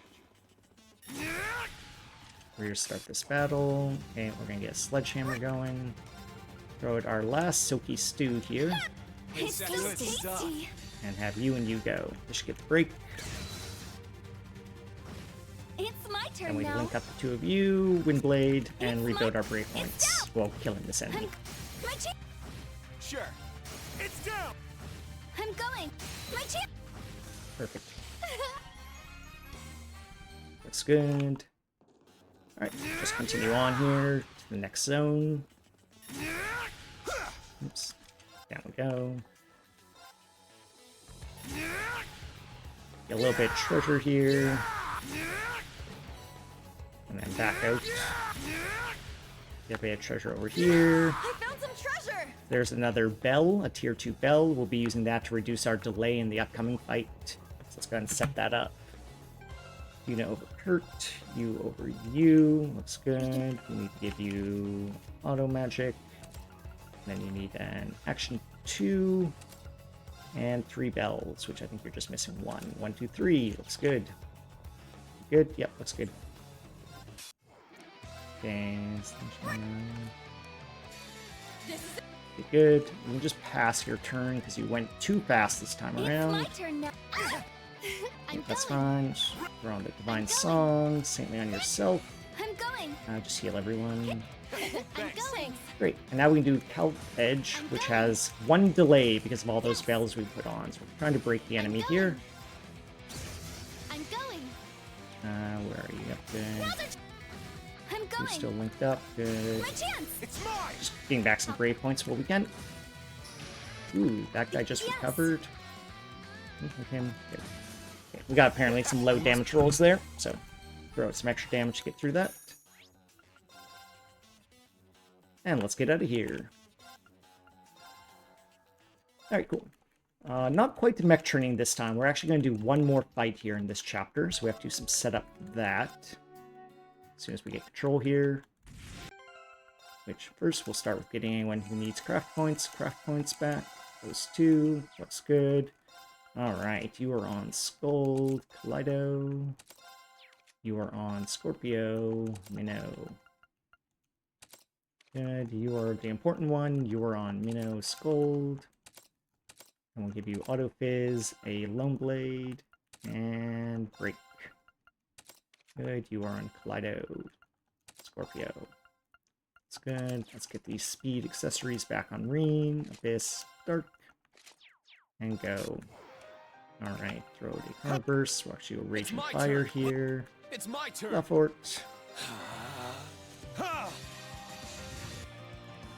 We're going to start this battle. Okay, we're going to get a sledgehammer going. Throw out our last silky stew here. It's so tasty. And have you and you go. This should get the break. It's my turn And we now. link up the 2 of you, Windblade, and It's rebuild my- our breakpoints while killing this enemy. My chance. Sure. It's down. I'm going. My chance. Perfect. Looks good. Alright, just continue on here to the next zone. Oops. Down we go. Get a little bit of treasure here. And then back out. Get a bit of treasure over here. I found some treasure! There's another bell, a tier 2 bell. We'll be using that to reduce our delay in the upcoming fight. So let's go ahead and set that up. Yuna over Kurt, you over you. Looks good. We need to give you auto magic. And then you need an action 2 and 3 bells, which I think you're just missing 1. 1, 2, 3. Looks good. Good? Yep, looks good. Okay, okay, good. You can just pass your turn because you went too fast this time It's around. my turn now. I'm That's going. fine. We're on the Divine Song. Saintly on yourself. I'm going. Just heal everyone. I'm going. Great. And now we can do Cal Edge, which has 1 delay because of all those bells we put on. So we're trying to break the enemy here. I'm going. Where are you? Up there. I'm We're going. still linked up. Good. My chance. It's mine. Just getting back some brave points while we can. Ooh, that guy just Yes. recovered. With him. Good. Okay, we got apparently some low damage rolls there, so throw out some extra damage to get through that. And let's get out of here. Alright, cool. Not quite the mech turning this time. We're actually going to do one more fight here in this chapter, so we have to do some setup for that. As soon as we get control here. Which, first, we'll start with getting anyone who needs craft points back. Those two. Looks good. Alright, you are on Skull, Kaleido. You are on Scorpio, Minnow. Good, you are the important one. You are on Minnow, Scold. And we'll give you Auto Fizz, a Lone Blade, and Break. Good, you are on Kaleido, Scorpio. That's good. Let's get these speed accessories back on Reen, Abyss, Dark, and go. Alright, throw a Power Burst. We'll actually go Raging Fire here. It's my turn. Leffort.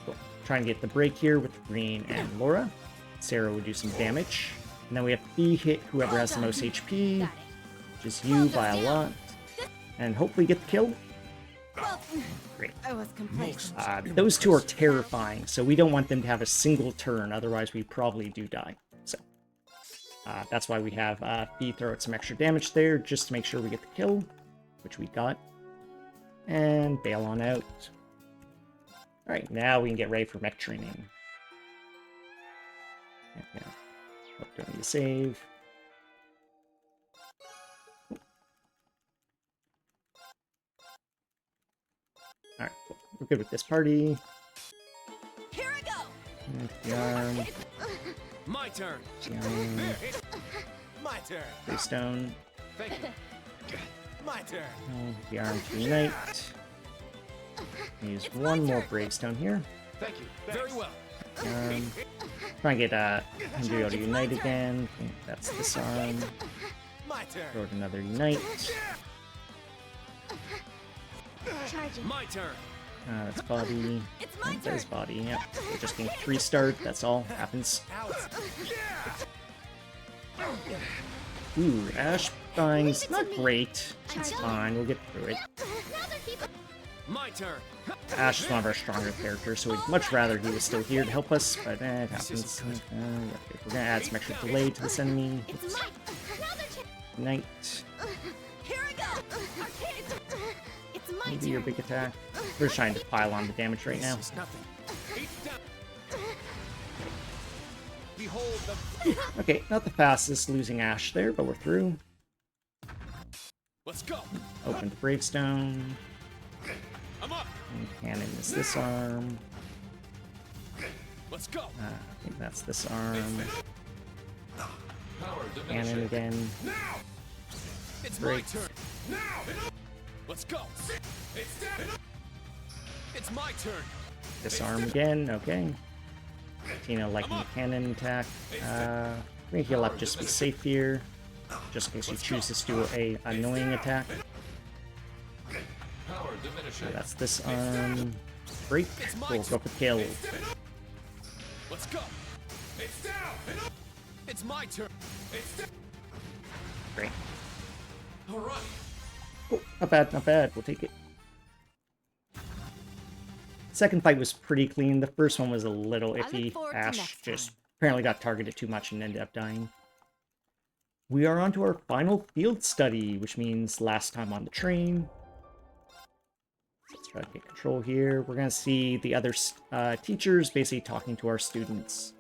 Cool. Try and get the break here with Green and Laura. Sarah would do some damage. And then we have to B hit whoever has the most HP, which is you by a lot. And hopefully get the kill. Great. I was complacent. Those two are terrifying, so we don't want them to have a single turn, otherwise we probably do die. So that's why we have B throw out some extra damage there, just to make sure we get the kill, which we got. And bail on out. Alright, now we can get ready for mech training. Okay. Oh, don't need to save. Alright, cool. We're good with this party. Here I go. The arm. My turn. My turn. Greystone. Thank you. My turn. The arm to unite. Use one more Bravestone here. Thank you. Very well. Try and get Hendrio to unite again. I think that's this arm. My turn. Throw out another unite. Charging. My turn. That's body. It's my That is turn. body, yep. We're just getting 3-starred, that's all. Happens. Ooh, Ash dying's not great. It's fine, we'll get through it. My turn. Ash is one of our stronger characters, so we'd much rather he was still here to help us, but it happens. Okay, we're gonna add some extra delay to this enemy. It's my Knight. Here I go. It's my Maybe turn. your big attack. We're trying to pile on the damage right now. This is nothing. It's down. Behold the. Okay, not the fastest losing Ash there, but we're through. Let's go. Open the Bravestone. I'm up. And cannon is this arm. Let's go. I think that's this arm. Power Cannon diminishing. again. It's Great. my turn. Now. Let's go. It's down. It's my turn. This arm again, okay. Tina liking the cannon attack. I think he'll have just to be safe here. Just in case he chooses to do a annoying attack. Power diminishing. That's this arm. Break. We'll go for kill. Let's go. It's down. It's my turn. It's down. Great. All right. Oh, not bad, not bad. We'll take it. Second fight was pretty clean. The first one was a little look iffy. forward to Ash next just time. apparently got targeted too much and ended up dying. We are on to our final field study, which means last time on the train. Let's try to get control here. We're going to see the other teachers basically talking to our students.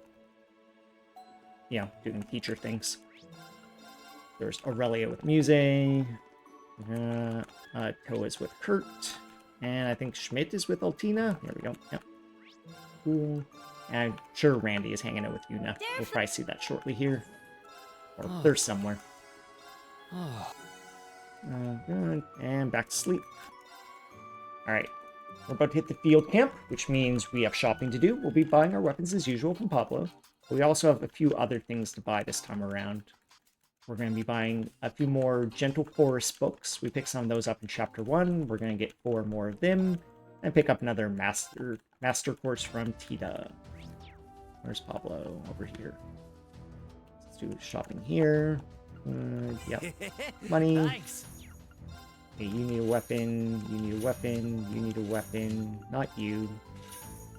You know, doing teacher things. There's Aurelia with Muse. Toa is with Kurt. And I think Schmidt is with Altina. There we go. Yep. Cool. And I'm sure Randy is hanging out with Yuna. We'll probably see that shortly here. Or they're somewhere. Good. And back to sleep. Alright. We're about to hit the field camp, which means we have shopping to do. We'll be buying our weapons as usual from Pablo. But we also have a few other things to buy this time around. We're going to be buying a few more Gentle Forest books. We picked some of those up in Chapter 1. We're going to get 4 more of them. And pick up another master course from Tita. Where's Pablo? Over here. Let's do shopping here. Yep. Money. Thanks. Okay, you need a weapon. You need a weapon. You need a weapon. Not you.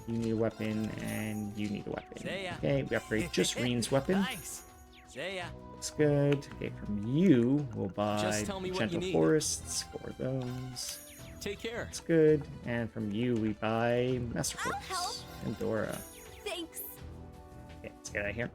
You need a weapon. And you need a weapon. See ya. Okay, we upgrade just Reen's weapon. Thanks. See ya. Looks good. Okay, from you, we'll buy Just tell me what you Gentle need. Forests for those. Take care. That's good. And from you, we buy Master I'll Quartz help. and Dora. Thanks. Okay, Let's get out of here.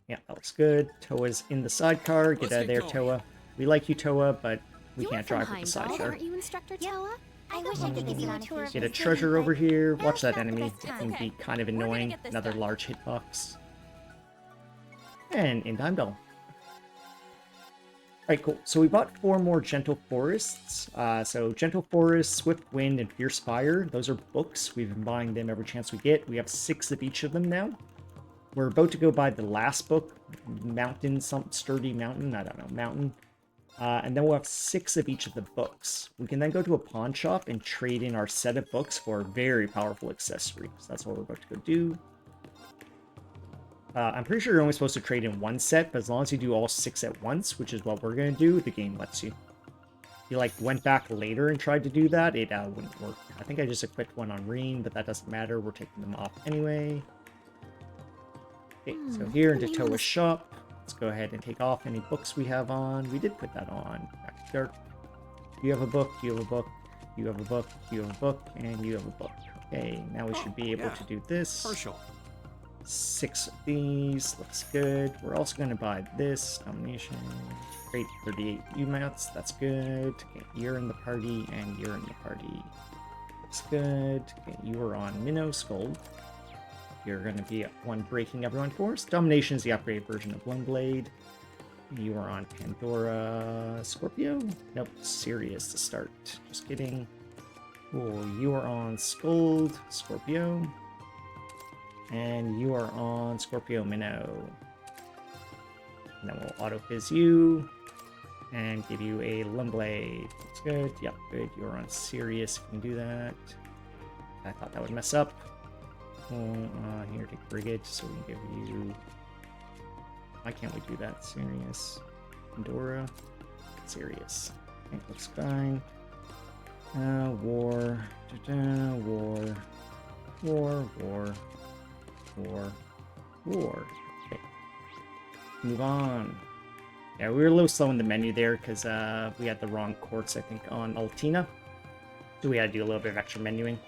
Yeah, that looks good. Toa's in the sidecar. Get out of there, Toa. We like you, Toa, but we You're can't from drive with the Heimdall, sidecar. aren't you, Instructor Toa? I wish I could give you a tour of Get a the treasure city, over but here. now's Watch that not the enemy. best It time. can be kind of We're gonna annoying. get this Another done. large hitbox. And in Heimdall. Alright, cool. So we bought 4 more Gentle Forests. So Gentle Forest, Swift Wind, and Fierce Fire. Those are books. We've been buying them every chance we get. We have 6 of each of them now. We're about to go buy the last book, Mountain, some sturdy mountain, I don't know, mountain. And then we'll have 6 of each of the books. We can then go to a pawn shop and trade in our set of books for a very powerful accessory. So that's what we're about to go do. I'm pretty sure you're only supposed to trade in 1 set, but as long as you do all 6 at once, which is what we're going to do, the game lets you. If you, like, went back later and tried to do that, it wouldn't work. I think I just equipped one on Reen, but that doesn't matter. We're taking them off anyway. Okay, so here into Toa's shop. Let's go ahead and take off any books we have on. We did put that on. Back to dark. You have a book, you have a book, you have a book, you have a book, and you have a book. Okay, now we should be able to do this. Partial. 6 of these. Looks good. We're also going to buy this. Domination. Great. 38 U-mounts. That's good. Okay, you're in the party, and you're in the party. Looks good. Okay, you are on Minnow Skull. You're going to be one breaking everyone force. Domination is the upgraded version of Blade. You are on Pandora Scorpio. Nope, Sirius to start. Just kidding. Cool. You are on Scold Scorpio. And you are on Scorpio Minnow. And then we'll auto-fizz you. And give you a Lumblade. That's good. Yep, good. You're on Sirius. You can do that. I thought that would mess up. Here, take Brigade, so we can give you... Why can't we do that? Sirius. Pandora. Sirius. Okay, looks fine. War. War. War. War. War. Okay. Move on. Yeah, we were a little slow in the menu there because we had the wrong courts, I think, on Altina. So we had to do a little bit of extra menuing.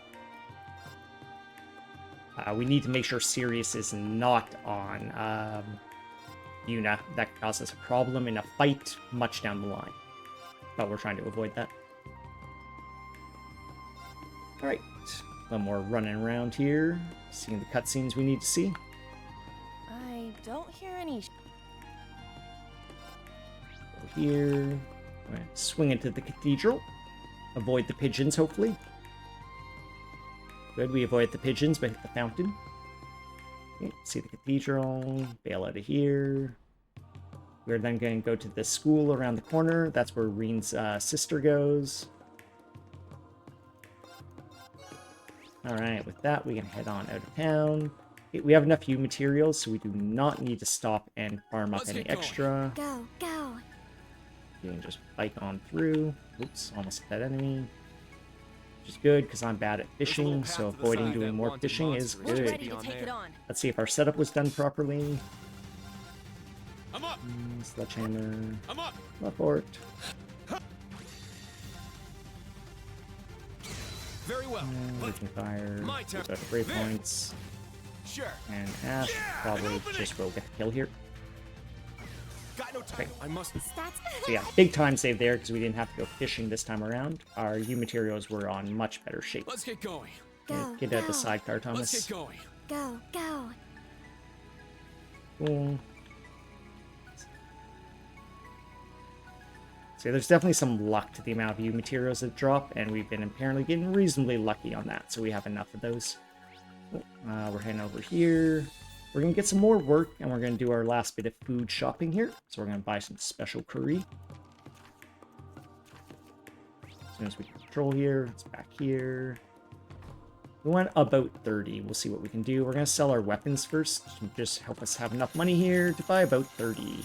We need to make sure Sirius is not on Yuna. That could cause us a problem in a fight much down the line. But we're trying to avoid that. Alright. A little more running around here. Seeing the cutscenes we need to see. I don't hear any. Go here. Swing into the cathedral. Avoid the pigeons, hopefully. Good, we avoid the pigeons, but hit the fountain. Okay, see the cathedral. Bail out of here. We're then going to go to the school around the corner. That's where Reen's sister goes. Alright, with that, we can head on out of town. Okay, we have enough U materials, so we do not need to stop and farm up any extra. Go, go. You can just bike on through. Oops, almost hit that enemy. Which is good, because I'm bad at fishing, so avoiding doing more fishing is We're good. ready to take it on. Let's see if our setup was done properly. I'm up. Sledgehammer. I'm up. Fort. Very well. We can fire. My turn. Those are 3 points. Sure. And Ash probably just will get the kill here. Got no time. I must. Stats. So yeah, big time save there because we didn't have to go fishing this time around. Our U materials were on much better shape. Let's get going. Go, Get out go. the sidecar, Let's Thomas. get going. Go, go. Cool. So there's definitely some luck to the amount of U materials that drop, and we've been apparently getting reasonably lucky on that, so we have enough of those. We're heading over here. We're going to get some more work, and we're going to do our last bit of food shopping here. So we're going to buy some special curry. As soon as we can control here, it's back here. We want about 30. We'll see what we can do. We're going to sell our weapons first, to just help us have enough money here to buy about 30.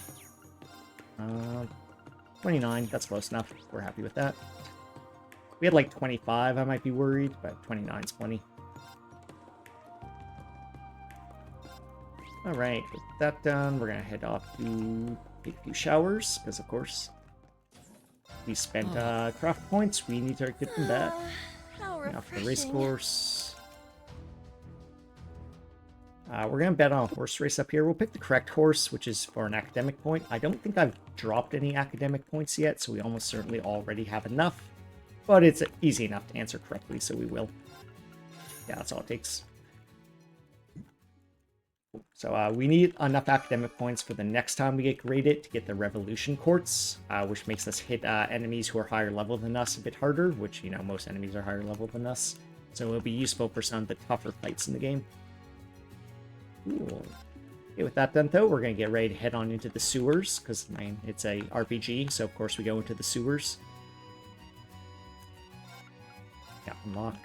29, that's close enough. We're happy with that. If we had like 25, I might be worried, but 29's plenty. Alright, with that done, we're gonna head off to take a few showers, because of course, we spent craft points, we need to get them back. How Off the race refreshing. course. We're going to bet on a horse race up here. We'll pick the correct horse, which is for an academic point. I don't think I've dropped any academic points yet, so we almost certainly already have enough. But it's easy enough to answer correctly, so we will. Yeah, that's all it takes. So we need enough academic points for the next time we get graded to get the Revolution Quartz, which makes us hit enemies who are higher level than us a bit harder, which, you know, most enemies are higher level than us. So it'll be useful for some of the tougher fights in the game. Cool. Okay, with that done, though, we're going to get ready to head on into the sewers, because, I mean, it's a RPG, so of course we go into the sewers. Yeah, unlock.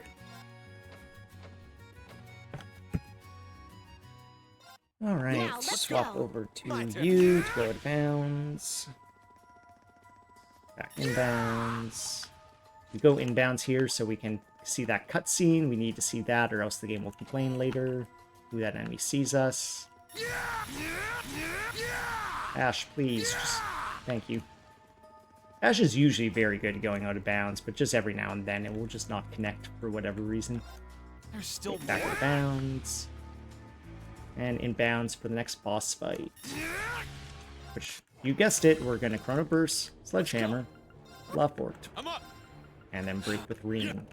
Alright, Now, let's swap go. over to you to go out of bounds. Back inbounds. We go inbounds here so we can see that cutscene. We need to see that or else the game will complain later. Who that enemy sees us. Ash, please. Just, thank you. Ash is usually very good at going out of bounds, but just every now and then it will just not connect for whatever reason. There's still Back out of bounds. And inbounds for the next boss fight. Which, you guessed it, we're going to Chrono Burst, Sledgehammer, Love Fort, I'm up. and then break with Ream.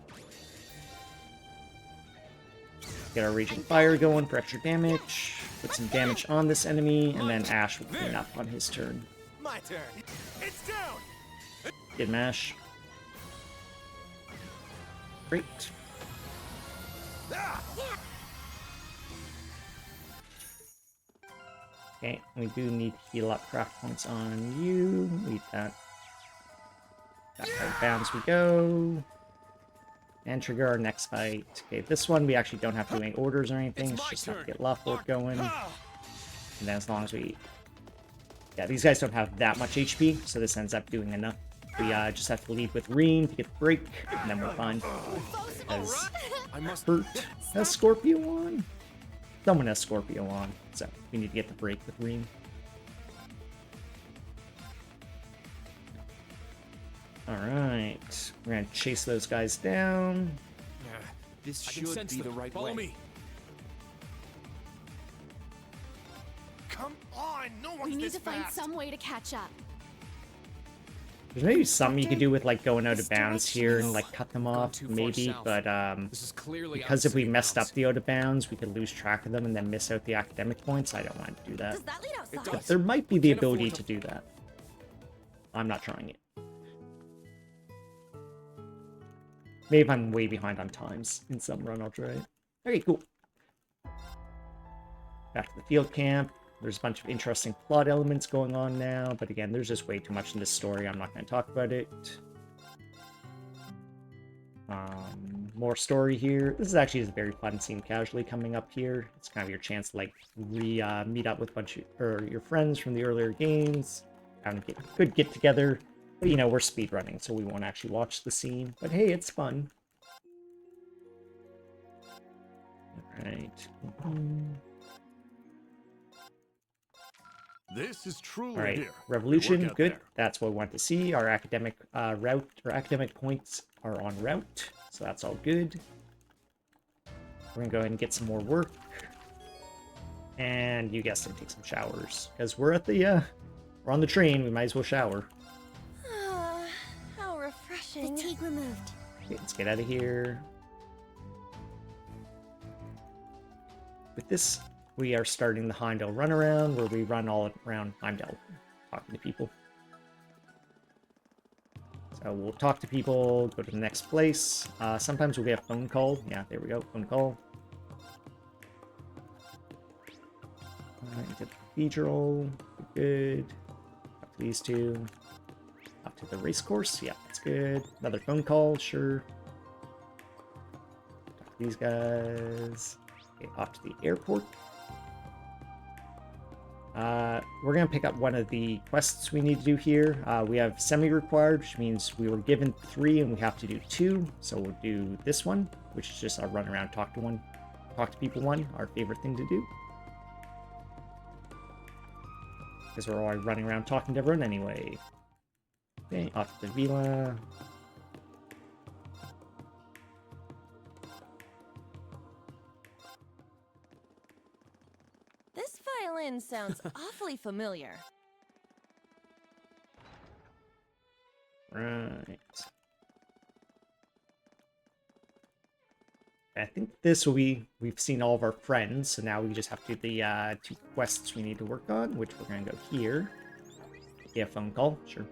Get our Raging Fire going for extra damage, put some damage on this enemy, and then Ash will clean up on his turn. My turn. It's down. Get Mash. Great. Okay, we do need to heal up craft points on you. Leave that. Back out of bounds we go. And trigger our next fight. Okay, this one we actually don't have to do any orders or anything. It's just have to get Love Fort going. And then as long as we... Yeah, these guys don't have that much HP, so this ends up doing enough. We just have to lead with Ream to get the break, and then we're fine. Because Bert has Scorpio on. Someone has Scorpio on, so we need to get the break with Ream. Alright, we're gonna chase those guys down. This I can should sense be them. the right Follow way. me. Come on, no one's We need this to find fast. some way to catch up. There's maybe something you could do with like going out of This bounds direction here and is- like cut them Gone off, too far maybe, south. but This is clearly because if we out of messed up city the out of bounds, we could lose track of them and then miss out the academic points. I don't want to do that. Does that lead outside? But there might be the Can't afford ability to- to do that. I'm not trying it. Maybe if I'm way behind on times in some run, I'll try it. Okay, cool. Back to the field camp. There's a bunch of interesting plot elements going on now, but again, there's just way too much in this story. I'm not going to talk about it. More story here. This is actually just very fun scene casually coming up here. It's kind of your chance to like meet up with a bunch of your friends from the earlier games. Kind of good get together. But you know, we're speedrunning, so we won't actually watch the scene. But hey, it's fun. Alright. This is truly Alright, here. Revolution, Work out good. there. That's what we want to see. Our academic route, or academic points are on route, so that's all good. We're gonna go ahead and get some more work. And you guessed it, take some showers. Because we're at the, we're on the train, we might as well shower. How refreshing. Fatigue removed. Okay, let's get out of here. With this, we are starting the Heimdall runaround, where we run all around Heimdall, talking to people. So we'll talk to people, go to the next place. Sometimes we'll get a phone call. Yeah, there we go, phone call. Into the cathedral, good. Talk to these two. Up to the race course, yeah, that's good. Another phone call, sure. Talk to these guys. Okay, off to the airport. We're going to pick up one of the quests we need to do here. We have semi-required, which means we were given 3 and we have to do 2. So we'll do this one, which is just our run around, talk to people one, our favorite thing to do. Because we're always running around talking to everyone anyway. Okay, off to the villa. violin sounds awfully familiar. Right. I think this will be... We've seen all of our friends, so now we just have to do the 2 quests we need to work on, which we're going to go here. Yeah, phone call, sure.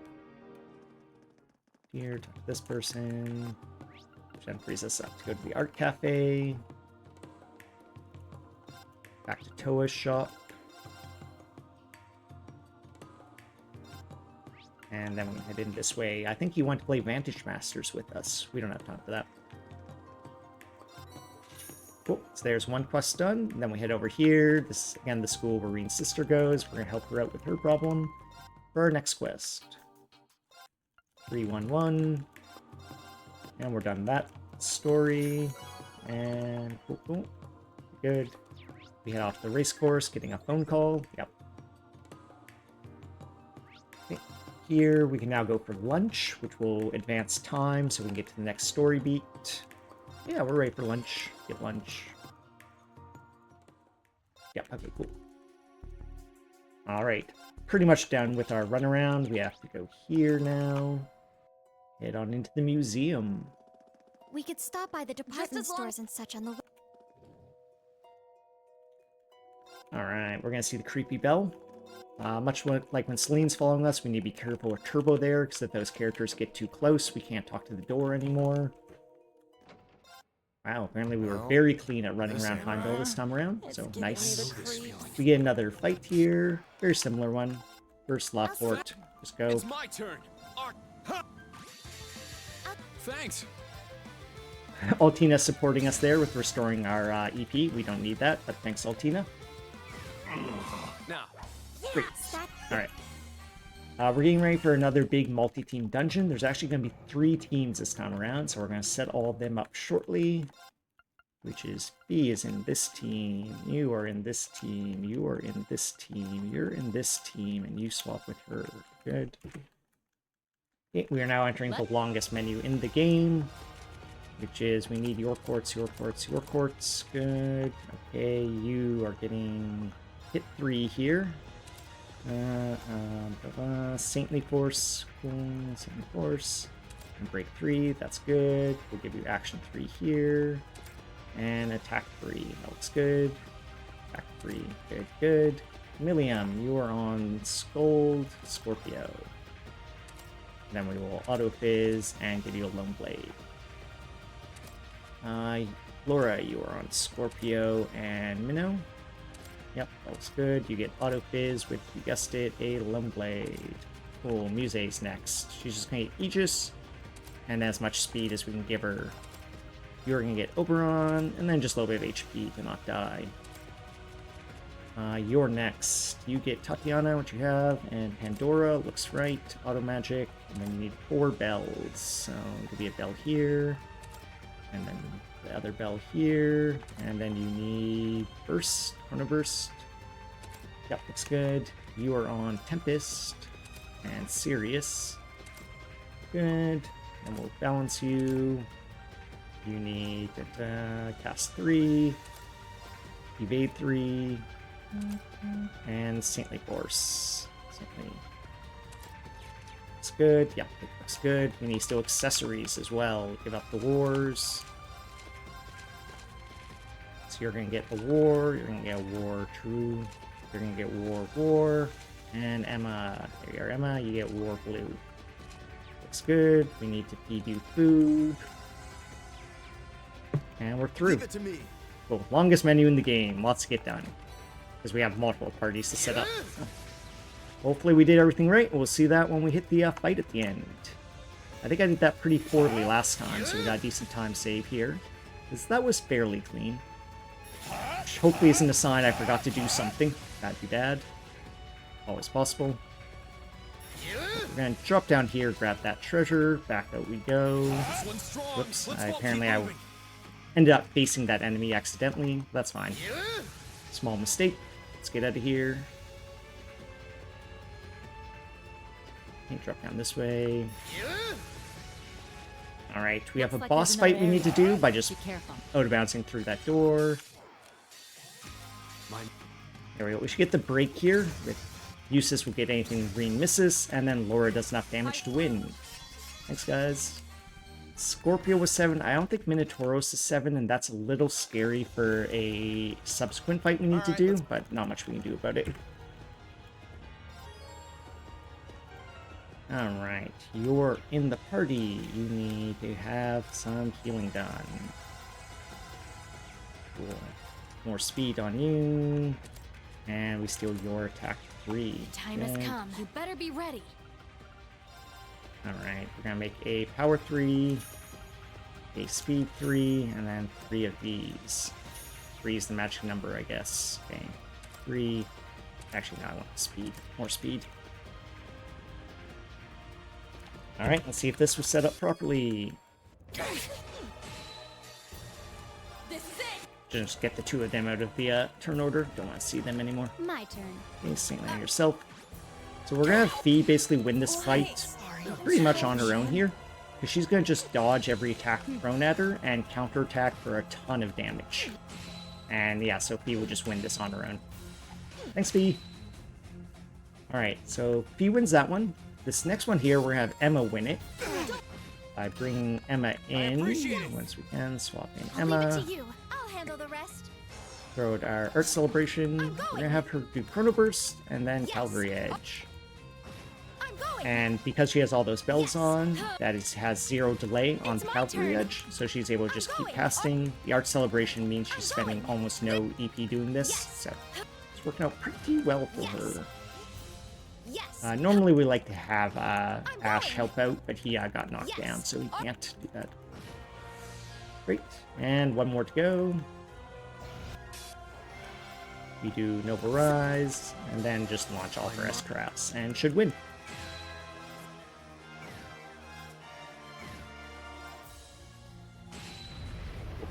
Here, talk to this person. Which then frees us up to go to the art cafe. Back to Toa's shop. And then we head in this way. I think you want to play Vantage Masters with us. We don't have time for that. Cool. So there's one quest done. And then we head over here. This is, again, the school where Reen's sister goes. We're going to help her out with her problem for our next quest. 311. And we're done that story. And cool. Good. We head off the race course, getting a phone call. Yep. Okay. Here, we can now go for lunch, which will advance time so we can get to the next story beat. Yeah, we're ready for lunch. Get lunch. Yep, okay, cool. Alright. Pretty much done with our runaround. We have to go here now. Head on into the museum. We could stop by the department stores and such on the way. Alright, we're gonna see the creepy bell. Much like when Celine's following us, we need to be careful with Turbo there, because if those characters get too close, we can't talk to the door anymore. Wow, apparently we were very clean at running around Heimdall this time around, so nice. We get another fight here, very similar one. First Lockport, just go. It's my turn. Thanks. Altina supporting us there with restoring our EP. We don't need that, but thanks, Altina. Now. Great. Alright. We're getting ready for another big multi-team dungeon. There's actually going to be 3 teams this time around, so we're going to set all of them up shortly. Which is, B is in this team, you are in this team, you are in this team, you're in this team, and you swap with her. Good. Okay, we are now entering the longest menu in the game, which is we need your quartz, your quartz, your quartz. Good. Okay, you are getting hit 3 here. Saintly Force, Saintly Force, and break 3, that's good. We'll give you action 3 here, and attack 3, that looks good. Attack 3, good, good. Millium, you are on Scold Scorpio. Then we will auto fizz and give you a Lone Blade. Laura, you are on Scorpio and Minnow. Yep, that looks good. You get auto fizz with, you guessed it, a Lone Blade. Cool, Muse's next. She's just gonna get Aegis, and as much speed as we can give her. You're gonna get Oberon, and then just a little bit of HP to not die. You're next. You get Tatiana, what you have, and Pandora, looks right. Auto Magic, and then you need 4 bells. So, it'll give you a bell here, and then the other bell here, and then you need Burst, Chrono Burst. Yep, looks good. You are on Tempest and Sirius. Good. And we'll balance you. You need cast 3, evade 3, and Saintly Force. Saintly. Looks good. Yep, it looks good. We need still accessories as well. Give up the wars. So you're going to get a war, you're going to get a war true, you're going to get war, and Emma, there you are, Emma, you get war blue. Looks good, we need to feed you food, and we're through. Leave it to me. Cool, longest menu in the game, lots to get done, because we have multiple parties to set up. Hopefully we did everything right, we'll see that when we hit the fight at the end. I think I did that pretty poorly last time, so we got a decent time save here, because that was fairly clean. Which hopefully isn't a sign I forgot to do something. That'd be bad. Always possible. We're gonna drop down here, grab that treasure. Back out we go. Whoops. Apparently I ended up facing that enemy accidentally. That's fine. Small mistake. Let's get out of here. Can't drop down this way. Alright, we have a boss fight we need to do by just auto-bouncing through that door. There we go. We should get the break here. With Eustace will get anything green misses, and then Laura does enough damage to win. Thanks, guys. Scorpio was 7. I don't think Minotauros is 7, and that's a little scary for a subsequent fight we need to do, but not much we can do about it. Alright, you're in the party. You need to have some healing done. Cool. More speed on you. And we steal your attack 3. Time has come. You better be ready. Alright, we're gonna make a power 3, a speed 3, and then 3 of these. 3 is the magic number, I guess. Okay, 3. Actually, no, I want speed. More speed. Alright, let's see if this was set up properly. This is it. Just get the 2 of them out of the turn order. Don't want to see them anymore. My turn. Okay, same on yourself. So we're gonna have Fee basically win this fight pretty much on her own here, because she's gonna just dodge every attack thrown at her and counterattack for a ton of damage. And yeah, so Fee will just win this on her own. Thanks, Fee. Alright, so Fee wins that one. This next one here, we're gonna have Emma win it by bringing Emma in once we can. Swap in I'll leave it Emma. to you. I'll handle the rest. Throw out our Art Celebration. We're gonna have her do Chrono Burst and then Cavalry Edge. I'm going. And because she has all those bells on, that has 0 delay on the It's my Cavalry turn. Edge, so she's able to just keep going. casting. The Art Celebration means she's spending going. almost no EP doing this, Yes. so it's working out pretty well for her. Yes. Normally we like to have Ash going. help out, but he got knocked Yes. down, so he can't do that. Great, and one more to go. We do Nova Rise, and then just launch all her S-Crafts, and should win.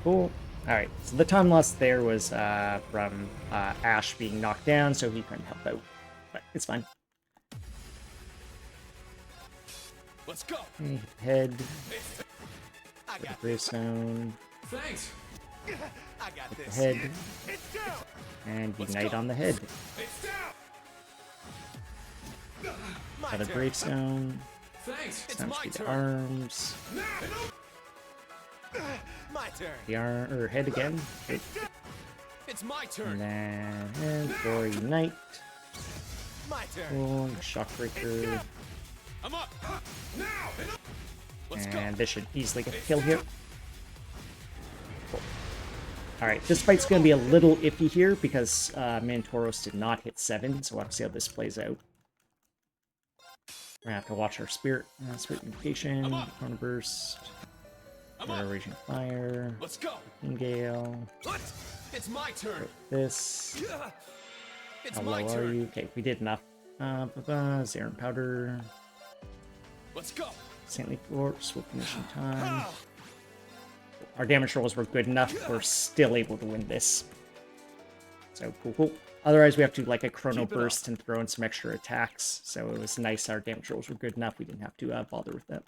Cool. Alright, so the time lost there was from Ash being knocked down, so he couldn't help out. But it's fine. Let's go. Okay, head, I the got gravestone, Thanks. I got the this. head, It's down. and Ignite on the head. It's down. My Got a turn. gravestone, Thanks. It's time my to the turn. arms, My turn. the arm, or head again, okay. It's my And turn. then head for Ignite, My turn. cool, Shockbreaker, I'm up. Now. Let's go. and this should easily get the kill here. Cool. Alright, this fight's going to be a little iffy here because Minotauros did not hit 7, so we'll have to see how this plays out. We're going to have to watch our Spirit Mutation, Chrono Burst, Raging Fire, Let's go. Gale, What? It's my turn. this. It's How my low are turn. you? Okay, we did enough. Zarin Powder, Let's go. Saintly Corpse, with finishing time. Our damage rolls were good enough. We're still able to win this. So, cool. Otherwise, we have to, like, a Chrono Keep it up. Burst and throw in some extra attacks. So it was nice our damage rolls were good enough. We didn't have to bother with that.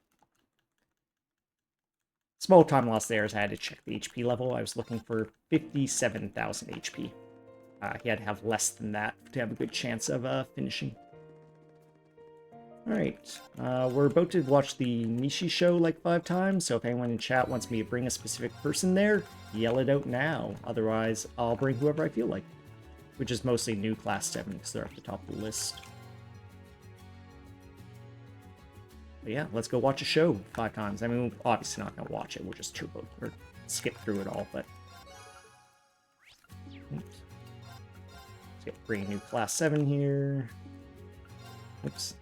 Small time loss there as I had to check the HP level. I was looking for 57,000 HP. He had to have less than that to have a good chance of finishing. Alright, we're about to watch the Nishi show like 5 times, so if anyone in chat wants me to bring a specific person there, yell it out now. Otherwise, I'll bring whoever I feel like. Which is mostly new Class 7, because they're at the top of the list. But yeah, let's go watch a show 5 times. I mean, we're obviously not going to watch it, we'll just turbo, or skip through it all, but... Oops. Let's bring a new Class 7 here. Oops.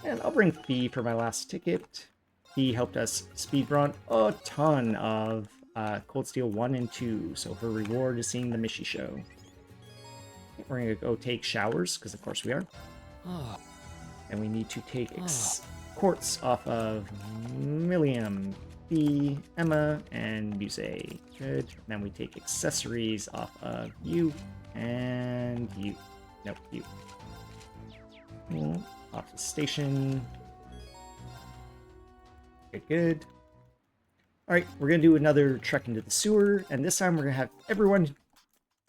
And I'll bring Fee for my last ticket. Fee helped us speedrun a ton of Cold Steel 1 and 2, so her reward is seeing the Mishi show. We're gonna go take showers, because of course we are. And we need to take quartz off of Milliam, Fee, Emma, and Muse. Good. Then we take accessories off of you and you. Nope, you. Cool. Off the station. Good, good. Alright, we're going to do another trek into the sewer, and this time we're going to have everyone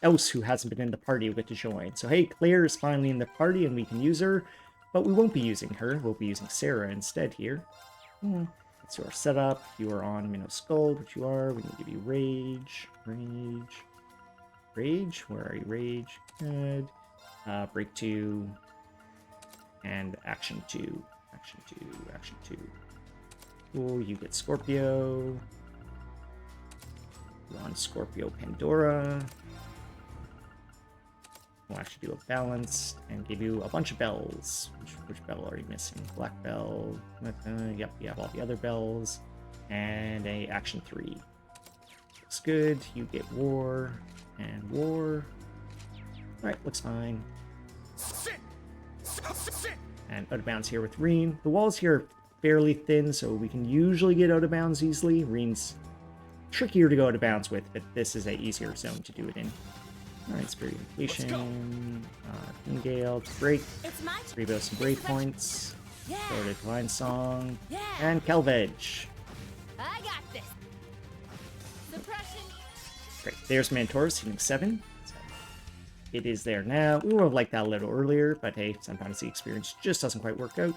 else who hasn't been in the party will get to join. So hey, Claire is finally in the party and we can use her, but we won't be using her. We'll be using Sarah instead here. Let's do our setup. You are on Minnow Skull, which you are. We can give you Rage. Rage? Where are you? Rage. Good. Break 2. And Action 2. Action 2. Action 2. Cool, you get Scorpio. You're on Scorpio Pandora. We'll actually do a balance and give you a bunch of bells. Which bell are you missing? Black bell. Yep, you have all the other bells. And a Action 3. Looks good. You get War and War. Alright, looks fine. And out of bounds here with Reen. The walls here are fairly thin, so we can usually get out of bounds easily. Reen's trickier to go out of bounds with, but this is a easier zone to do it in. Alright, Spirit Invocation, Gale, Break, Rebuild some breakpoints, go to Divine Song, and Kelvage. I got this. Suppression. Great, there's Mantor's hitting 7. So it is there now. We would have liked that a little earlier, but hey, sometimes the experience just doesn't quite work out.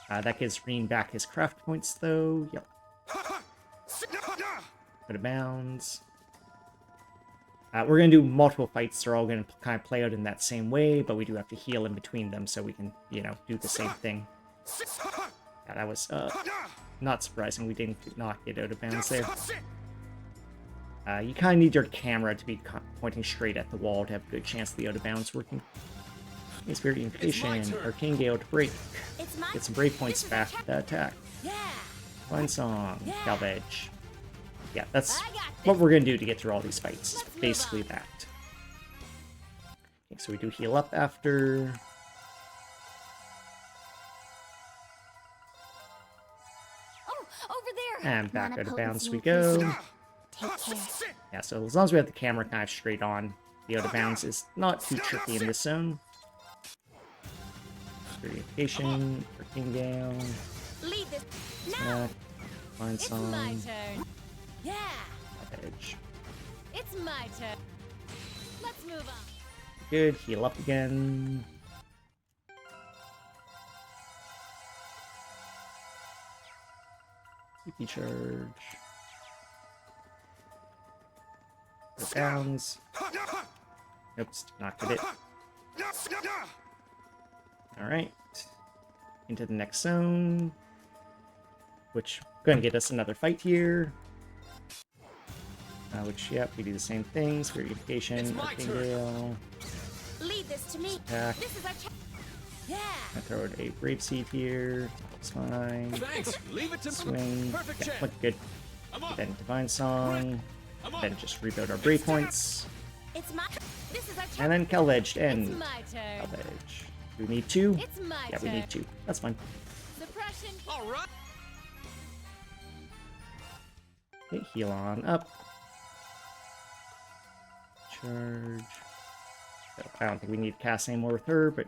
That gives Reen back his craft points, though. Yep. Out of bounds. We're going to do multiple fights. They're all going to kind of play out in that same way, but we do have to heal in between them so we can, you know, do the same thing. Yeah, that was not surprising. We did not get out of bounds there. You kind of need your camera to be pointing straight at the wall to have a good chance of the out of bounds working. Spirit Invocation, Arcane Gale to break. Get some breakpoints back with that attack. Divine Song, Kelvage. Yeah, that's what we're going to do to get through all these fights. Basically that. Okay, so we do heal up after. Oh, over there. And back out of bounds we Mana go. Take care. Yeah, so as long as we have the camera kind of straight on, the out of bounds is not too tricky in this zone. Purification, Arcane Gale. Lead this. Now. Divine It's my Song, turn. Yeah. Edge. It's my turn. Let's move on. Good, heal up again. CP charge. Go downs. Oops, did not get it. Alright. Into the next zone. Which is going to get us another fight here. Which, yep, we do the same thing. Spirit Unification, Arcane Gale. Lead this to me. Attack. This is our chance. Yeah. I throw out a Brave Seed here. It's fine. Thanks. Leave it to me. Swing. Perfect Yeah, chance. look good. I'm up. Then Divine Song. I'm up. Then just rebuild our Brave points. It's my. This is our chance. And then Kelvage to It's end. my turn. Kelvage. Do we need 2? It's my Yeah, turn. we need 2. That's fine. Suppression. All right. Okay, heal on up. Charge. I don't think we need to cast anymore with her, but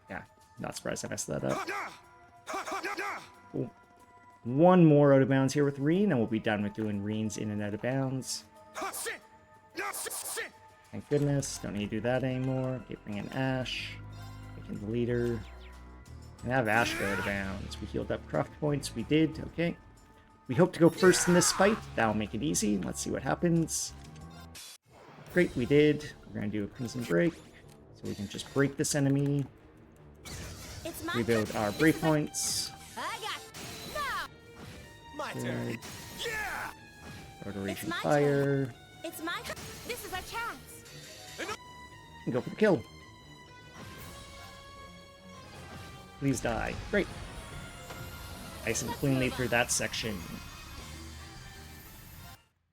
yeah, not surprised I messed that up. Cool. One more out of bounds here with Reen, and we'll be done with doing Reen's in and out of bounds. Thank goodness. Don't need to do that anymore. Okay, bring in Ash. Taking the leader. And have Ash go out of bounds. We healed up craft points. We did. Okay. We hope to go first in this fight. That'll make it easy. Let's see what happens. Great, we did. We're going to do a Crimson Break. So we can just break this enemy. It's my Rebuild turn. our breakpoints. I got. Now. My Good. turn. Yeah. Go to Raging my Fire. It's my. This is our chance. And go for the kill. Please die. Great. Nice and cleanly through that section.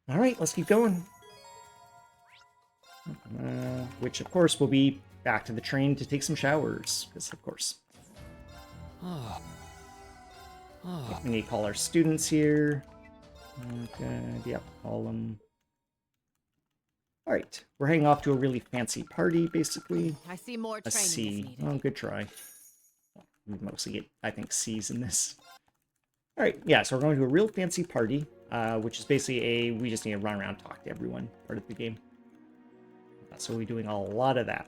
Alright, let's keep going. Which, of course, will be back to the train to take some showers. Because, of course. We need to call our students here. Okay, yep, call them. Alright, we're heading off to a really fancy party, basically. I see more A training is C. needed. Oh, good try. We mostly get, I think, C's in this. Alright, yeah, so we're going to a real fancy party, which is basically we just need to run around, talk to everyone, part of the game. So we'll be doing a lot of that.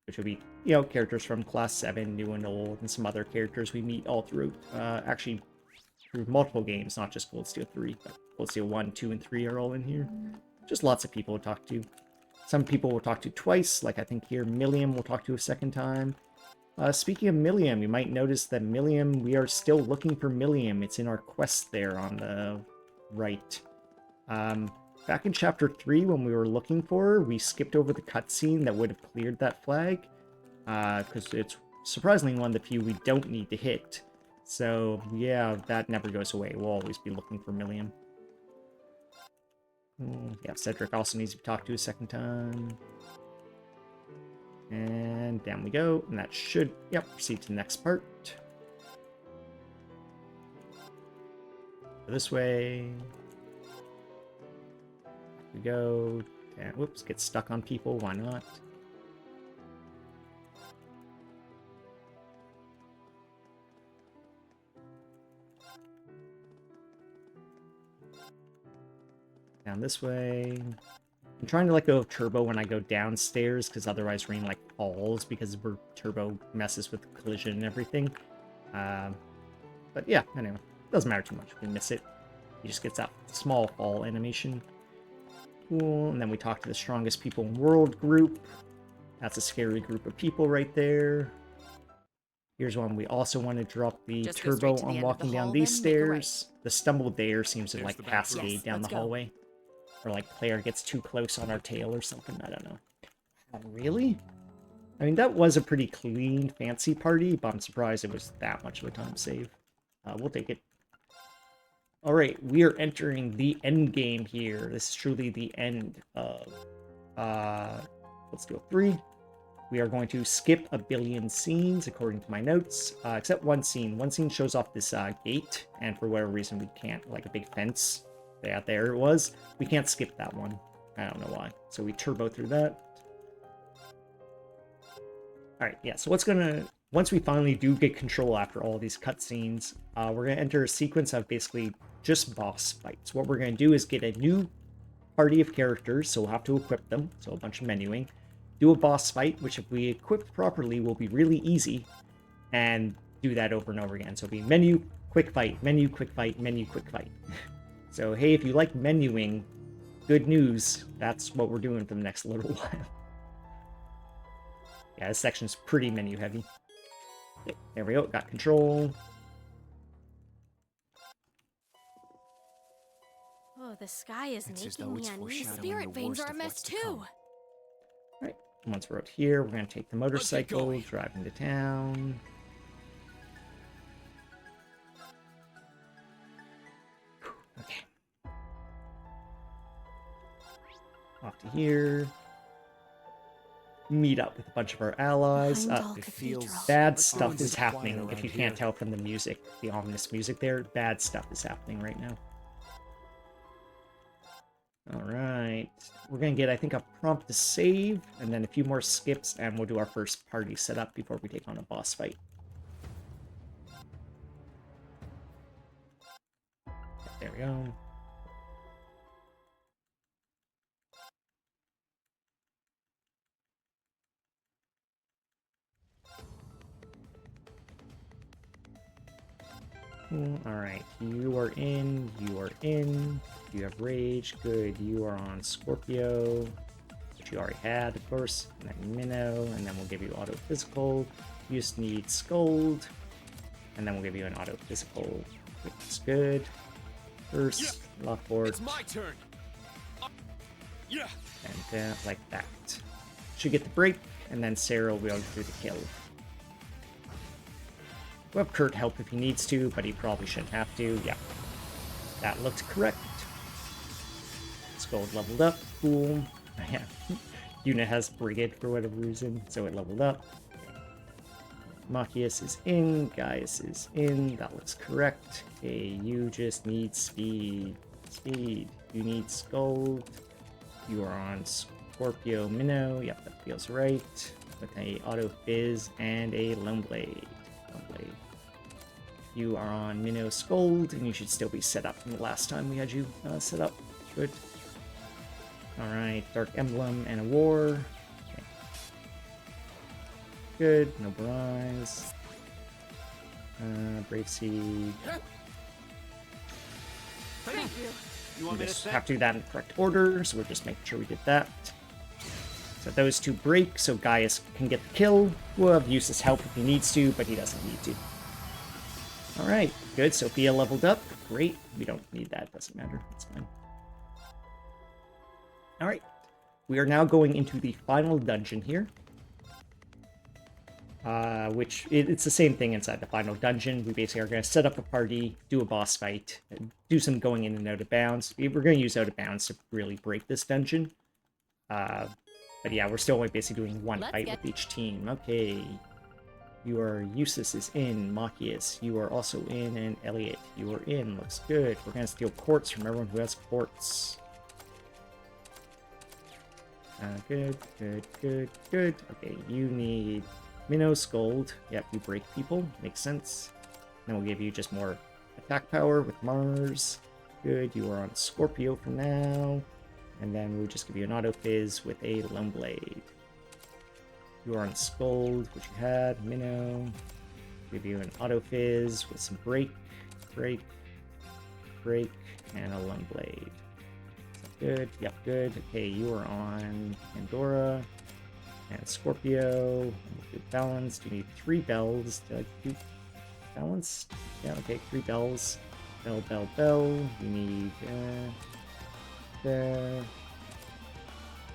Which will be, characters from Class 7, new and old, and some other characters we meet all through, actually, through multiple games, not just Cold Steel 3, but Cold Steel 1, 2, and 3 are all in here. Just lots of people to talk to. Some people we'll talk to twice, like I think here Milliam we'll talk to a second time. Speaking of Milliam, you might notice that Milliam, we are still looking for Milliam. It's in our quest there on the right. Back in Chapter 3, when we were looking for her, we skipped over the cutscene that would have cleared that flag. Because it's surprisingly one of the few we don't need to hit. So, yeah, that never goes away. We'll always be looking for Milliam. Yeah, Cedric also needs to be talked to a second time. And down we go, and that should, proceed to the next part. This way. Here we go. And, whoops, get stuck on people, why not? Down this way. I'm trying to let go of Turbo when I go downstairs, because otherwise Rain falls, because Turbo messes with collision and everything. But yeah, anyway, doesn't matter too much. We miss it. He just gets that small fall animation. Cool, and then we talk to the strongest people in world group. That's a scary group of people right there. Here's one we also want to drop the Just go Turbo straight to the on end of walking the down hall, these then make a right. stairs. The stumble there seems to There's the back cascade Yes, down the let's go. hallway. Or player gets too close on our tail or something, I don't know. Oh, really? I mean, that was a pretty clean, fancy party, but I'm surprised it was that much of a time save. We'll take it. Alright, we are entering the end game here. This is truly the end of let's do 3. We are going to skip a billion scenes, according to my notes, except one scene. One scene shows off this gate, and for whatever reason we can't, a big fence. Yeah, there it was. We can't skip that one. I don't know why. So we turbo through that. Alright, yeah, so once we finally do get control after all these cutscenes, we're going to enter a sequence of basically just boss fights. What we're going to do is get a new party of characters, so we'll have to equip them, so a bunch of menuing. Do a boss fight, which if we equip properly will be really easy, and do that over and over again. So it'll be menu, quick fight, menu, quick fight, menu, quick fight. So hey, if you like menuing, good news, that's what we're doing for the next little while. Yeah, this section's pretty menu heavy. Okay, there we go, got control. Oh, the sky is It's as making though me it's uneasy. foreshadowing Spirit the veins worst are a of mess what's to too. come. Alright, once we're out here, we're going to take the motorcycle, going. drive into town. Okay. Off to here. Meet up with a bunch of our allies. Behind all it cathedrals. feels- Bad Let's go stuff into is the quiet happening. If around you can't here. tell from the music, the ominous music there, bad stuff is happening right now. Alright. We're going to get, I think, a prompt to save, and then a few more skips, and we'll do our first party setup before we take on a boss fight. There we go. Alright, you are in, you are in. You have Rage, good. You are on Scorpio, which you already had, of course. And then Minnow, and then we'll give you Auto Physical. You just need Scold, and then we'll give you an Auto Physical, which is good. First, Lockboard, It's my turn. Yeah. and like that. Should get the break, and then Sarah will be able to do the kill. We'll have Kurt help if he needs to, but he probably shouldn't have to. Yeah, that looked correct. Scold leveled up. Cool. Yeah. Unit has Brigade for whatever reason, so it leveled up. Machias is in. Gaius is in. That looks correct. Okay, you just need speed. Speed. You need Scold. You are on Scorpio Minnow. Yep, that feels right. With a Auto Fizz and a Lone Blade. Lone Blade. You are on Minnow Scold, and you should still be set up from the last time we had you set up. Good. Alright, Dark Emblem and a War. Okay. Good, no Barrage. Brave Seed. Thank you. You We want me to just say? have to do that in correct order, so we're just making sure we did that. So those two break, so Gaius can get the kill. We'll have Eustace help if he needs to, but he doesn't need to. Alright, good. Sophia leveled up. Great. We don't need that. Doesn't matter. That's fine. Alright. We are now going into the final dungeon here. It's the same thing inside the final dungeon. We basically are going to set up a party, do a boss fight, and do some going in and out of bounds. We're going to use out of bounds to really break this dungeon. But yeah, we're still only basically doing one fight with each team. Okay. Eustace is in. Machias, you are also in, and Elliot, you are in. Looks good. We're going to steal quartz from everyone who has quartz. Good. Okay, you need Minnow Scold. Yep, you break people. Makes sense. Then we'll give you just more attack power with Mars. Good, you are on Scorpio for now. And then we'll just give you an Auto Fizz with a Lone Blade. You are on Scold, which you had. Minnow. Give you an Auto Fizz with some Break, and a Lone Blade. Good, yep, good. Okay, you are on Pandora and Scorpio. And do balanced. You need 3 bells. Did I do balanced? Yeah, okay, 3 bells. Bell. You need good.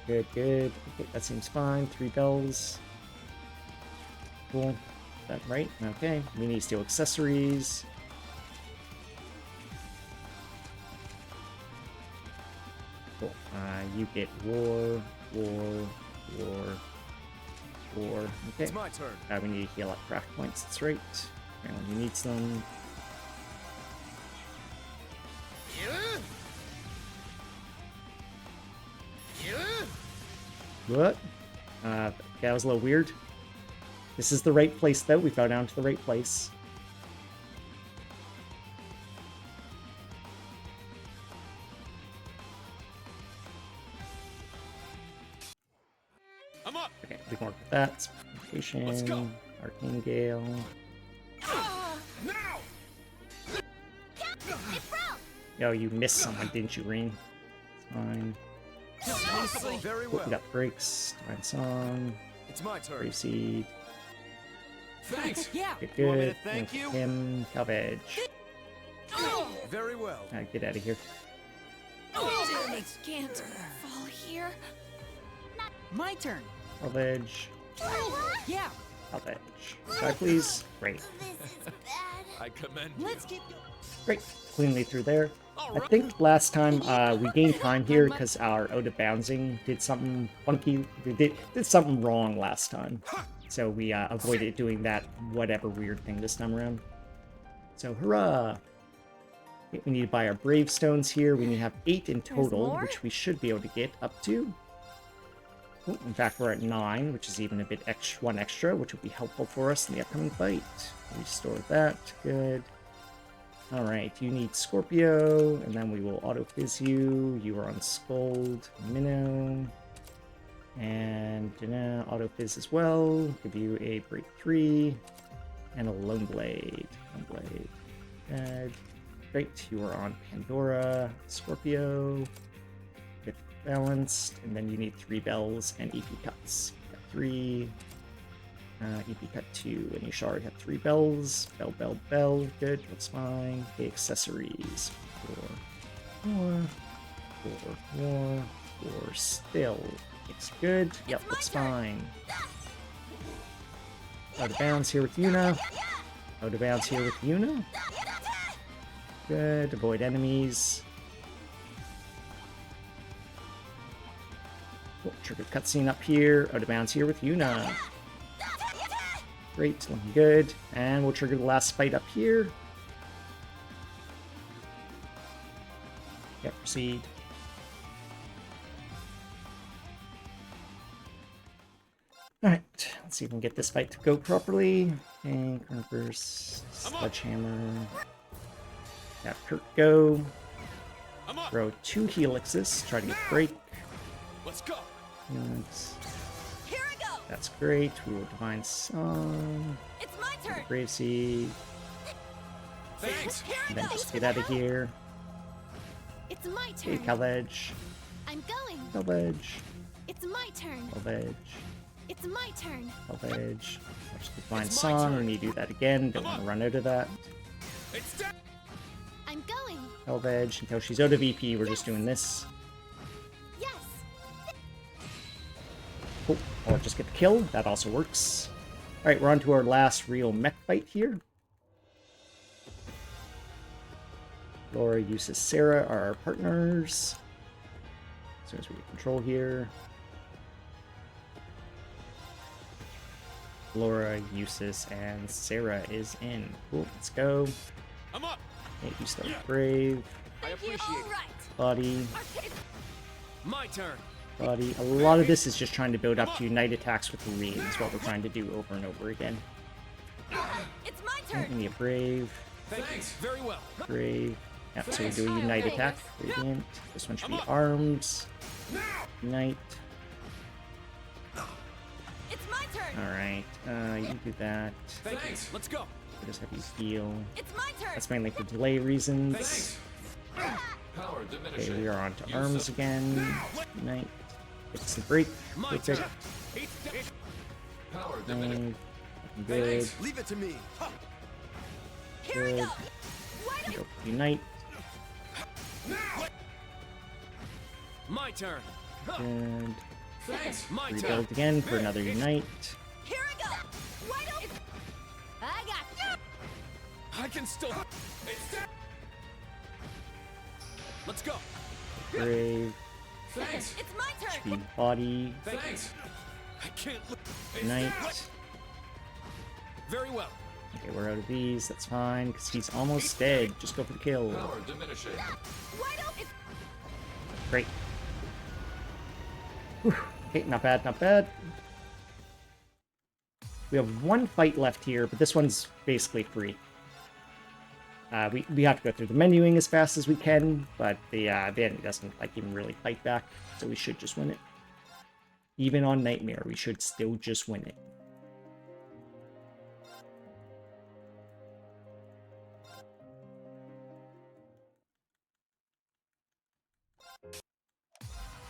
Okay, that seems fine. 3 bells. Cool. Is that right? Okay. We need steel accessories. Cool. You get war. Okay. It's my turn. We need to heal up craft points. That's right. Apparently we need some. What? That was a little weird. This is the right place, though. We fell down to the right place. I'm up. Okay, we can work with that. Specification, Let's go. Arcane Gale. Now. Oh, you missed someone, didn't you, Reen? It's fine. Very We well. got breaks. Divine Song. It's my turn. Brave Seed. Thanks. Yeah. Get You want me good. to thank you? Him. Calvage. Very well. Get out of here. I can't fall here. My turn. Calvage. Yeah. Calvage. Die, please. Great. This is bad. I commend you. Let's keep going. Great. Cleanly through there. I think last time we gained time here because our out of bouncing did something funky. We did something wrong last time. So we avoided doing that whatever weird thing this time around. So hurrah! Okay, we need to buy our brave stones here. We need to have 8 in total, more? which we should be able to get up to. Oh, in fact, we're at 9, which is even a bit one extra, which will be helpful for us in the upcoming fight. Restore that. Good. Alright, you need Scorpio, and then we will auto-fizz you. You are on Scold, Minnow, and auto-fizz as well. Give you a Break 3, and a Lone Blade. Good. Great, you are on Pandora, Scorpio, with balanced, and then you need 3 bells and EP cuts. Got 3. EP cut 2, and you should already have 3 bells. Bell. Good, looks fine. Okay, accessories. 4 still. Looks good. Yep, looks fine. Out of bounds here with Yuna. Good, avoid enemies. Oh, trigger cutscene up here. Out of bounds here with Yuna. Great, looking good. And we'll trigger the last fight up here. Yep, proceed. Alright, let's see if we can get this fight to go properly. Okay, reverse, sledgehammer. Have Kurt go. I'm up. Throw 2 helixes, try to get break. Let's go. Here I go. That's great. We will Divine Song. It's my turn. Brave Seed. Thanks. Here I And then go. just get out of here. It's my Okay, turn. Calvedge. I'm going. Calvedge. It's my turn. Calvedge. It's my turn. Calvedge. Watch the Divine It's my Song turn. when you do that again. Don't want to run out of that. It's down. I'm going. Calvedge. Until she's out of EP, we're just doing this. Yes. Cool. Or just get the kill. That also works. Alright, we're on to our last real mech fight here. Laura uses Sarah are our partners. As soon as we get control here. Laura, Eustace, and Sarah is in. Cool, let's go. I'm up. Hey, you start brave. I appreciate All it. right. Body, My turn. body. A lot of this is just trying to build up to unite attacks with the Reed, is what we're trying to do over and over again. It's my We turn. need a brave, Thanks. Very well. brave. Yeah, so we do a unite attack. Radiant. This one should be arms. Unite. It's my turn. Alright, you do that. Thanks. Let's go. We just have you heal. It's my turn. That's mainly for delay reasons. Power Okay, diminishing. we are on to arms again. Unite. Get some break. My Perfect. turn. It's Power diminishing. Brave. Good. Leave it to me. Huh. Here I Good. go. Why Go unite. My turn. Good. Thanks. My turn. Rebuild again for another unite. Here I go. Why don't I got you. I can still. It's down. Let's go. Brave. Thanks. It's my turn. Speed body. Thanks. I can't look. It's Unite. down. Very well. Okay, we're out of these. That's fine, because he's almost dead. Just go for the kill. Power diminishing. Why don't it? Great. Whew. Okay, not bad, not bad. We have one fight left here, but this one's basically free. We have to go through the menuing as fast as we can, but the enemy doesn't like even really fight back, so we should just win it. Even on Nightmare, we should still just win it.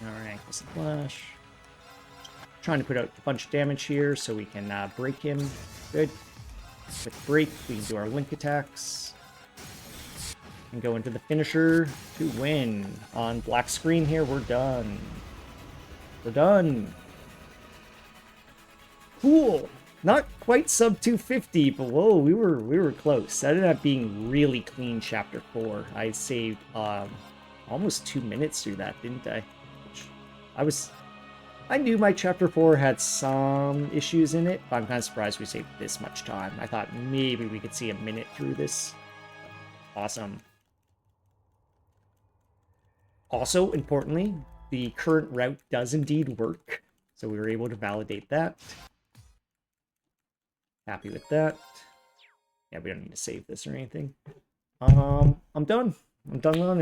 Alright, this is Flash. Trying to put out a bunch of damage here so we can break him. Good. With break, we can do our link attacks. And go into the finisher to win. On black screen here, we're done. We're done. Cool. Not quite sub 250, but whoa, we were close. That ended up being really clean chapter 4. I saved almost 2 minutes through that, didn't I? I knew my chapter 4 had some issues in it, but I'm kind of surprised we saved this much time. I thought maybe we could see a minute through this. Awesome. Also, importantly, the current route does indeed work, so we were able to validate that. Happy with that. Yeah, we don't need to save this or anything. I'm done. I'm done on it.